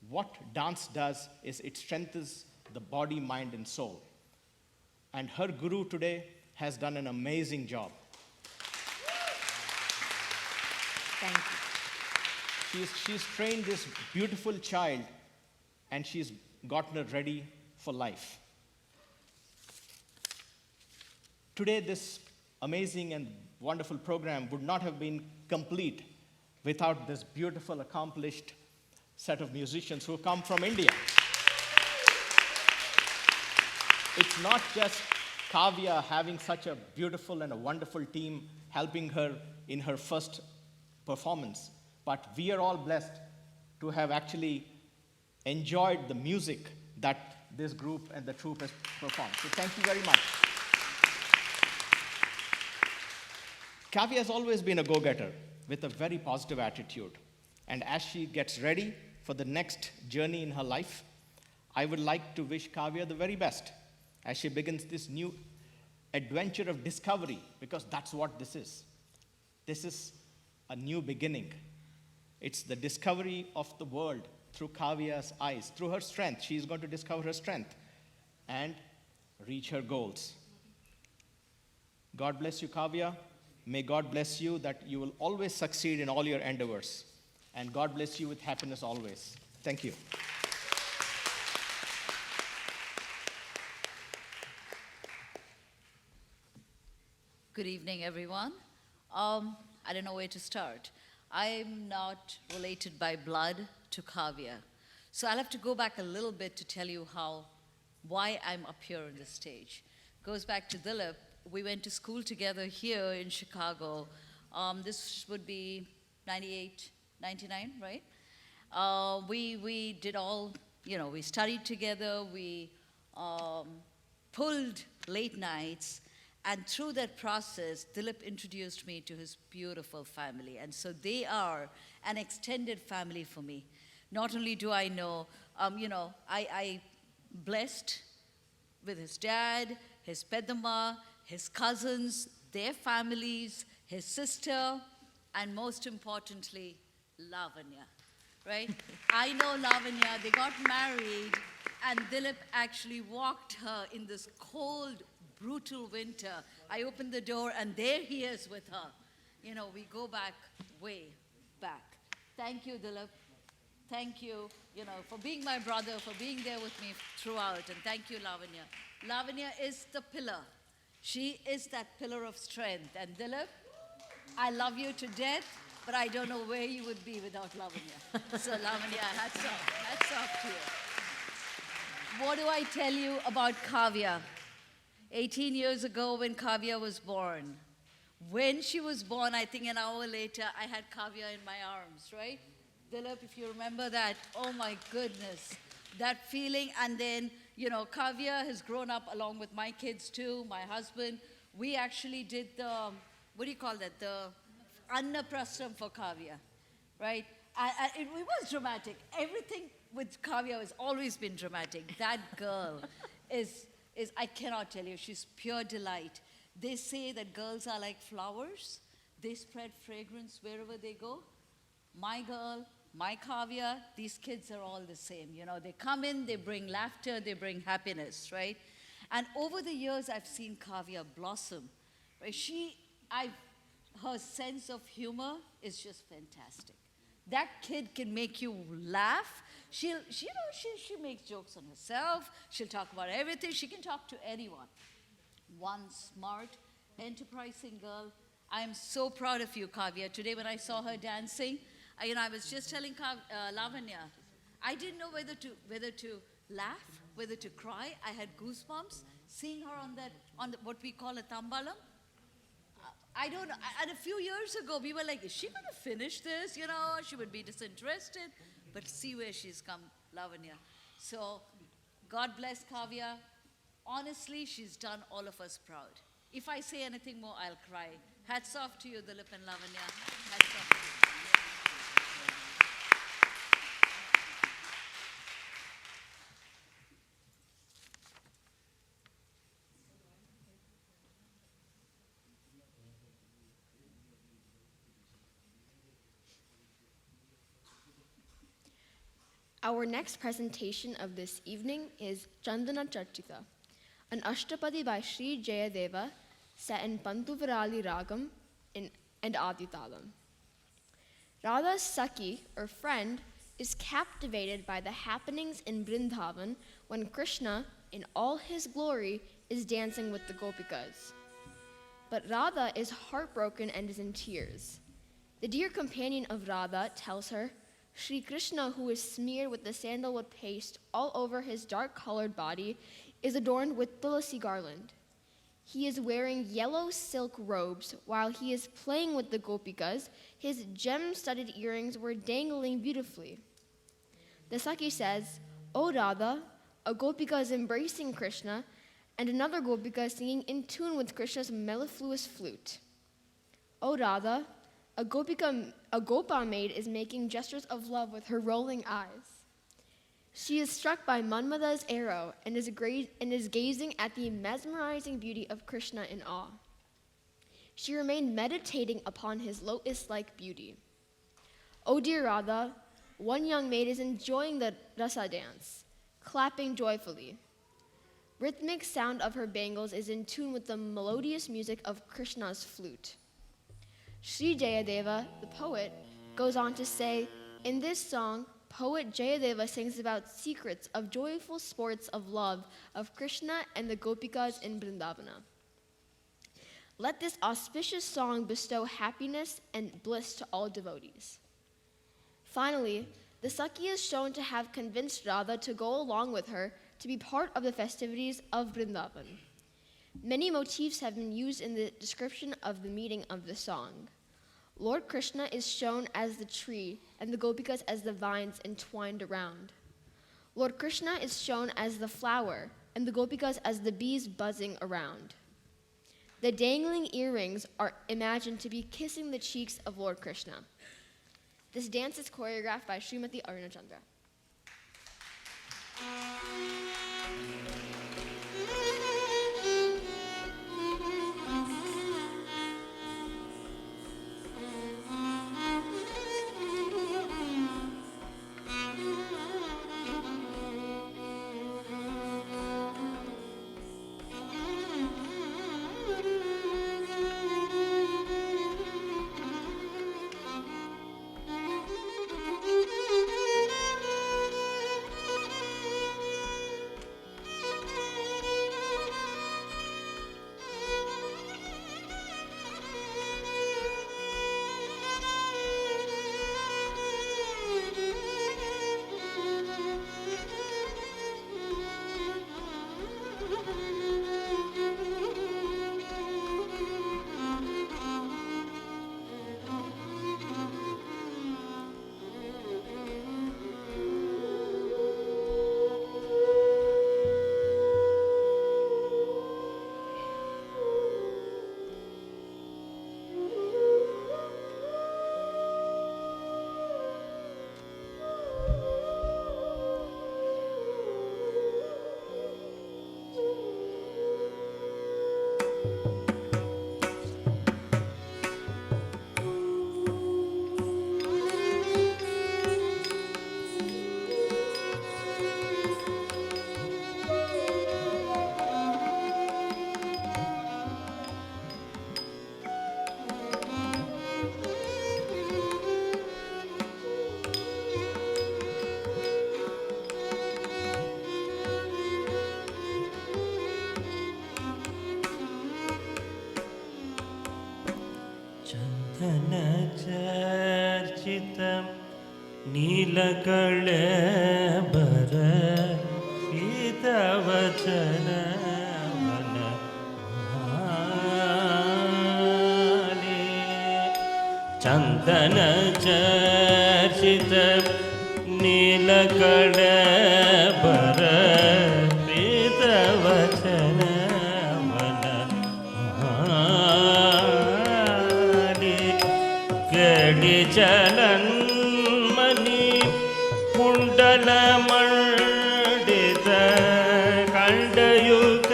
what dance does is it strengthens the body, mind, and soul. And her guru today has done an amazing job. Thank you. She's trained this beautiful child and she's gotten her ready for life. Today, this amazing and wonderful program would not have been complete without this beautiful, accomplished set of musicians who come from India. It's not just Kavya having such a beautiful and a wonderful team helping her in her first performance, but we are all blessed to have actually enjoyed the music that this group and the troupe has performed. So thank you very much. Kavya has always been a go-getter with a very positive attitude. And as she gets ready for the next journey in her life, I would like to wish Kavya the very best as she begins this new adventure of discovery, because that's what this is. This is a new beginning. It's the discovery of the world through Kavya's eyes, through her strength. She is going to discover her strength and reach her goals. God bless you, Kavya. May God bless you that you will always succeed in all your endeavors. And God bless you with happiness always. Thank you. Good evening, everyone. I don't know where to start. I'm not related by blood to Kavya. So I'll have to go back a little bit to tell you why I'm up here on this stage. Goes back to Dilip. We went to school together here in Chicago. This would be 98, 99, right? We did all, we studied together, we pulled late nights, and through that process, Dilip introduced me to his beautiful family. And so they are an extended family for me. Not only do I know, I blessed with his dad, his pedama, his cousins, their families, his sister, and most importantly, Lavanya, right? I know Lavanya, they got married, and Dilip actually walked her in this cold, brutal winter. I opened the door, and there he is with her. We go back, way back. Thank you, Dilip. Thank you, for being my brother, for being there with me throughout, and thank you, Lavanya. Lavanya is the pillar. She is that pillar of strength. And Dilip, I love you to death, but I don't know where you would be without Lavanya. So Lavanya, hats off to you. What do I tell you about Kavya? 18 years ago when Kavya was born. When she was born, I think an hour later, I had Kavya in my arms, right? Dilip, if you remember that, oh my goodness, that feeling. And then, Kavya has grown up along with my kids too, my husband. we actually did the, what do you call that? The Annaprastham for Kavya, right? It was dramatic. Everything with Kavya has always been dramatic. That girl is I cannot tell you, she's pure delight. They say that girls are like flowers. They spread fragrance wherever they go. My girl, my Kavya, these kids are all the same. You know, they come in, they bring laughter, they bring happiness, right? And over the years, I've seen Kavya blossom. Right? Her sense of humor is just fantastic. That kid can make you laugh. She makes jokes on herself. She'll talk about everything. She can talk to anyone. One smart, enterprising girl. I'm so proud of you, Kavya. Today when I saw her dancing, I was just telling Lavanya, I didn't know whether to laugh, whether to cry. I had goosebumps seeing her on what we call a tambalam. I don't know. And a few years ago, we were like, is she going to finish this? You know, she would be disinterested. But see where she's come, Lavanya. So, God bless Kavya. Honestly, she's done all of us proud. If I say anything more, I'll cry. Hats off to you, Dilip and Lavanya. Hats off to you. Our next presentation of this evening is Chandana Charchita, an Ashtapadi by Sri Jayadeva set in Pantuvarali Ragam and Aditalam. Radha's Sakhi, or friend, is captivated by the happenings in Vrindavan when Krishna, in all his glory, is dancing with the Gopikas. But Radha is heartbroken and is in tears. The dear companion of Radha tells her, Sri Krishna, who is smeared with the sandalwood paste all over his dark-colored body, is adorned with tulasi garland. He is wearing yellow silk robes while he is playing with the gopikas. His gem-studded earrings were dangling beautifully. The Sakhi says, O Radha, a gopika is embracing Krishna, and another gopika is singing in tune with Krishna's mellifluous flute. O Radha, a gopa maid is making gestures of love with her rolling eyes. She is struck by Manmada's arrow and is gazing at the mesmerizing beauty of Krishna in awe. She remained meditating upon his lotus-like beauty. O dear Radha, one young maid is enjoying the rasa dance, clapping joyfully. Rhythmic sound of her bangles is in tune with the melodious music of Krishna's flute. Sri Jayadeva, the poet, goes on to say, in this song, poet Jayadeva sings about secrets of joyful sports of love of Krishna and the Gopikas in Vrindavana. Let this auspicious song bestow happiness and bliss to all devotees. Finally, the Sakhi is shown to have convinced Radha to go along with her to be part of the festivities of Vrindavan. Many motifs have been used in the description of the meaning of the song. Lord Krishna is shown as the tree and the gopikas as the vines entwined around. Lord Krishna is shown as the flower and the gopikas as the bees buzzing around. The dangling earrings are imagined to be kissing the cheeks of Lord Krishna. This dance is choreographed by Srimati Arunachandra. ನೀಲಕಳೇಬರ ಹಿತವಚನ ಚಂದನ ಚರ್ಚಿತ ನೀಲಕಳೇಬರ ಹಿತವಚನ ಗಡಿ ಚಲನ್ಮನಿ ಕುಂಡಲ ಮಂಡಿತ ಕಂಡಯುಗ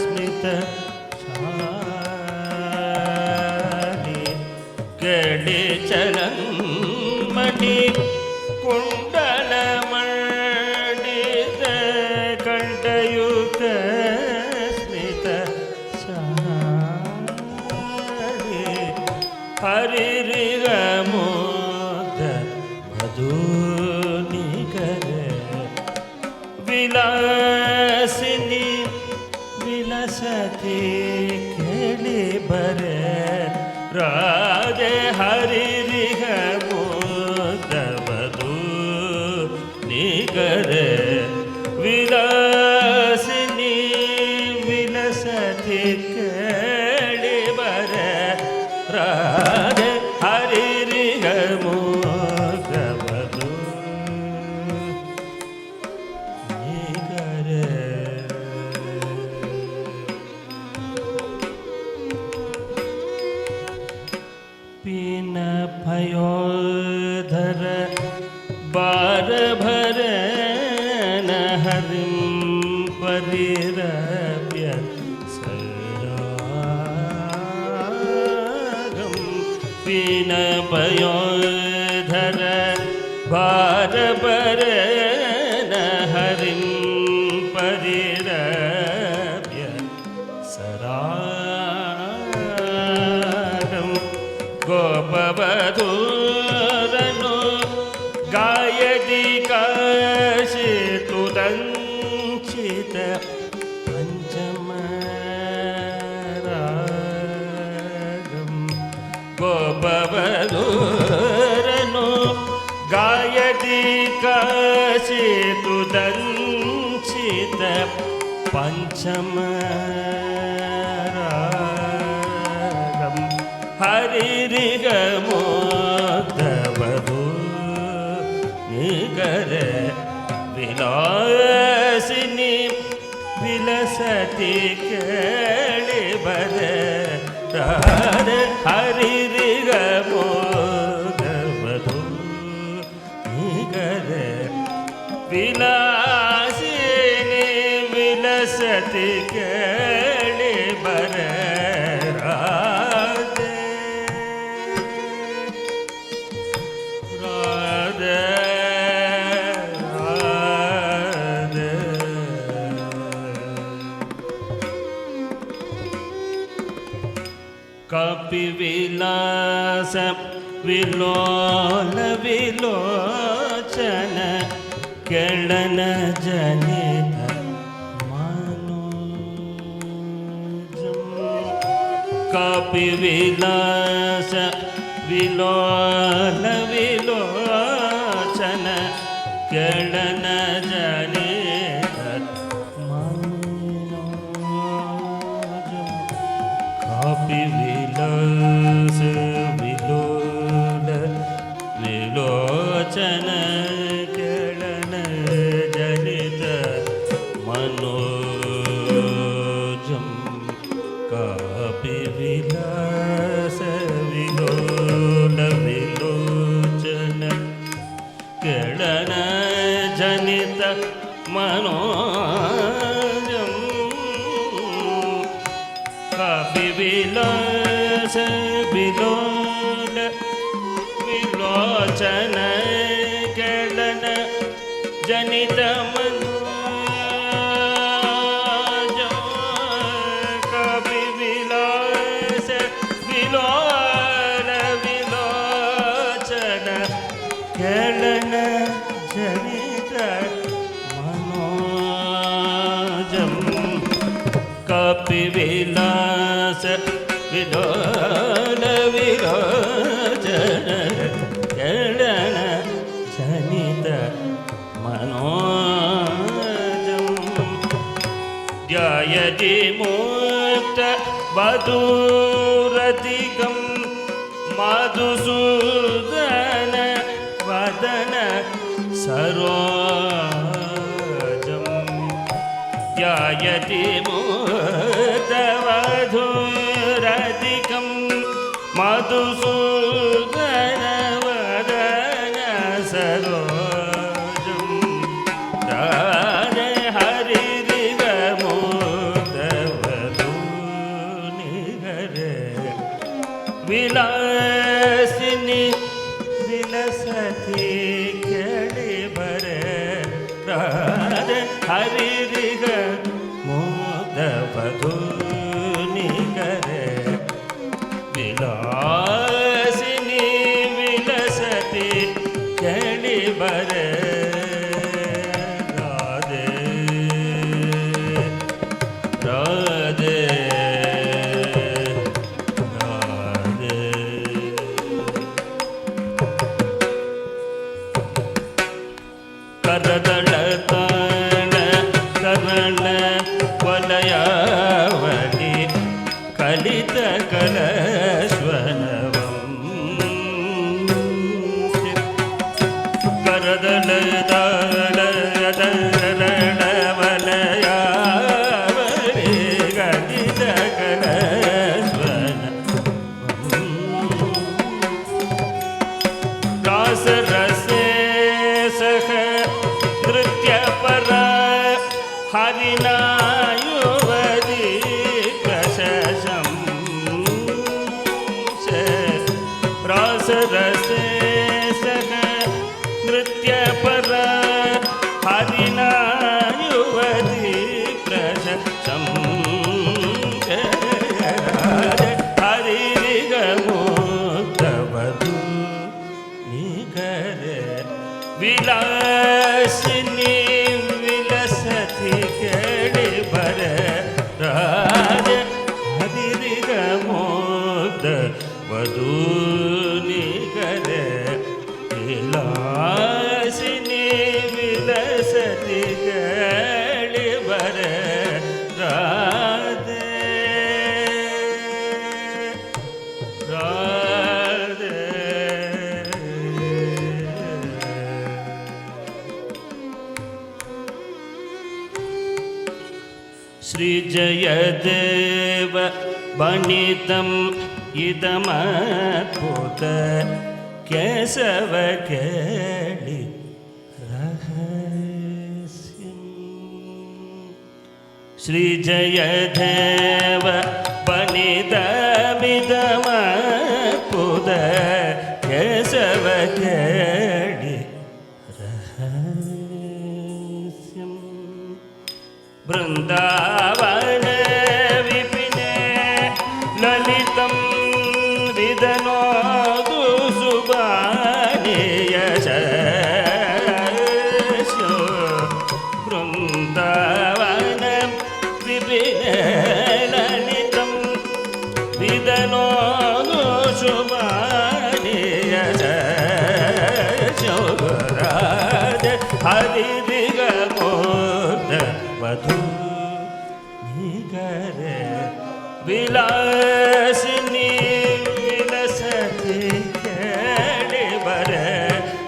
ಸ್ಮಿತ ಶಾಲಿ ಗಡಿ ಚಲನ್ಮನಿ ಕುಂಡಲ ಮಂಡಿತ ಕಂಡಯುಗ ಸ್ಮಿತ ಶಾಲಿ ಹರಿರಿಗ ಮೋದ ಮಧುನಿಕರ ವಿಲಾಸಿನಿ ವಿಲಸತಿ ಕೇಳಿ ಬರೆ ರಾಜೆ ಹರಿರಿಗ ಮೋದ ಮಧುನಿಕರ ವಿಲಾಸಿನಿ ವಿಲಸತಿ ಕೇಳಿ ಬರೆ ರಾಧೆ ಹರಿರಿಗ ಮೋಗವದು ನಿಗರ ಪೀನ ಭಯೋಧರ ಬಾರ ಭರ ನ ಹರಿಂ ಪರಿರವ್ಯ ಪೀನ ಭಯೋಧರ ಬಾರ ಭರ ನ ಹರಿಂ ಪರಿರವ್ಯ ಸರಾಗಂ ಗೋಪವಧೂರನು ಗಾಯದಿ ಕಾಶಿತುದಂಚಿತ ಪಂಚಮರಾಗಂ ಗೋಪವಧೂರನು ಗಾಯದಿ ಕಾಶಿತುದಂಚಿತ ಪಂಚಮರಾಗಂ ಹರಿರಿಗ ಮೋದವಧೂ ನಿಗರ ವಿಲಾಸಿನಿ ವಿಲಸತಿ ಕೇಳಿ ಬರ ರಾಧ ಹರಿರಿಗ ಮೋದವಧೂ ನಿಗರ ವಿಲಾಸಿನಿ ವಿಲಸತಿ ಕೇಳಿ ಬರ ರಾಧೆ ರಾಧೆ ರಾಧೆ ಕಪಿ ವಿಲಾಸ ವಿಲೋಲ ವಿಲೋಚನ ಕೆಳನ ಜನಿತ ಮನೋಜಂ ಕಪಿ ವಿಲಾಸ ವಿಲೋಲ ವಿಲೋಚನ ಕೆಳನ ಜನಿತ ಮನೋಜಂ ಕಪಿ ವಿಲಾಸ ವಿಲೋಲ ವಿಲೋಚನ ಕೆಳನ ಜನಿತ ಮನೋಜಂ ಕಾಪಿ ವಿಲಾಸ ವಿಲೋಲ ವಿಲೋಚನ ಕೆಳನ ಜನಿತ ಮನೋಜಂ ಕಾಪಿ ವಿಲಾಸ ವಿಲೋಲ ವಿಲೋಚನ ಕೆಳನ ಜನಿತ ಮನೋಜಂ ಕಪಿ ವಿಲಾಸ ವಿಲೋಲ ವಿಲೋಚನ ಕೆಳನ ಜನಿತ ಮನೋಜಂ ಕಪಿ ವಿಲಾಸ ವಿಲೋಲ ವಿಲೋಚನ यदि मुक्त वधूरधिकं मधुसूदन वदन सरोजं ध्यायति मुक्तवधूरधिकं मधुसूदन वदन सरोजं राधे हरिरिगमुक्तवधूनिहरे विलासिनि विलसति केळिबरे राधे हरिरिगमुक्तवधूनिहरे विलासिनि विलसति केळिबरे राधे राधे राधे करदळताण करण वलयावली कलित कलश्वनवं करदळवलयावली कलित कलश्वनवं रासरसे सह नृत्यपर हरिणा युवती प्रशंसं रासरसे सह नृत्यपर हरिणा युवती प्रशंसं हरिरिगमुक्तवधू निगरे Vilasini विलसति केळिबरे Radhe हरिरिगमुक्तवधूनिहरे Vilasini विलसति केळिबरे Radhe Radhe श्रीजयदेव बणितम् इदमद्भुत Keshav केळि रहस्यम् श्रीजयदेव बणितमिदमद्भुत Keshav केळि रहस्यम् Vrindavan विपिने ललितं विदनोतु सुबाणे यशस्यो Vrindavan विपिने ललितं विदनोतु सुबाणे यशस्यो Radhe हरिरिगमुक्तवधू निगरे Vilasini विलसति केळिबरे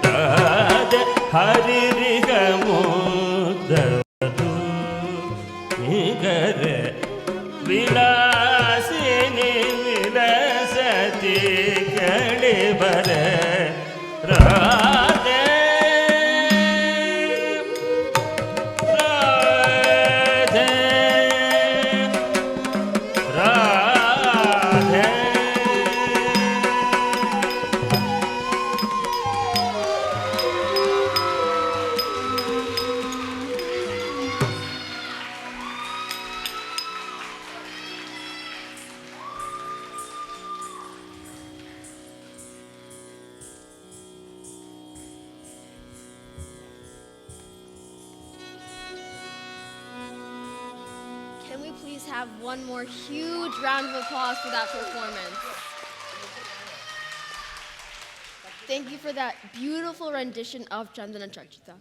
Radhe हरिरिगमुक्तवधू निगरे Vilasini विलसति केळिबरे Radhe Radhe Radhe Can we please have one more huge round of applause for that performance? Thank you for that beautiful rendition of Chandana Chachita.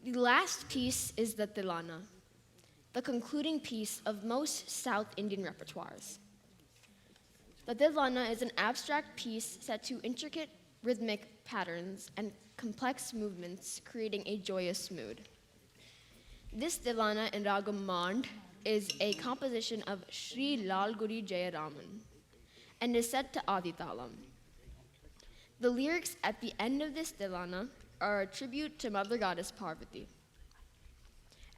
The last piece is the Tilana. the concluding piece of most South Indian repertoires. The Dilwana is an abstract piece set to intricate rhythmic patterns and complex movements, creating a joyous mood. This Dilwana in Ragam Mand is a composition of Sri Lalguri Jayaraman and is set to Aditalam. The lyrics at the end of this Dilwana are a tribute to Mother Goddess Parvati.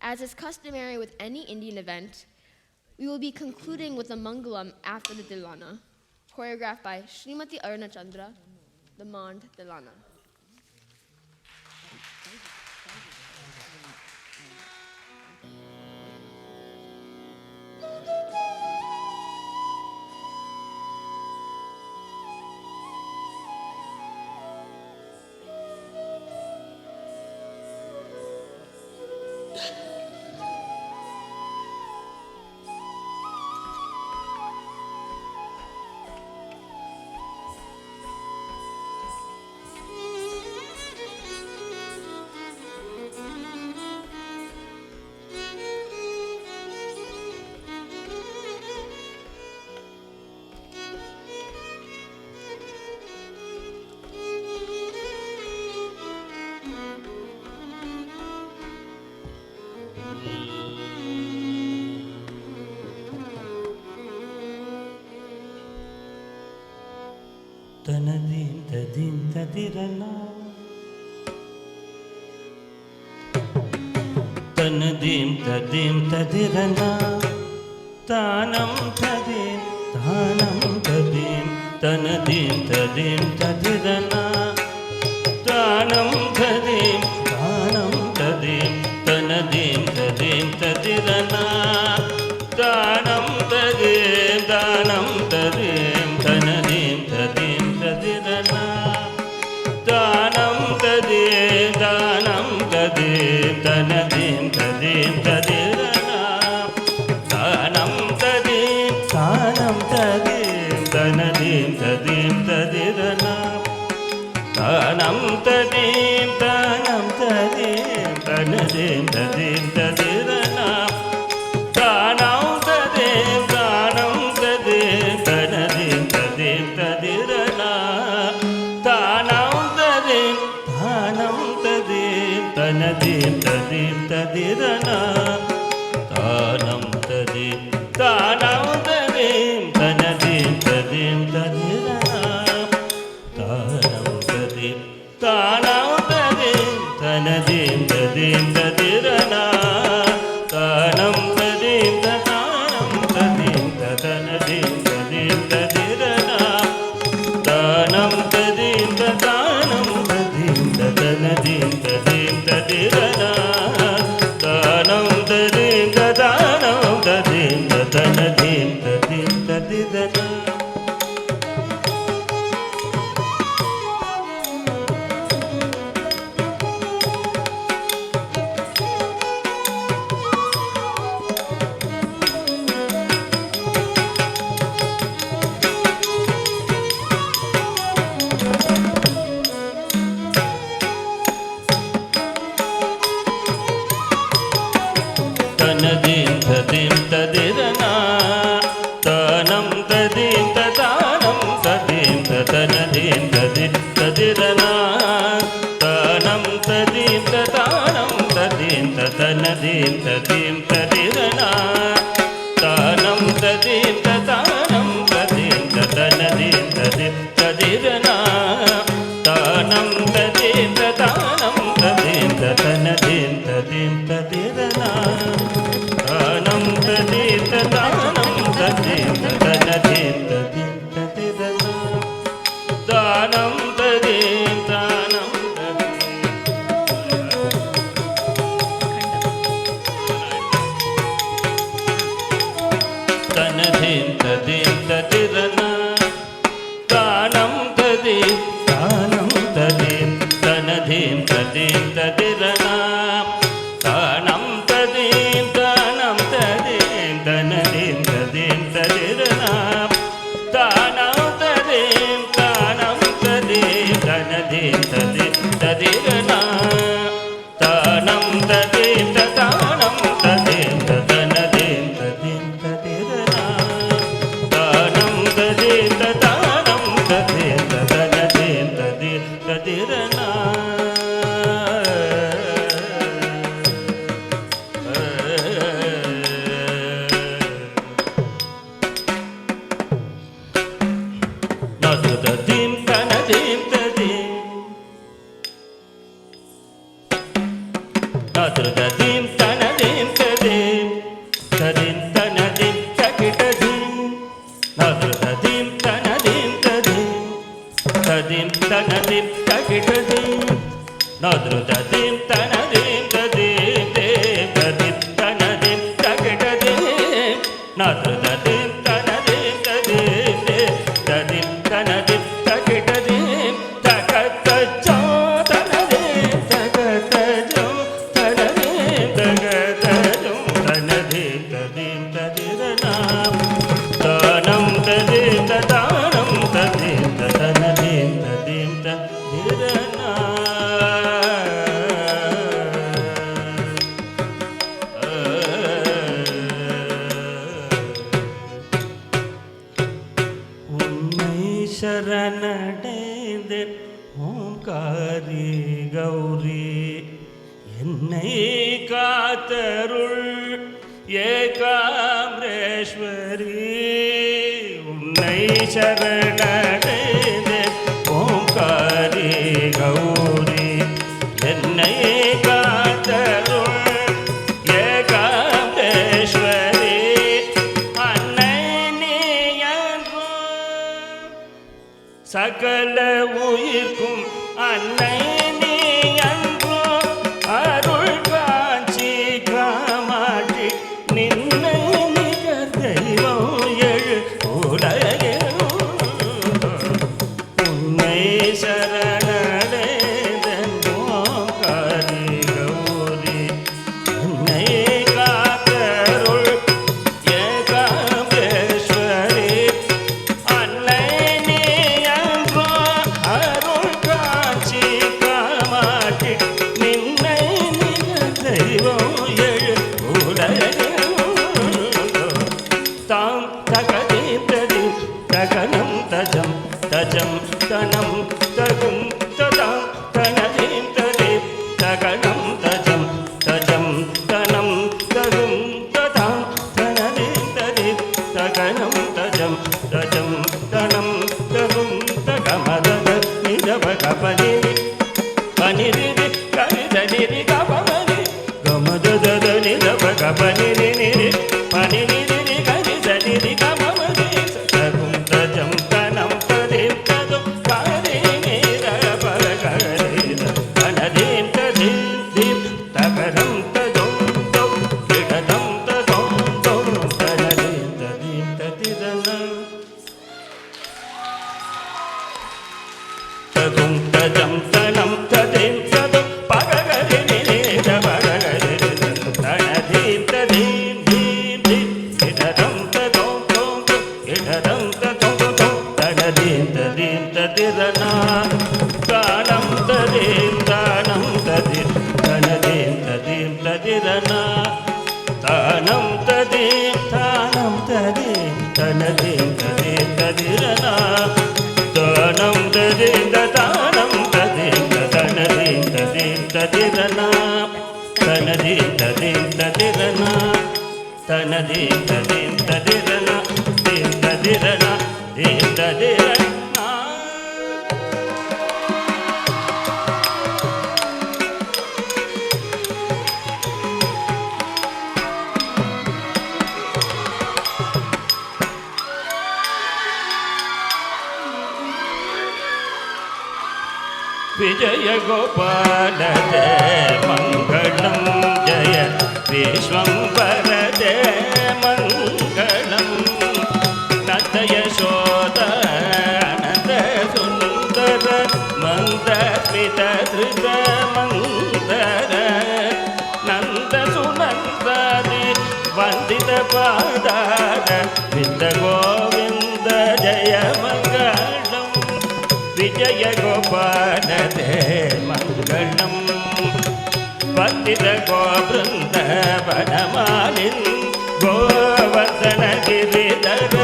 As is customary with any Indian event, we will be concluding with a Mangalam after the Dilwana, choreographed by Srimati Aruna Chandra, the Mand Dilwana. Tanadim tadim tadirana Tanadim tadim tadirana Tanam tadim Tanadim tadim tadirana Tanam tadim Tanadim tadim tadirana Tanam tadim Tanadim tadim tadirana Tanam tadim Tanadim tadim tadirana Tanam tadim Tanadim tadim tadirana Tanam tadim Tanadim tadim tadirana Tanam tadim Tanadim tadim tadirana Tanam tadim Tanadim tadim tadirana Tanam tadim Tanadim tadim tadirana Tanam tadim Tanadim tadim tadirana Tanam tadim Tanadim tadim tadirana Tanam tadim Tanadim tadim tadirana Tanam tadim Tanadim tadim tadirana Tanadim tadim tadirana Tanam tadim tadanam tadim Tanadim tadim tadirana Tanam tadim tadanam tadim Tanadim tadim tadirana Tanam tadim tadanam tadim Tanadim tadim tadirana Tanam tadim tadanam tadim Tanadim tadim tadirana Tanam tadim tadanam tadim Tanadim tadim tadirana Tanam tadim tanam Tanadim tadim tadirana Tanam tadim Tanadim tadim tadirana Tanam tadim Tanadim tadim tadirana Tanam tadim Tanadim tadim tadirana Tanam tadim tadim ததிரனா நதுததிம் தனதிம் ததிம் நதுததிம் தனதிம் ததிம் ததிம் தனதிம் தகிடதிம் நதுததிம் தனதிம் ததிம் ததிம் தனதிம் தகிடதிம் நதுததிம் தனதிம் ததிம் ததிம் தனதிம் தகிடதிம் நதுததிம் தனதிம் ததிம் ததிம் தனதிம் தகிடதிம் தகதஜோ தனதிம் தகதஜோ தனதிம் தகதஜோ தனதிம் ததிம் ததிரனாம் தானம் ததிம் ததானம் ததிம் தனதிம் ததிம் ததிரனாம் உன்னை சரணடைந்தேன் ஓம்காரி கௌரி என்னை காத்தருள் ஏகாம்பரேஸ்வரி உன்னை சரணடைந்தேன் ஓம்காரி கௌரி என்னை காத்தருள் ஏகாம்பரேஸ்வரி அன்னை நீ என்றோ சகல உயிர்க்கும் அன்னை நீ என்றோ அருள் காட்சி காமாட்சி நின்னை நிகர் தெய்வம் எழு உலகில் உன்னை சரணடைந்தேன் ஓம்காரி கௌரி என்னை காத்தருள் ஏகாம்பரேஸ்வரி அன்னை நீ என்றோ அருள் காட்சி காமாட்சி நின்னை நிகர் தெய்வம் எழு உலகில் தாம் தகதீம் ததீம் தகனம் தஜம் தஜம் தனம் தகும் ததாம் தனதீம் ததீம் தகனம் தஜம் தஜம் தனம் தகும் ததாம் தனதீம் ததீம் தகனம் தஜம் தஜம் தனம் தகும் தகமதத நிதபகபனி பனிரிரி கரிதனிரி கபமனி கமதத நிதபகபனி நிரி பனிரிரி கரிதனிரி கபமனி தகும் தஜம் தனம் ததீம் ததும் கரி நிரபகரித தனதீம் ததீம் தீம் தகனம் ததும் தும் திடதம் ததும் தும் தனதீம் ததீம் ததிதனம் ததும் தஜம் தனம் ததீம் ததும் பககரி நிரேத பககரி தனதீம் ததீம் தீம் தீம் திடதம் ததும் தும் தும் திடதம் ததும் தும் தனதீம் ததீம் ததிரனா தானம் ததீம் தானம் ததீம் தனதீம் ததீம் ததிரனா தானம் ததீம் தானம் ததீம் தனதீம் ததீம் ததிரனா தானம் ததீம் தானம் ததீம் தனதீம் ததீம் ததிரனா தனதீம் ததீம் ததிரனா தனதீம் ததீம் ததிரனா தீம் ததிரனா தீம் ததிரனா विजय गोपाल जय मंगलम जय विश्वंभर जय मंगलम नंद यशोद अनंत सुंदर मंद स्मित धृत मंदर नंद सुनंदि वंदित पादार विंद गोविंद जय मंगलम विजय गोपाल जय मंगलम वंदित गोवृंद वनमालिन गोवर्धन गिरिधर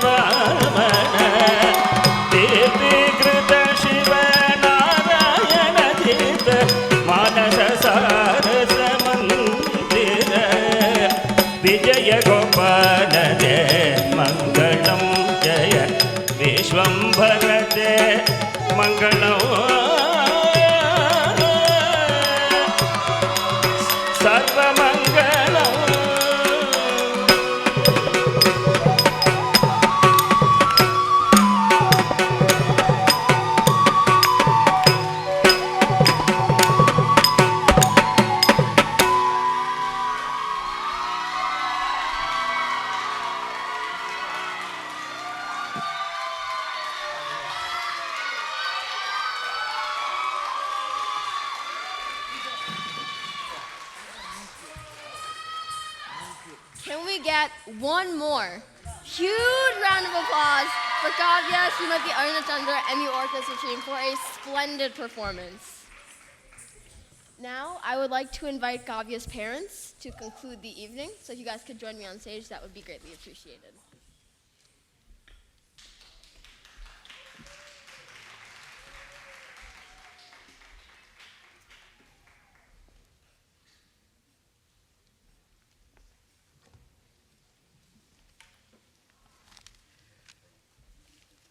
वामन दीप्तिकृत Shiv Narayan we get one more huge round of applause for Kavya, Srimati Aruna Chandra, and the orchestra team for a splendid performance. Now, I would like to invite Kavya's parents to conclude the evening. So if you guys could join me on stage, that would be greatly appreciated.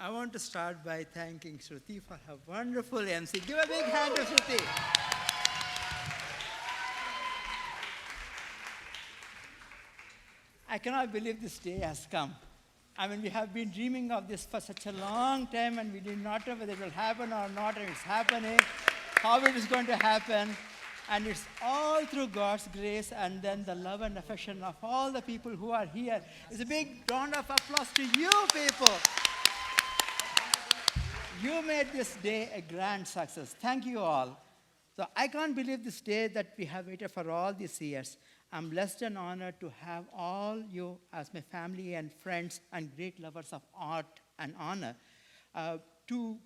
I want to start by thanking Shruti for her wonderful MC. Give a big hand to Shruti. I cannot believe this day has come. I mean, we have been dreaming of this for such a long time, and we did not know whether it will happen or not, and it's happening, how it is going to happen. And it's all through God's grace and then the love and affection of all the people who are here. It's a big round of applause to you people. You made this day a grand success. Thank you all. So I can't believe this day that we have waited for all these years. I'm blessed and honored to have all you as my family and friends and great lovers of art and honor to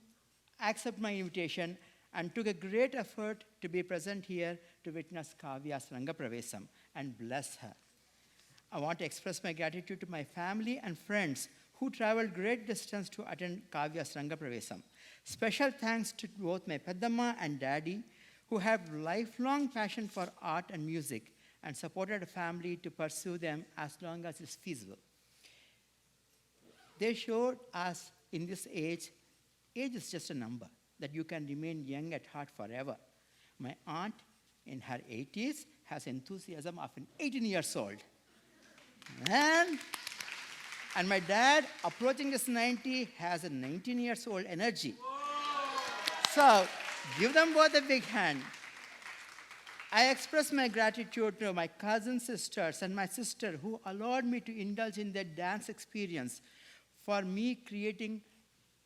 accept my invitation and took a great effort to be present here to witness Kavya's Rangapravesam and bless her. I want to express my gratitude to my family and friends who traveled great distance to attend Kavya's Rangapravesam. Special thanks to both my Peddamma and Daddy, who have lifelong passion for art and music and supported a family to pursue them as long as it's feasible. They showed us in this age is just a number, that you can remain young at heart forever. My aunt, in her 80s, has enthusiasm of an 18 years old. And my dad, approaching his 90, has a 19 years old energy. So give them both a big hand. I express my gratitude to my cousin sisters and my sister who allowed me to indulge in their dance experience, for me creating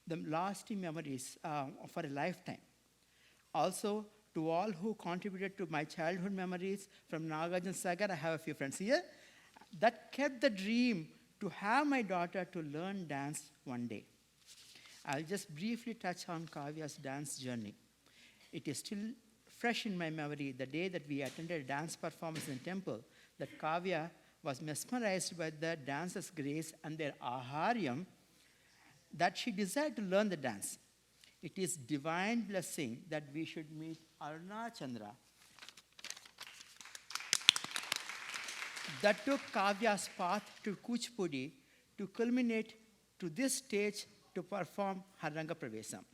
the lasting memories for a lifetime. Also, to all who contributed to my childhood memories from Nagarjuna Sagar, I have a few friends here, that kept the dream to have my daughter to learn dance one day. I'll just briefly touch on Kavya's dance journey. It is still fresh in my memory the day that we attended a dance performance in temple, that Kavya was mesmerized by the dancer's grace and their aharyam, that she desired to learn the dance. It is divine blessing that we should meet Aruna Chandra, that took Kavya's path to Kuchipudi to culminate to this stage to perform her Rangapravesam.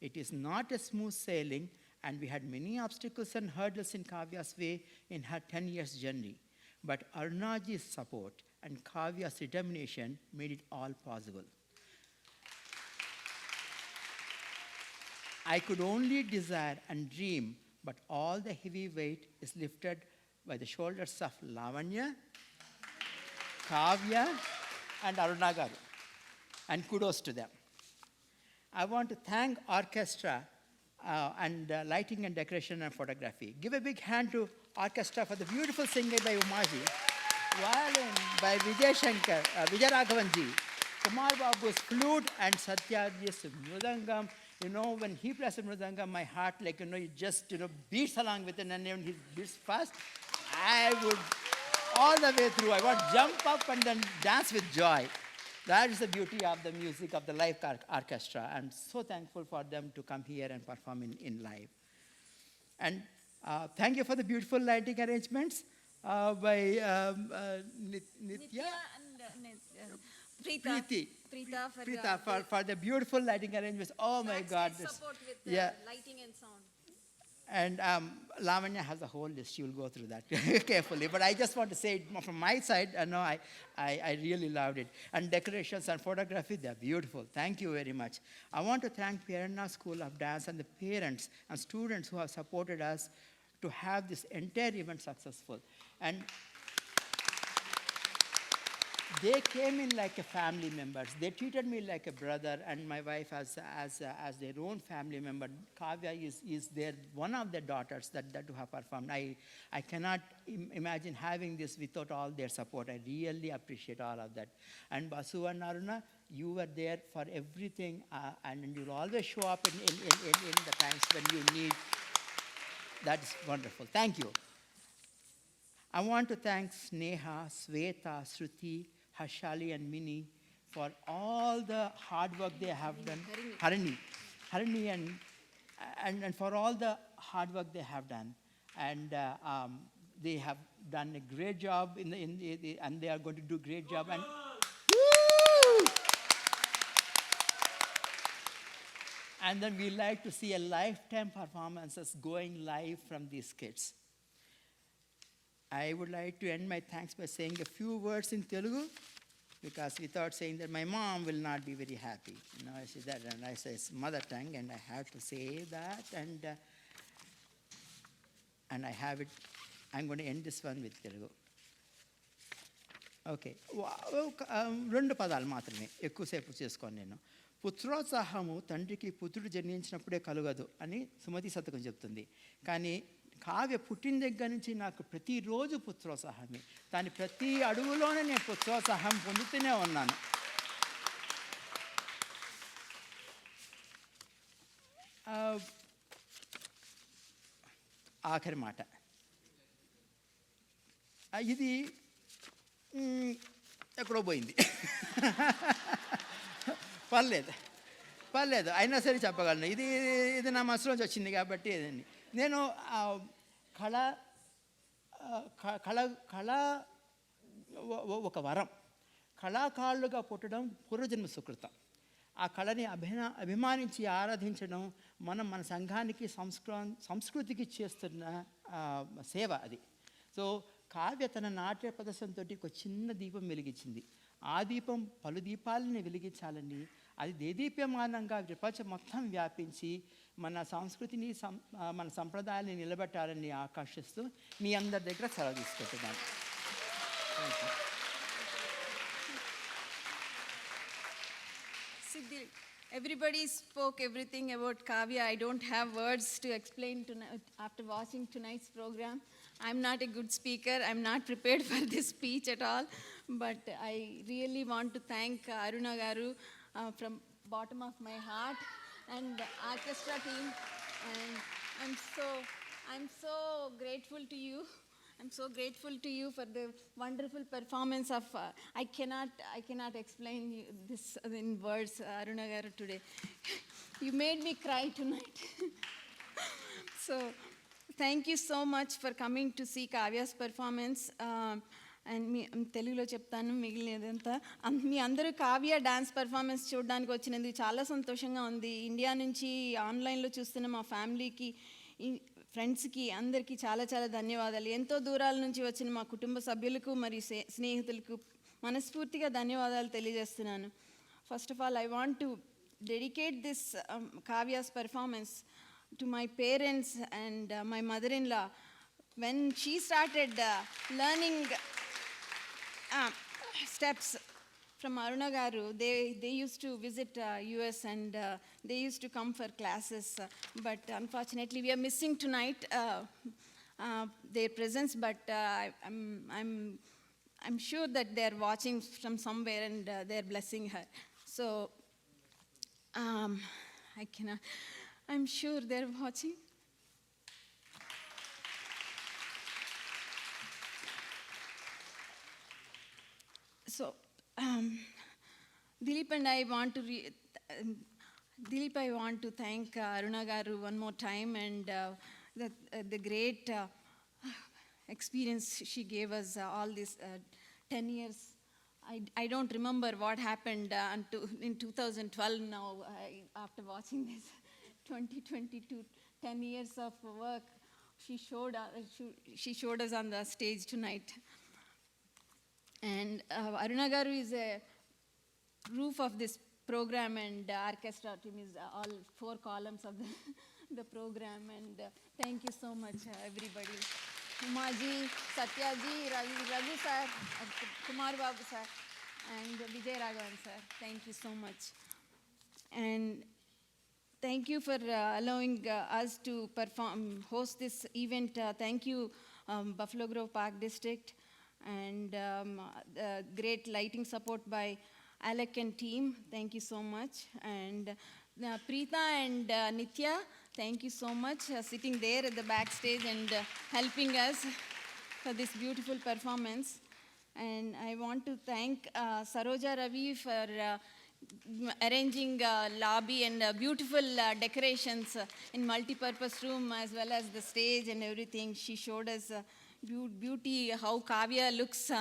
It is not a smooth sailing, and we had many obstacles and hurdles in Kavya's way in her 10 years journey. But Arunaji's support and Kavya's determination made it all possible. I could only desire and dream, but all the heavy weight is lifted by the shoulders of Lavanya, Kavya, and Aruna Garu. And kudos to them. I want to thank orchestra and lighting and decoration and photography. Give a big hand to orchestra for the beautiful singing by Umaji, violin by Vijay Shankar, Vijay Raghavanji, Kumar Babu's flute, and Satyaji's mridangam. You know, when he plays the mridangam, my heart, like, it just, beats along with it, and when he beats fast, I would, all the way through, I would jump up and then dance with joy. That is the beauty of the music of the live orchestra. I'm so thankful for them to come here and perform in live. And thank you for the beautiful lighting arrangements by Nitya and Preeta for the beautiful lighting arrangements. Oh my God. Support with yeah. lighting and sound. And Lavanya has a whole list. She will go through that carefully. But I just want to say it from my side, I really loved it. And decorations and photography, they're beautiful. Thank you very much. I want to thank Pierna School of Dance and the parents and students who have supported us to have this entire event successful. And they came in like a family members. They treated me like a brother and my wife as their own family member. Kavya is their, one of the daughters that who have performed. I cannot imagine having this without all their support. I really appreciate all of that. And Basu and Aruna, you were there for everything, and you'll always show up in the times when you need. That's wonderful. Thank you. I want to thank Sneha, Sweta, Shruti, Hashali, and Mini for all the hard work they have done. Harini, and for all the hard work they have done. And they have done a great job and they are going to do a great job. And woo! And then we like to see a lifetime performances going live from these kids. I would like to end my thanks by saying a few words in Telugu, because without saying that, my mom will not be very happy. You know, I say that, and I say it's mother tongue, and I have to say that, and I have it. I'm going to end this one with Telugu. Okay, రెండు పదాలు మాత్రమే, ఎక్కువసేపు చేసుకోను నేను. పుత్రోత్సాహము తండ్రికి పుత్రుడు జన్మించినప్పుడే కలుగదు అని సుమతి శతకం చెప్తుంది. కానీ కావ్య పుట్టిన దగ్గర నుంచి నాకు ప్రతిరోజు పుత్రోత్సాహమే. దాని ప్రతి అడుగులోనే నేను పుత్రోత్సాహం పొందుతూనే ఉన్నాను. ఆఖరి మాట, ఇది ఎక్కడో పోయింది. పర్లేదు అయినా సరే చెప్పగలను. ఇది నా మనసులోంచి వచ్చింది కాబట్టి నేను కళ ఒక వరం. కళాకారులుగా పుట్టడం పూర్వజన్మ సుకృతం. ఆ కళని అభిమానించి ఆరాధించడం మన సంఘానికి సంస్కృతికి చేస్తున్న సేవ అది. సో కావ్య తన నాట్య ప్రదర్శనతో ఒక చిన్న దీపం వెలిగించింది. ఆ దీపం పలు దీపాలని వెలిగించాలని, అది దేదీప్యమానంగా ప్రపంచం మొత్తం వ్యాపించి మన సంస్కృతిని మన సంప్రదాయాన్ని నిలబెట్టాలని ఆకాంక్షిస్తూ మీ అందరి దగ్గర సెలవు తీసుకుంటున్నాను. Everybody spoke everything about Kavya. I don't have words to explain tonight. After watching tonight's program, I'm not a good speaker. I'm not prepared for this speech at all. But I really want to thank Aruna Garu from bottom of my heart and the orchestra team. And I'm so grateful to you. I'm so grateful to you for the wonderful performance of. I cannot explain this in words, Aruna Garu, today. You made me cry tonight. So, thank you so much for coming to see Kavya's performance. And తెలుగులో చెప్తాను మిగిలినదంతా. మీ అందరూ Kavya dance performance చూడడానికి వచ్చినందుకు చాలా సంతోషంగా ఉంది. India నుంచి ఆన్లైన్లో చూస్తున్న మా ఫ్యామిలీకి, ఫ్రెండ్స్కి అందరికీ చాలా చాలా ధన్యవాదాలు. ఎంతో దూరాల నుంచి వచ్చిన మా కుటుంబ సభ్యులకు మరియు స్నేహితులకు మనస్ఫూర్తిగా ధన్యవాదాలు తెలియజేస్తున్నాను. First of all, I want to dedicate this Kavya's performance to my parents and my mother-in-law. When she started learning steps from Aruna Garu, they used to visit US and they used to come for classes. But unfortunately, we are missing tonight their presence. But I'm sure that they are watching from somewhere and they are blessing her. So I'm sure they're watching. So, Dilip and I want to thank Aruna Garu one more time, and the great experience she gave us all these 10 years. I don't remember what happened in 2012 now, after watching this 2022, 10 years of work. She showed us on the stage tonight. And Aruna Garu is a roof of this program, and orchestra team is all 4 columns of the program. And thank you so much, everybody. Umaji, Satyaji, Raghu sir, Kumar Babu sir. and Vijay Raghavan sir. Thank you so much. And thank you for allowing us to host this event. Thank you, Buffalo Grove Park District, and the great lighting support by Alec and team. Thank you so much. And Preeta and Nitya, thank you so much sitting there at the backstage and helping us for this beautiful performance. And I want to thank Saroja Ravi for arranging lobby and beautiful decorations in multi-purpose room as well as the stage and everything. She showed us beauty, how Kavya looks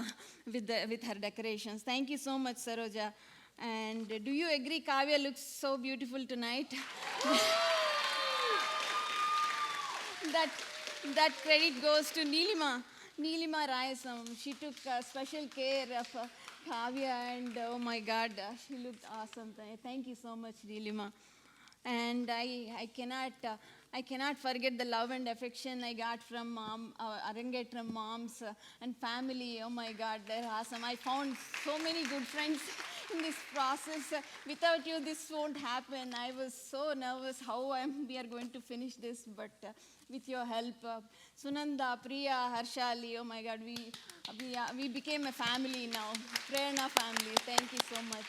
with her decorations. Thank you so much, Saroja. And do you agree Kavya looks so beautiful tonight? that credit goes to Neelima. Neelima Rayasam. She took special care of Kavya, and oh my God, she looked awesome. Thank you so much, Neelima. And I cannot forget the love and affection I got from mom, Arangetram moms and family. Oh my God, they're awesome. I found so many good friends in this process. Without you, this won't happen. I was so nervous how we are going to finish this, but with your help, Sunanda, Priya, Harshali, oh my God, we became a family now, Prerna family. Thank you so much.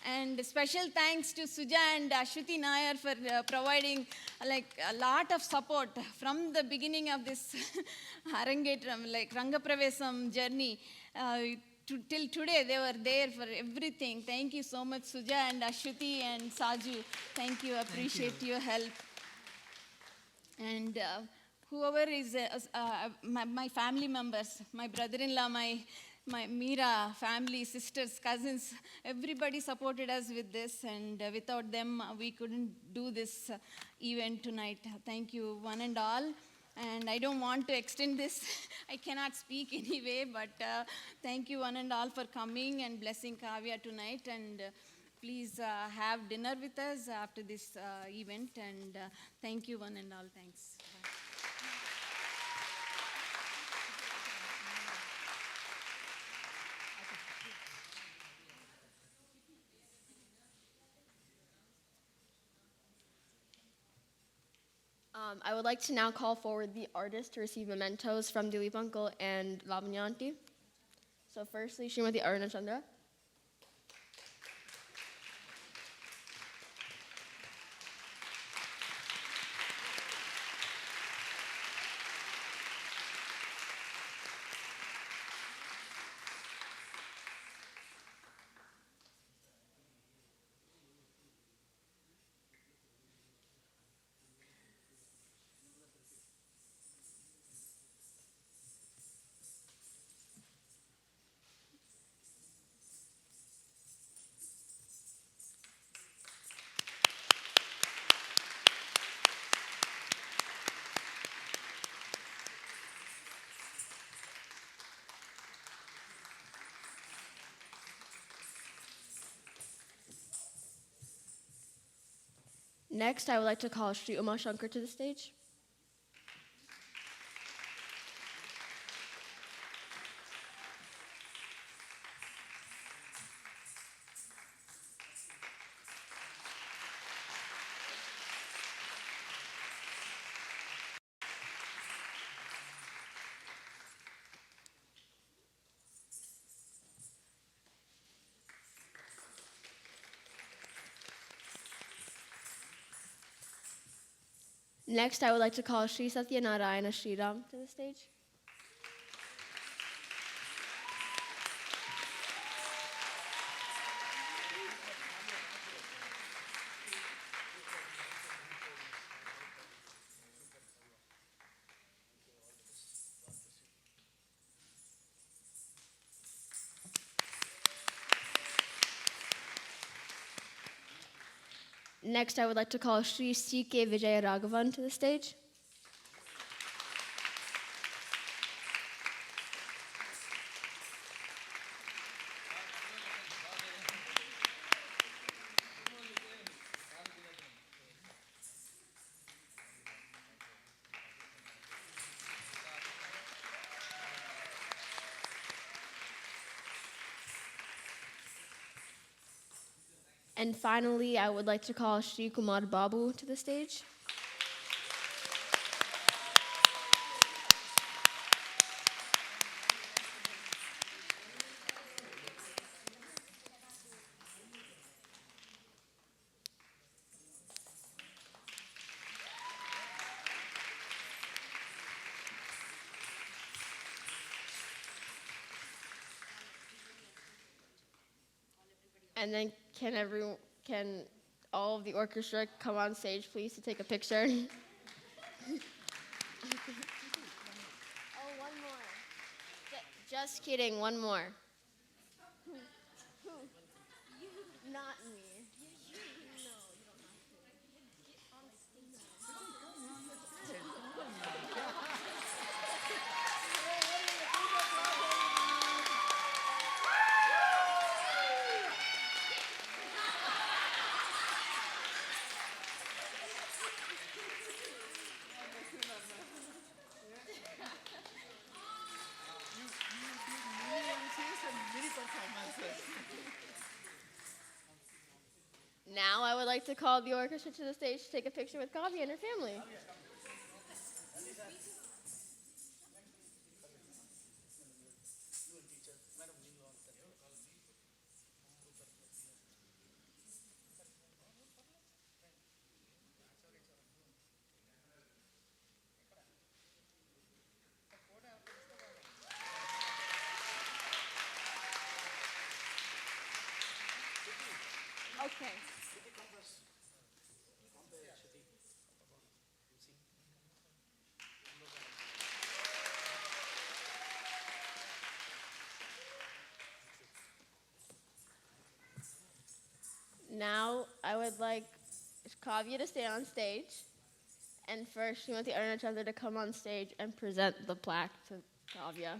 And special thanks to Suja and Ashwati Nair for providing a lot of support from the beginning of this Arangetram, Rangapravesam journey. Till today, they were there for everything. Thank you so much, Suja and Ashwati and Saju. Thank you, appreciate your help. And whoever is my family members, my brother-in-law, my Meera family, sisters, cousins, everybody supported us with this, and without them, we couldn't do this event tonight. Thank you, one and all. And I don't want to extend this. I cannot speak anyway, but thank you, one and all, for coming and blessing Kavya tonight. And please have dinner with us after this event. And thank you, one and all. Thanks. Bye. I would like to now call forward the artists to receive mementos from Dilip Uncle and Lavanya Aunty. So firstly, Srimati Aruna Chandra. Next, I would like to call Sri Uma Shankar to the stage. Next, I would like to call Sri Satyanarayana Sriram to the stage. Next, I would like to call Sri C.K. Vijaya Raghavan to the stage. And finally, I would like to call Shri Kumar Babu to the stage. And then can all of the orchestra come on stage, please, to take a picture? Oh, one more. Just kidding, one more. Who? Not me. Now I would like to call the orchestra to the stage to take a picture with Kavya and her family. Okay. Now I would like Kavya to stay on stage. And first, we want the Arunachandra to come on stage and present the plaque to Kavya.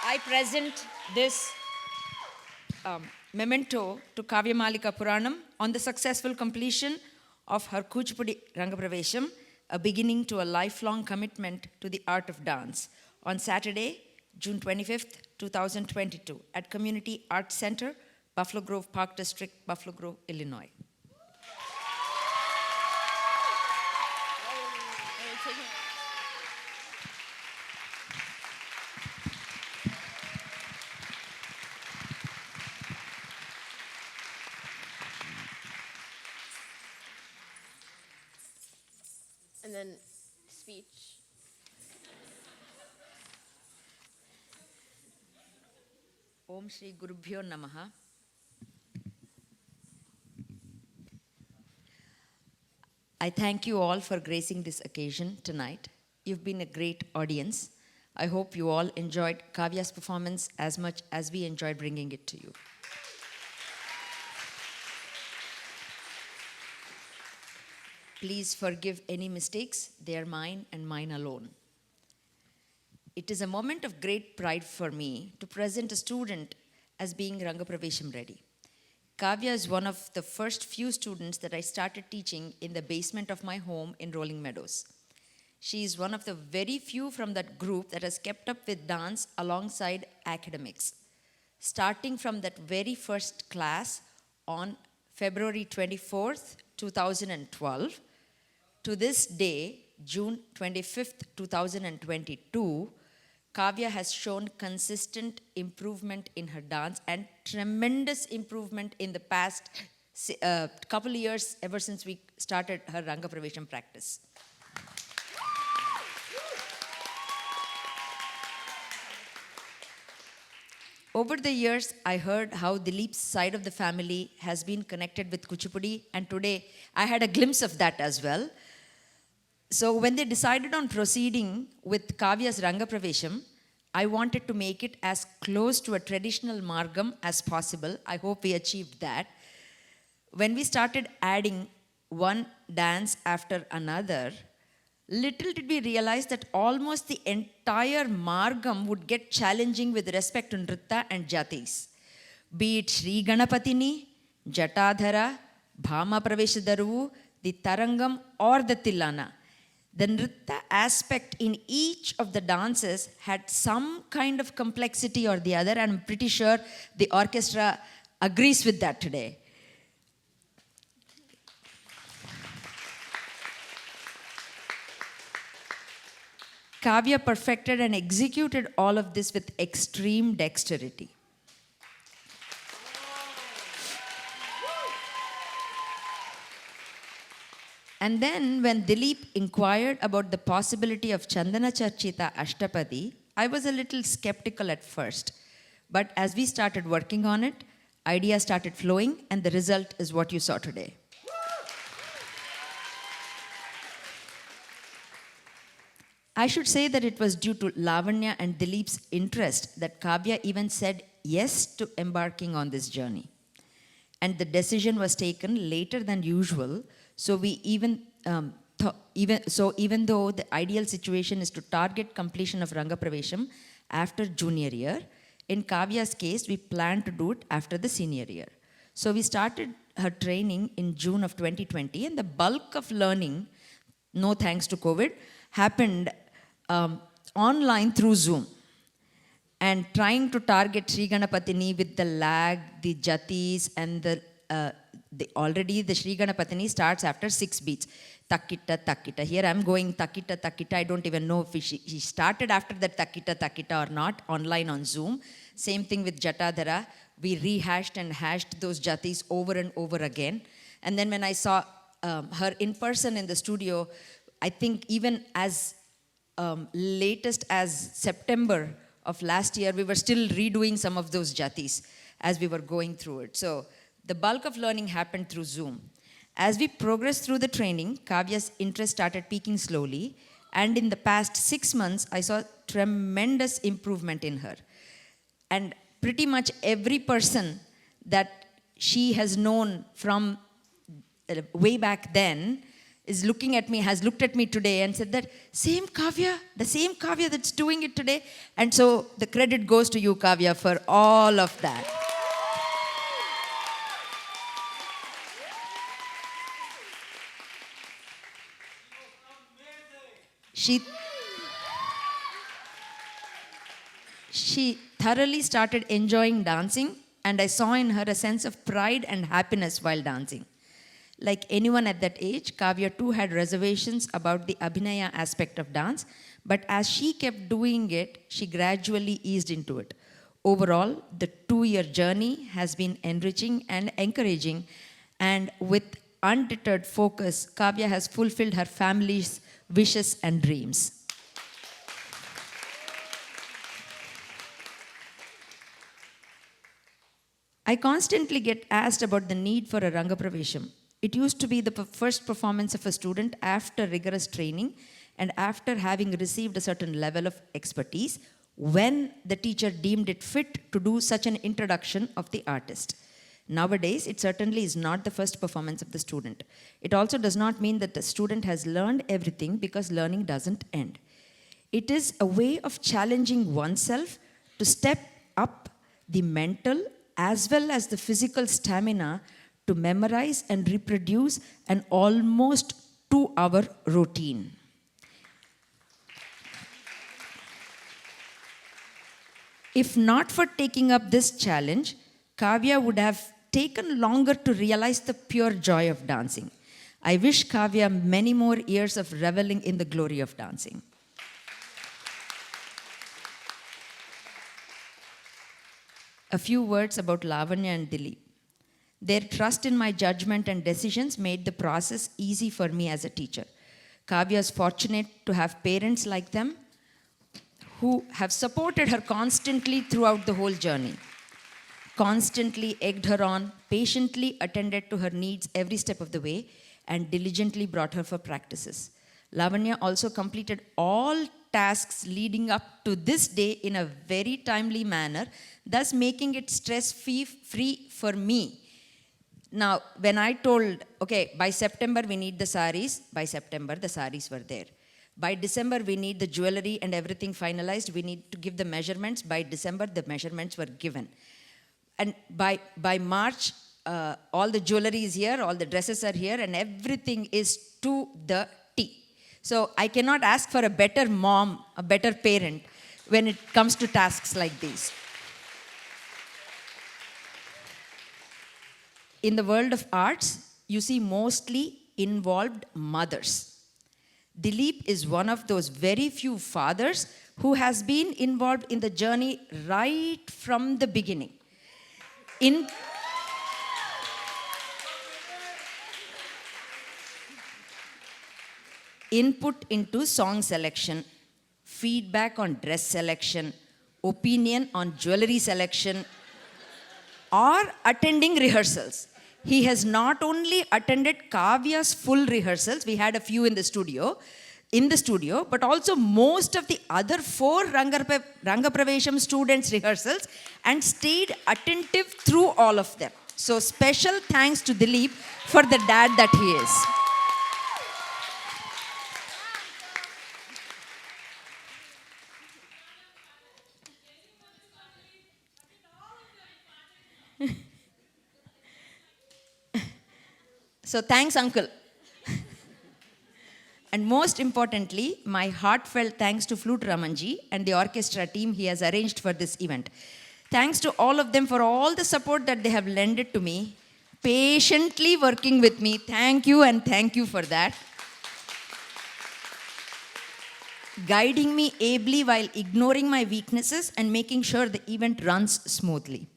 I present this memento to Kavya Malika Puranam on the successful completion of her Kuchipudi Rangapravesham, a beginning to a lifelong commitment to the art of dance, on Saturday, June 25th, 2022, at Community Arts Center, Buffalo Grove Park District, Buffalo Grove, Illinois. And then speech. Om Shri Gurubhyo Namaha. I thank you all for gracing this occasion tonight. You've been a great audience. I hope you all enjoyed Kavya's performance as much as we enjoyed bringing it to you. Please forgive any mistakes. They are mine and mine alone. It is a moment of great pride for me to present a student as being Rangapravesham ready. Kavya is one of the first few students that I started teaching in the basement of my home in Rolling Meadows. She is one of the very few from that group that has kept up with dance alongside academics. Starting from that very first class on February 24th, 2012, to this day, June 25th, 2022, Kavya has shown consistent improvement in her dance and tremendous improvement in the past couple of years ever since we started her Rangapravesham practice. Over the years, I heard how Dileep's side of the family has been connected with Kuchipudi, and today I had a glimpse of that as well. So when they decided on proceeding with Kavya's Rangapravesham, I wanted to make it as close to a traditional margam as possible. I hope we achieved that. when we started adding one dance after another, little did we realize that almost the entire Margam would get challenging with respect to Nritta and Jatis. Be it Sri Ganapatini, Jatadhara, Bhama Praveshadaru, the Tarangam or the Tillana. The Nritta aspect in each of the dances had some kind of complexity or the other, and I'm pretty sure the orchestra agrees with that today. Kavya perfected and executed all of this with extreme dexterity. And then when Dilip inquired about the possibility of Chandana Charchita Ashtapadi, I was a little skeptical at first. But as we started working on it, ideas started flowing, and the result is what you saw today. I should say that it was due to Lavanya and Dilip's interest that Kavya even said yes to embarking on this journey. And the decision was taken later than usual, so we even though the ideal situation is to target completion of Ranga Pravesham after junior year, in Kavya's case, we planned to do it after the senior year. So we started her training in June of 2020, and the bulk of learning, no thanks to COVID, happened online through Zoom. And trying to target Sri Ganapatini with the lag, the jatis, and already the Sri Ganapatini starts after 6 beats. Takkita, takkita. Here I'm going takkita, takkita. I don't even know if she started after that takkita, takkita or not, online on Zoom. Same thing with Jatadhara. We rehashed and hashed those jatis over and over again. And then when I saw her in person in the studio, I think even as latest as September of last year, we were still redoing some of those jatis as we were going through it. So the bulk of learning happened through Zoom. As we progressed through the training, Kavya's interest started peaking slowly, and in the past 6 months, I saw tremendous improvement in her. And pretty much every person that she has known from way back then is looking at me, has looked at me today and said that, same Kavya, the same Kavya that's doing it today. And so the credit goes to you, Kavya, for all of that. She thoroughly started enjoying dancing, and I saw in her a sense of pride and happiness while dancing. Like anyone at that age, Kavya too had reservations about the Abhinaya aspect of dance, but as she kept doing it, she gradually eased into it. Overall, the 2-year journey has been enriching and encouraging, and with undeterred focus, Kavya has fulfilled her family's wishes and dreams. I constantly get asked about the need for a Ranga Pravesham. It used to be the first performance of a student after rigorous training and after having received a certain level of expertise when the teacher deemed it fit to do such an introduction of the artist. Nowadays, it certainly is not the first performance of the student. It also does not mean that the student has learned everything, because learning doesn't end. It is a way of challenging oneself to step up the mental as well as the physical stamina to memorize and reproduce an almost 2-hour routine. If not for taking up this challenge, Kavya would have taken longer to realize the pure joy of dancing. I wish Kavya many more years of reveling in the glory of dancing. A few words about Lavanya and Dilip. Their trust in my judgment and decisions made the process easy for me as a teacher. Kavya is fortunate to have parents like them who have supported her constantly throughout the whole journey, constantly egged her on, patiently attended to her needs every step of the way, and diligently brought her for practices. Lavanya also completed all tasks leading up to this day in a very timely manner, thus making it stress-free for me. Now, when I told, okay, by September we need the saris, by September the saris were there. By December we need the jewelry and everything finalized. We need to give the measurements. By December the measurements were given. And by March, all the jewelry is here, all the dresses are here, and everything is to the T. So I cannot ask for a better mom, a better parent when it comes to tasks like these. In the world of arts, you see mostly involved mothers. Dileep is one of those very few fathers who has been involved in the journey right from the beginning. Input into song selection, feedback on dress selection, opinion on jewelry selection, or attending rehearsals. He has not only attended Kavya's full rehearsals, we had a few in the studio, but also most of the other 4 Rangapravesham students' rehearsals and stayed attentive through all of them. So special thanks to Dileep for the dad that he is. So thanks, uncle. And most importantly, my heartfelt thanks to Flute Ramanji and the orchestra team he has arranged for this event. Thanks to all of them for all the support that they have lended to me, patiently working with me. Thank you, and thank you for that. Guiding me ably while ignoring my weaknesses and making sure the event runs smoothly.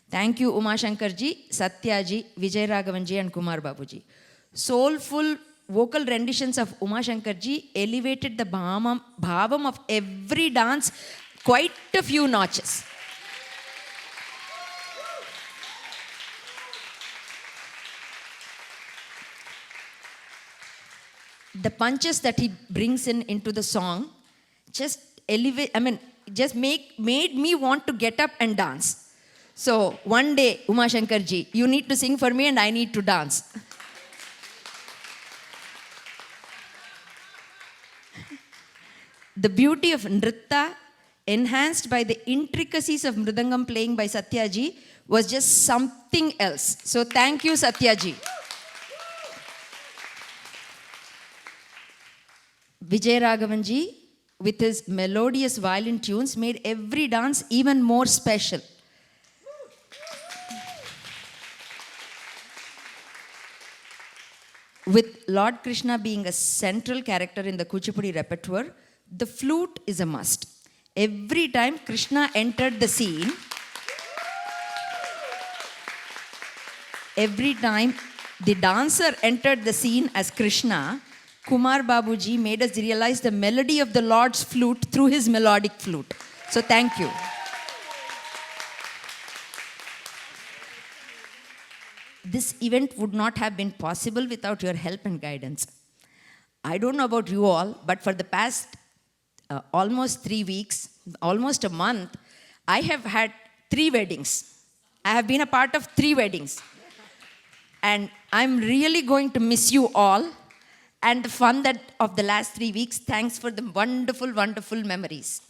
Thank you, Uma Shankarji, Satyaji, Vijay Raghavanji, and Kumar Babuji. Soulful vocal renditions of Uma Shankarji elevated the bhavam of every dance quite a few notches. The punches that he brings into the song just made me want to get up and dance. So one day, Uma Shankarji, you need to sing for me and I need to dance. The beauty of Nritta, enhanced by the intricacies of Mridangam playing by Satyaji, was just something else. So thank you, Satyaji. Vijay Raghavanji, with his melodious violin tunes, made every dance even more special. With Lord Krishna being a central character in the Kuchipudi repertoire, the flute is a must. Every time Krishna entered the scene, every time the dancer entered the scene as Krishna, Kumar Babuji made us realize the melody of the Lord's flute through his melodic flute. So thank you. This event would not have been possible without your help and guidance. I don't know about you all, but for the past almost 3 weeks, almost a month, I have had 3 weddings. I have been a part of 3 weddings. And I'm really going to miss you all and the fun of the last 3 weeks. Thanks for the wonderful, wonderful memories.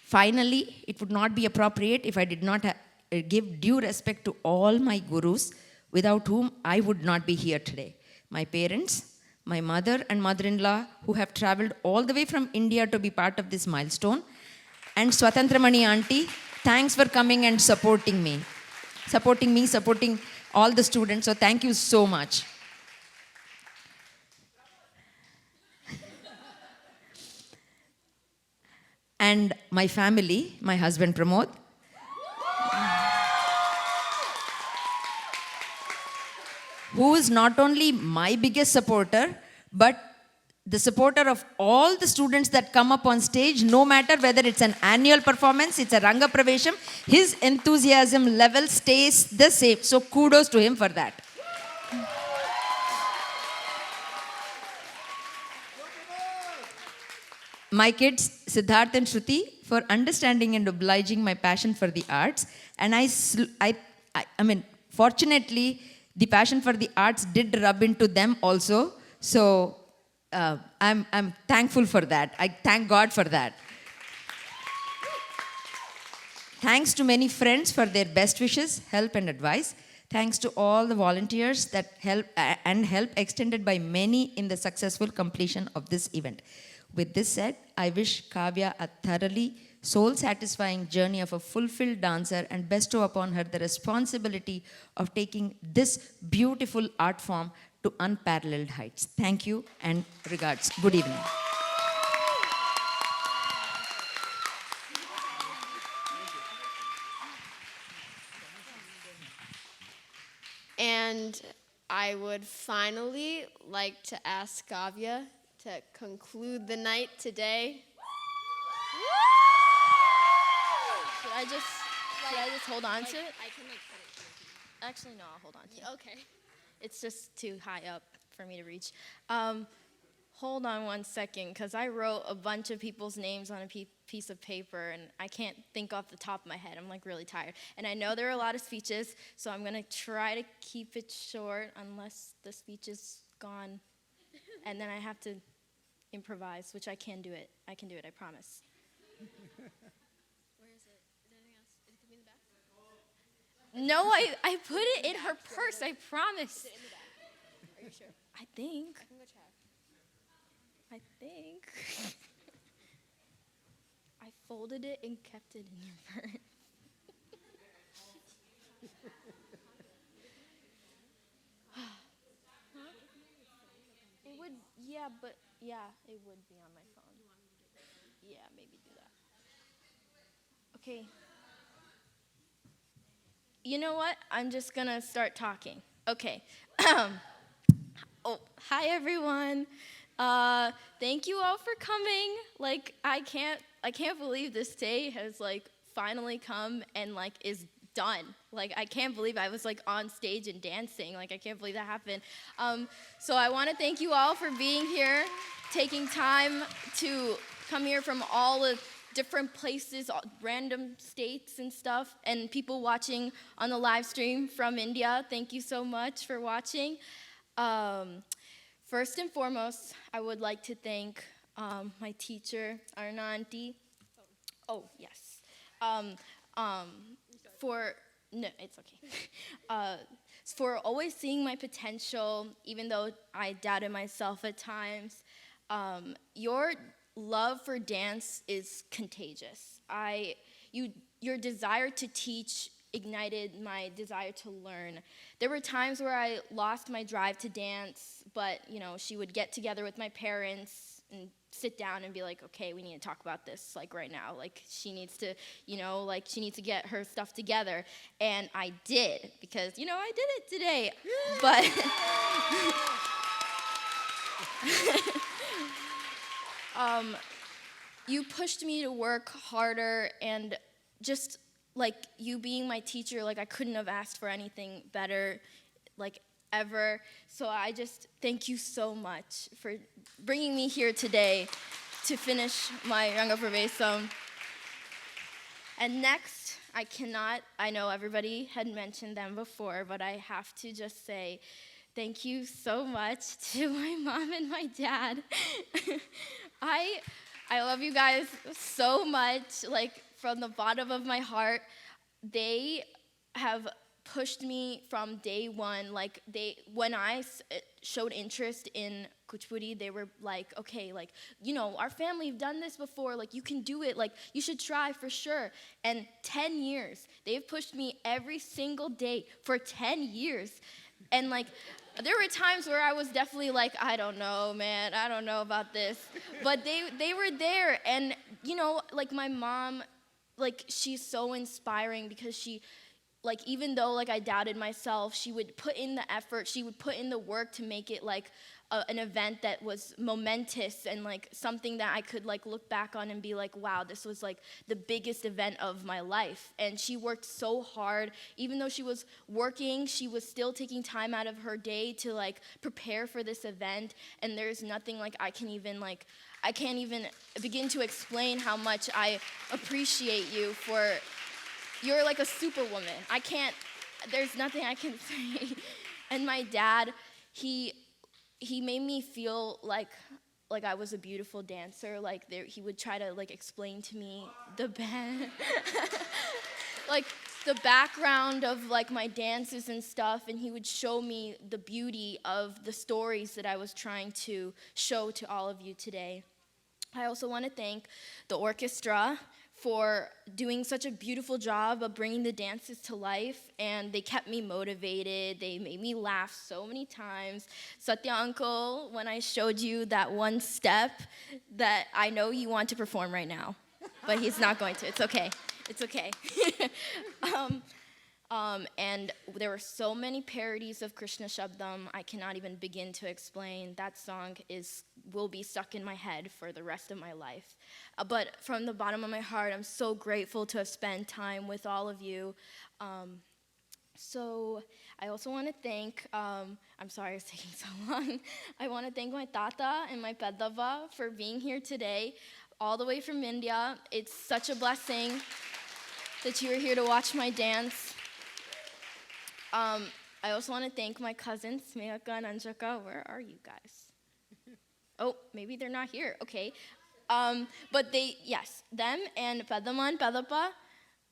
Finally, it would not be appropriate if I did not give due respect to all my gurus, without whom I would not be here today. My parents, my mother and mother-in-law, who have traveled all the way from India to be part of this milestone, and Swatantramani auntie, thanks for coming and supporting me, supporting all the students. So thank you so much. And my family, my husband Pramod, who is not only my biggest supporter, but the supporter of all the students that come up on stage, no matter whether it's an annual performance, it's a Ranga Pravesham, his enthusiasm level stays the same. So kudos to him for that. My kids, Siddharth and Shruti, for understanding and obliging my passion for the arts. And I mean, fortunately, the passion for the arts did rub into them also. So I'm thankful for that. I thank God for that. Thanks to many friends for their best wishes, help, and advice. Thanks to all the volunteers that help extended by many in the successful completion of this event. With this said, I wish Kavya a thoroughly soul-satisfying journey of a fulfilled dancer and bestow upon her the responsibility of taking this beautiful art form to unparalleled heights. Thank you and regards. Good evening. And I would finally like to ask Kavya to conclude the night today. Should I just hold on to it? I can put it. Actually, no, I'll hold on to it. Okay. It's just too high up for me to reach. Hold on one second, because I wrote a bunch of people's names on a piece of paper, and I can't think off the top of my head. I'm like really tired. And I know there are a lot of speeches, so I'm going to try to keep it short unless the speech is gone. And then I have to improvise, which I can do it. I can do it, I promise. Where is it? Is there anything else? It could be in the back? No, I put it in her purse, I promise. Is it in the back? Are you sure? I think. I can go check. I think. I folded it and kept it in your purse. It would, yeah, but yeah, it would be on my phone. Yeah, maybe do that. Okay. You know what? I'm just gonna start talking. Okay. Oh, hi everyone. Thank you all for coming. Like, I can't believe this day has like finally come and like is done. Like, I can't believe I was like on stage and dancing. Like, I can't believe that happened. So I want to thank you all for being here, taking time to come here from all the different places, random states and stuff, and people watching on the live stream from India. Thank you so much for watching. First and foremost, I would like to thank my teacher, Arna Auntie. Oh, yes. No, it's okay. For always seeing my potential, even though I doubted myself at times. Your love for dance is contagious. Your desire to teach ignited my desire to learn. There were times where I lost my drive to dance, but she would get together with my parents and sit down and be like, okay, we need to talk about this like right now. Like she needs to, she needs to get her stuff together. And I did, because I did it today. But you pushed me to work harder, and just like you being my teacher, like I couldn't have asked for anything better, like ever. So I just thank you so much for bringing me here today to finish my Ranga Pravesam. And next, I know everybody had mentioned them before, but I have to just say thank you so much to my mom and my dad. I love you guys so much, like from the bottom of my heart. They have pushed me from day one. Like when I showed interest in Kuchipudi, they were like, okay, like, our family have done this before, like you can do it, like you should try for sure. And 10 years, they've pushed me every single day for 10 years. And like, there were times where I was definitely like, I don't know, man, I don't know about this. But they were there, and like my mom, like she's so inspiring because she like even though like I doubted myself, she would put in the effort, she would put in the work to make it like an event that was momentous and like something that I could like look back on and be like, wow, this was like the biggest event of my life. And she worked so hard. Even though she was working, she was still taking time out of her day to like prepare for this event. And there's nothing like I can't even begin to explain how much I appreciate you for, you're like a superwoman. There's nothing I can say. And my dad, he made me feel like I was a beautiful dancer. Like he would try to like explain to me the like the background of like my dances and stuff, and he would show me the beauty of the stories that I was trying to show to all of you today. I also want to thank the orchestra for doing such a beautiful job of bringing the dances to life, and they kept me motivated. They made me laugh so many times. Satya uncle, when I showed you that one step that I know you want to perform right now, but he's not going to. It's okay. It's okay. And there were so many parodies of Krishna Shabdam, I cannot even begin to explain. That song will be stuck in my head for the rest of my life. But from the bottom of my heart, I'm so grateful to have spent time with all of you. So I also want to thank, I'm sorry it's taking so long. I want to thank my tata and my pedava for being here today, all the way from India. It's such a blessing that you are here to watch my dance. I also want to thank my cousins, Smeyaka and Anjaka. Where are you guys? Oh, maybe they're not here. Okay. But them and Pedama and Pedapa,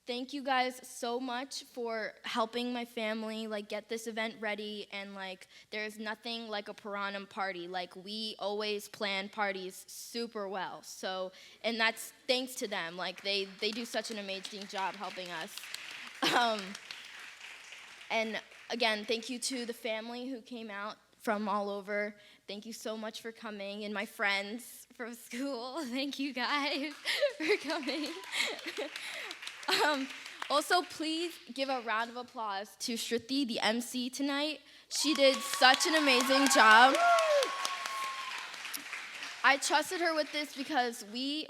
thank you guys so much for helping my family like get this event ready. And like there's nothing like a Puranam party. Like we always plan parties super well. So, and that's thanks to them. Like they do such an amazing job helping us. And again, thank you to the family who came out from all over. Thank you so much for coming. And my friends from school, thank you guys for coming. Also, please give a round of applause to Shruti, the MC tonight. She did such an amazing job. I trusted her with this because I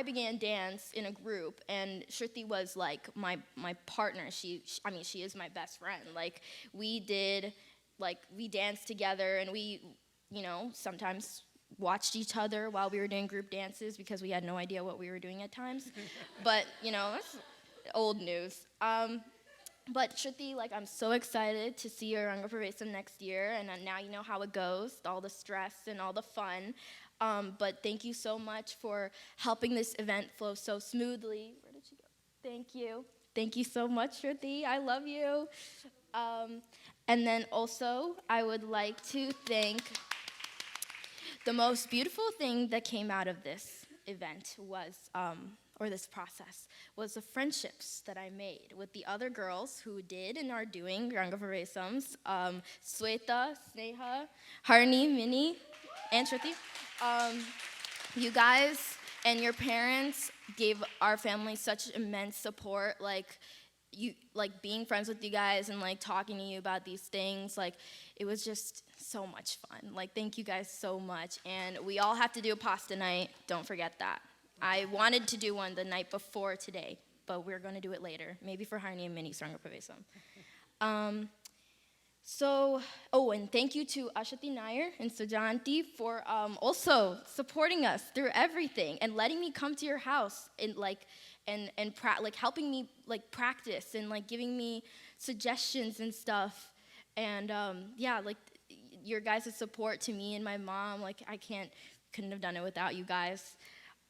began dance in a group, and Shruti was like my partner. She is my best friend. Like we danced together, and we, sometimes watched each other while we were doing group dances because we had no idea what we were doing at times. But, that's old news. But Shruti, I'm so excited to see you at Ranga Pravesam next year, and now you know how it goes, all the stress and all the fun. But thank you so much for helping this event flow so smoothly. Where did she go? Thank you. Thank you so much, Shruti. I love you. And then also, I would like to thank the most beautiful thing that came out of this event was, or this process, was the friendships that I made with the other girls who did and are doing Ranga Pravesams, Sweta, Sneha, Harni, Minnie, and Shruti. You guys and your parents gave our family such immense support, being friends with you guys and talking to you about these things, it was just so much fun. Thank you guys so much. And we all have to do a pasta night, don't forget that. I wanted to do one the night before today, but we're going to do it later, maybe for Harni and Minnie Ranga Pravesam. And thank you to Ashati Nair and Sujanti for also supporting us through everything and letting me come to your house and helping me practice and giving me suggestions and stuff. And your guys' support to me and my mom, I couldn't have done it without you guys.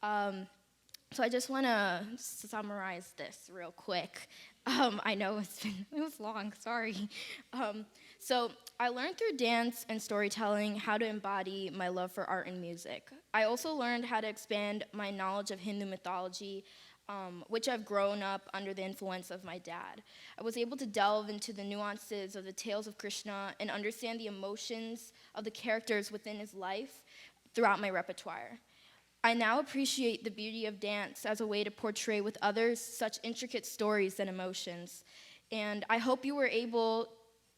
So I just want to summarize this real quick. I know it was long, sorry. So I learned through dance and storytelling how to embody my love for art and music. I also learned how to expand my knowledge of Hindu mythology, which I've grown up under the influence of my dad. I was able to delve into the nuances of the tales of Krishna and understand the emotions of the characters within his life throughout my repertoire. I now appreciate the beauty of dance as a way to portray with others such intricate stories and emotions. And I hope you were able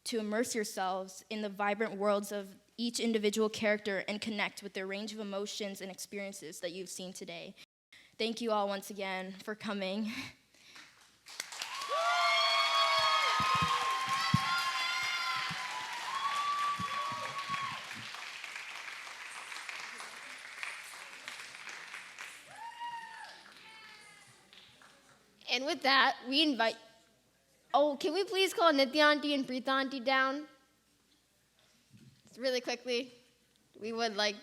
to immerse yourselves in the vibrant worlds of each individual character and connect with their range of emotions and experiences that you've seen today. Thank you all once again for coming. And with that, we invite. Oh, can we please call Nitya Auntie and Preeta Auntie down? Just really quickly. We would like.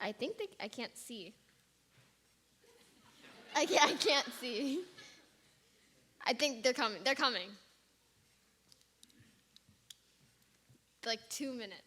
I think I can't see. I can't see. I think they're coming. They're coming. Like 2 minutes.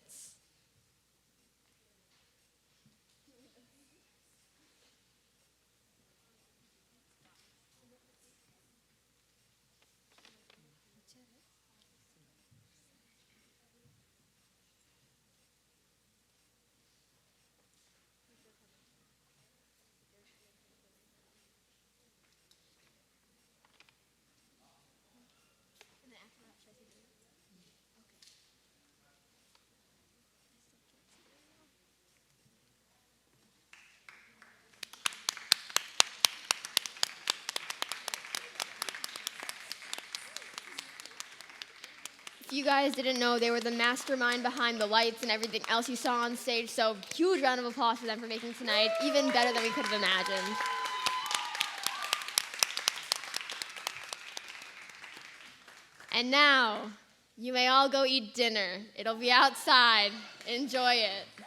If you guys didn't know, they were the mastermind behind the lights and everything else you saw on stage, so huge round of applause for them for making tonight even better than we could have imagined. And now, you may all go eat dinner. It'll be outside. Enjoy it.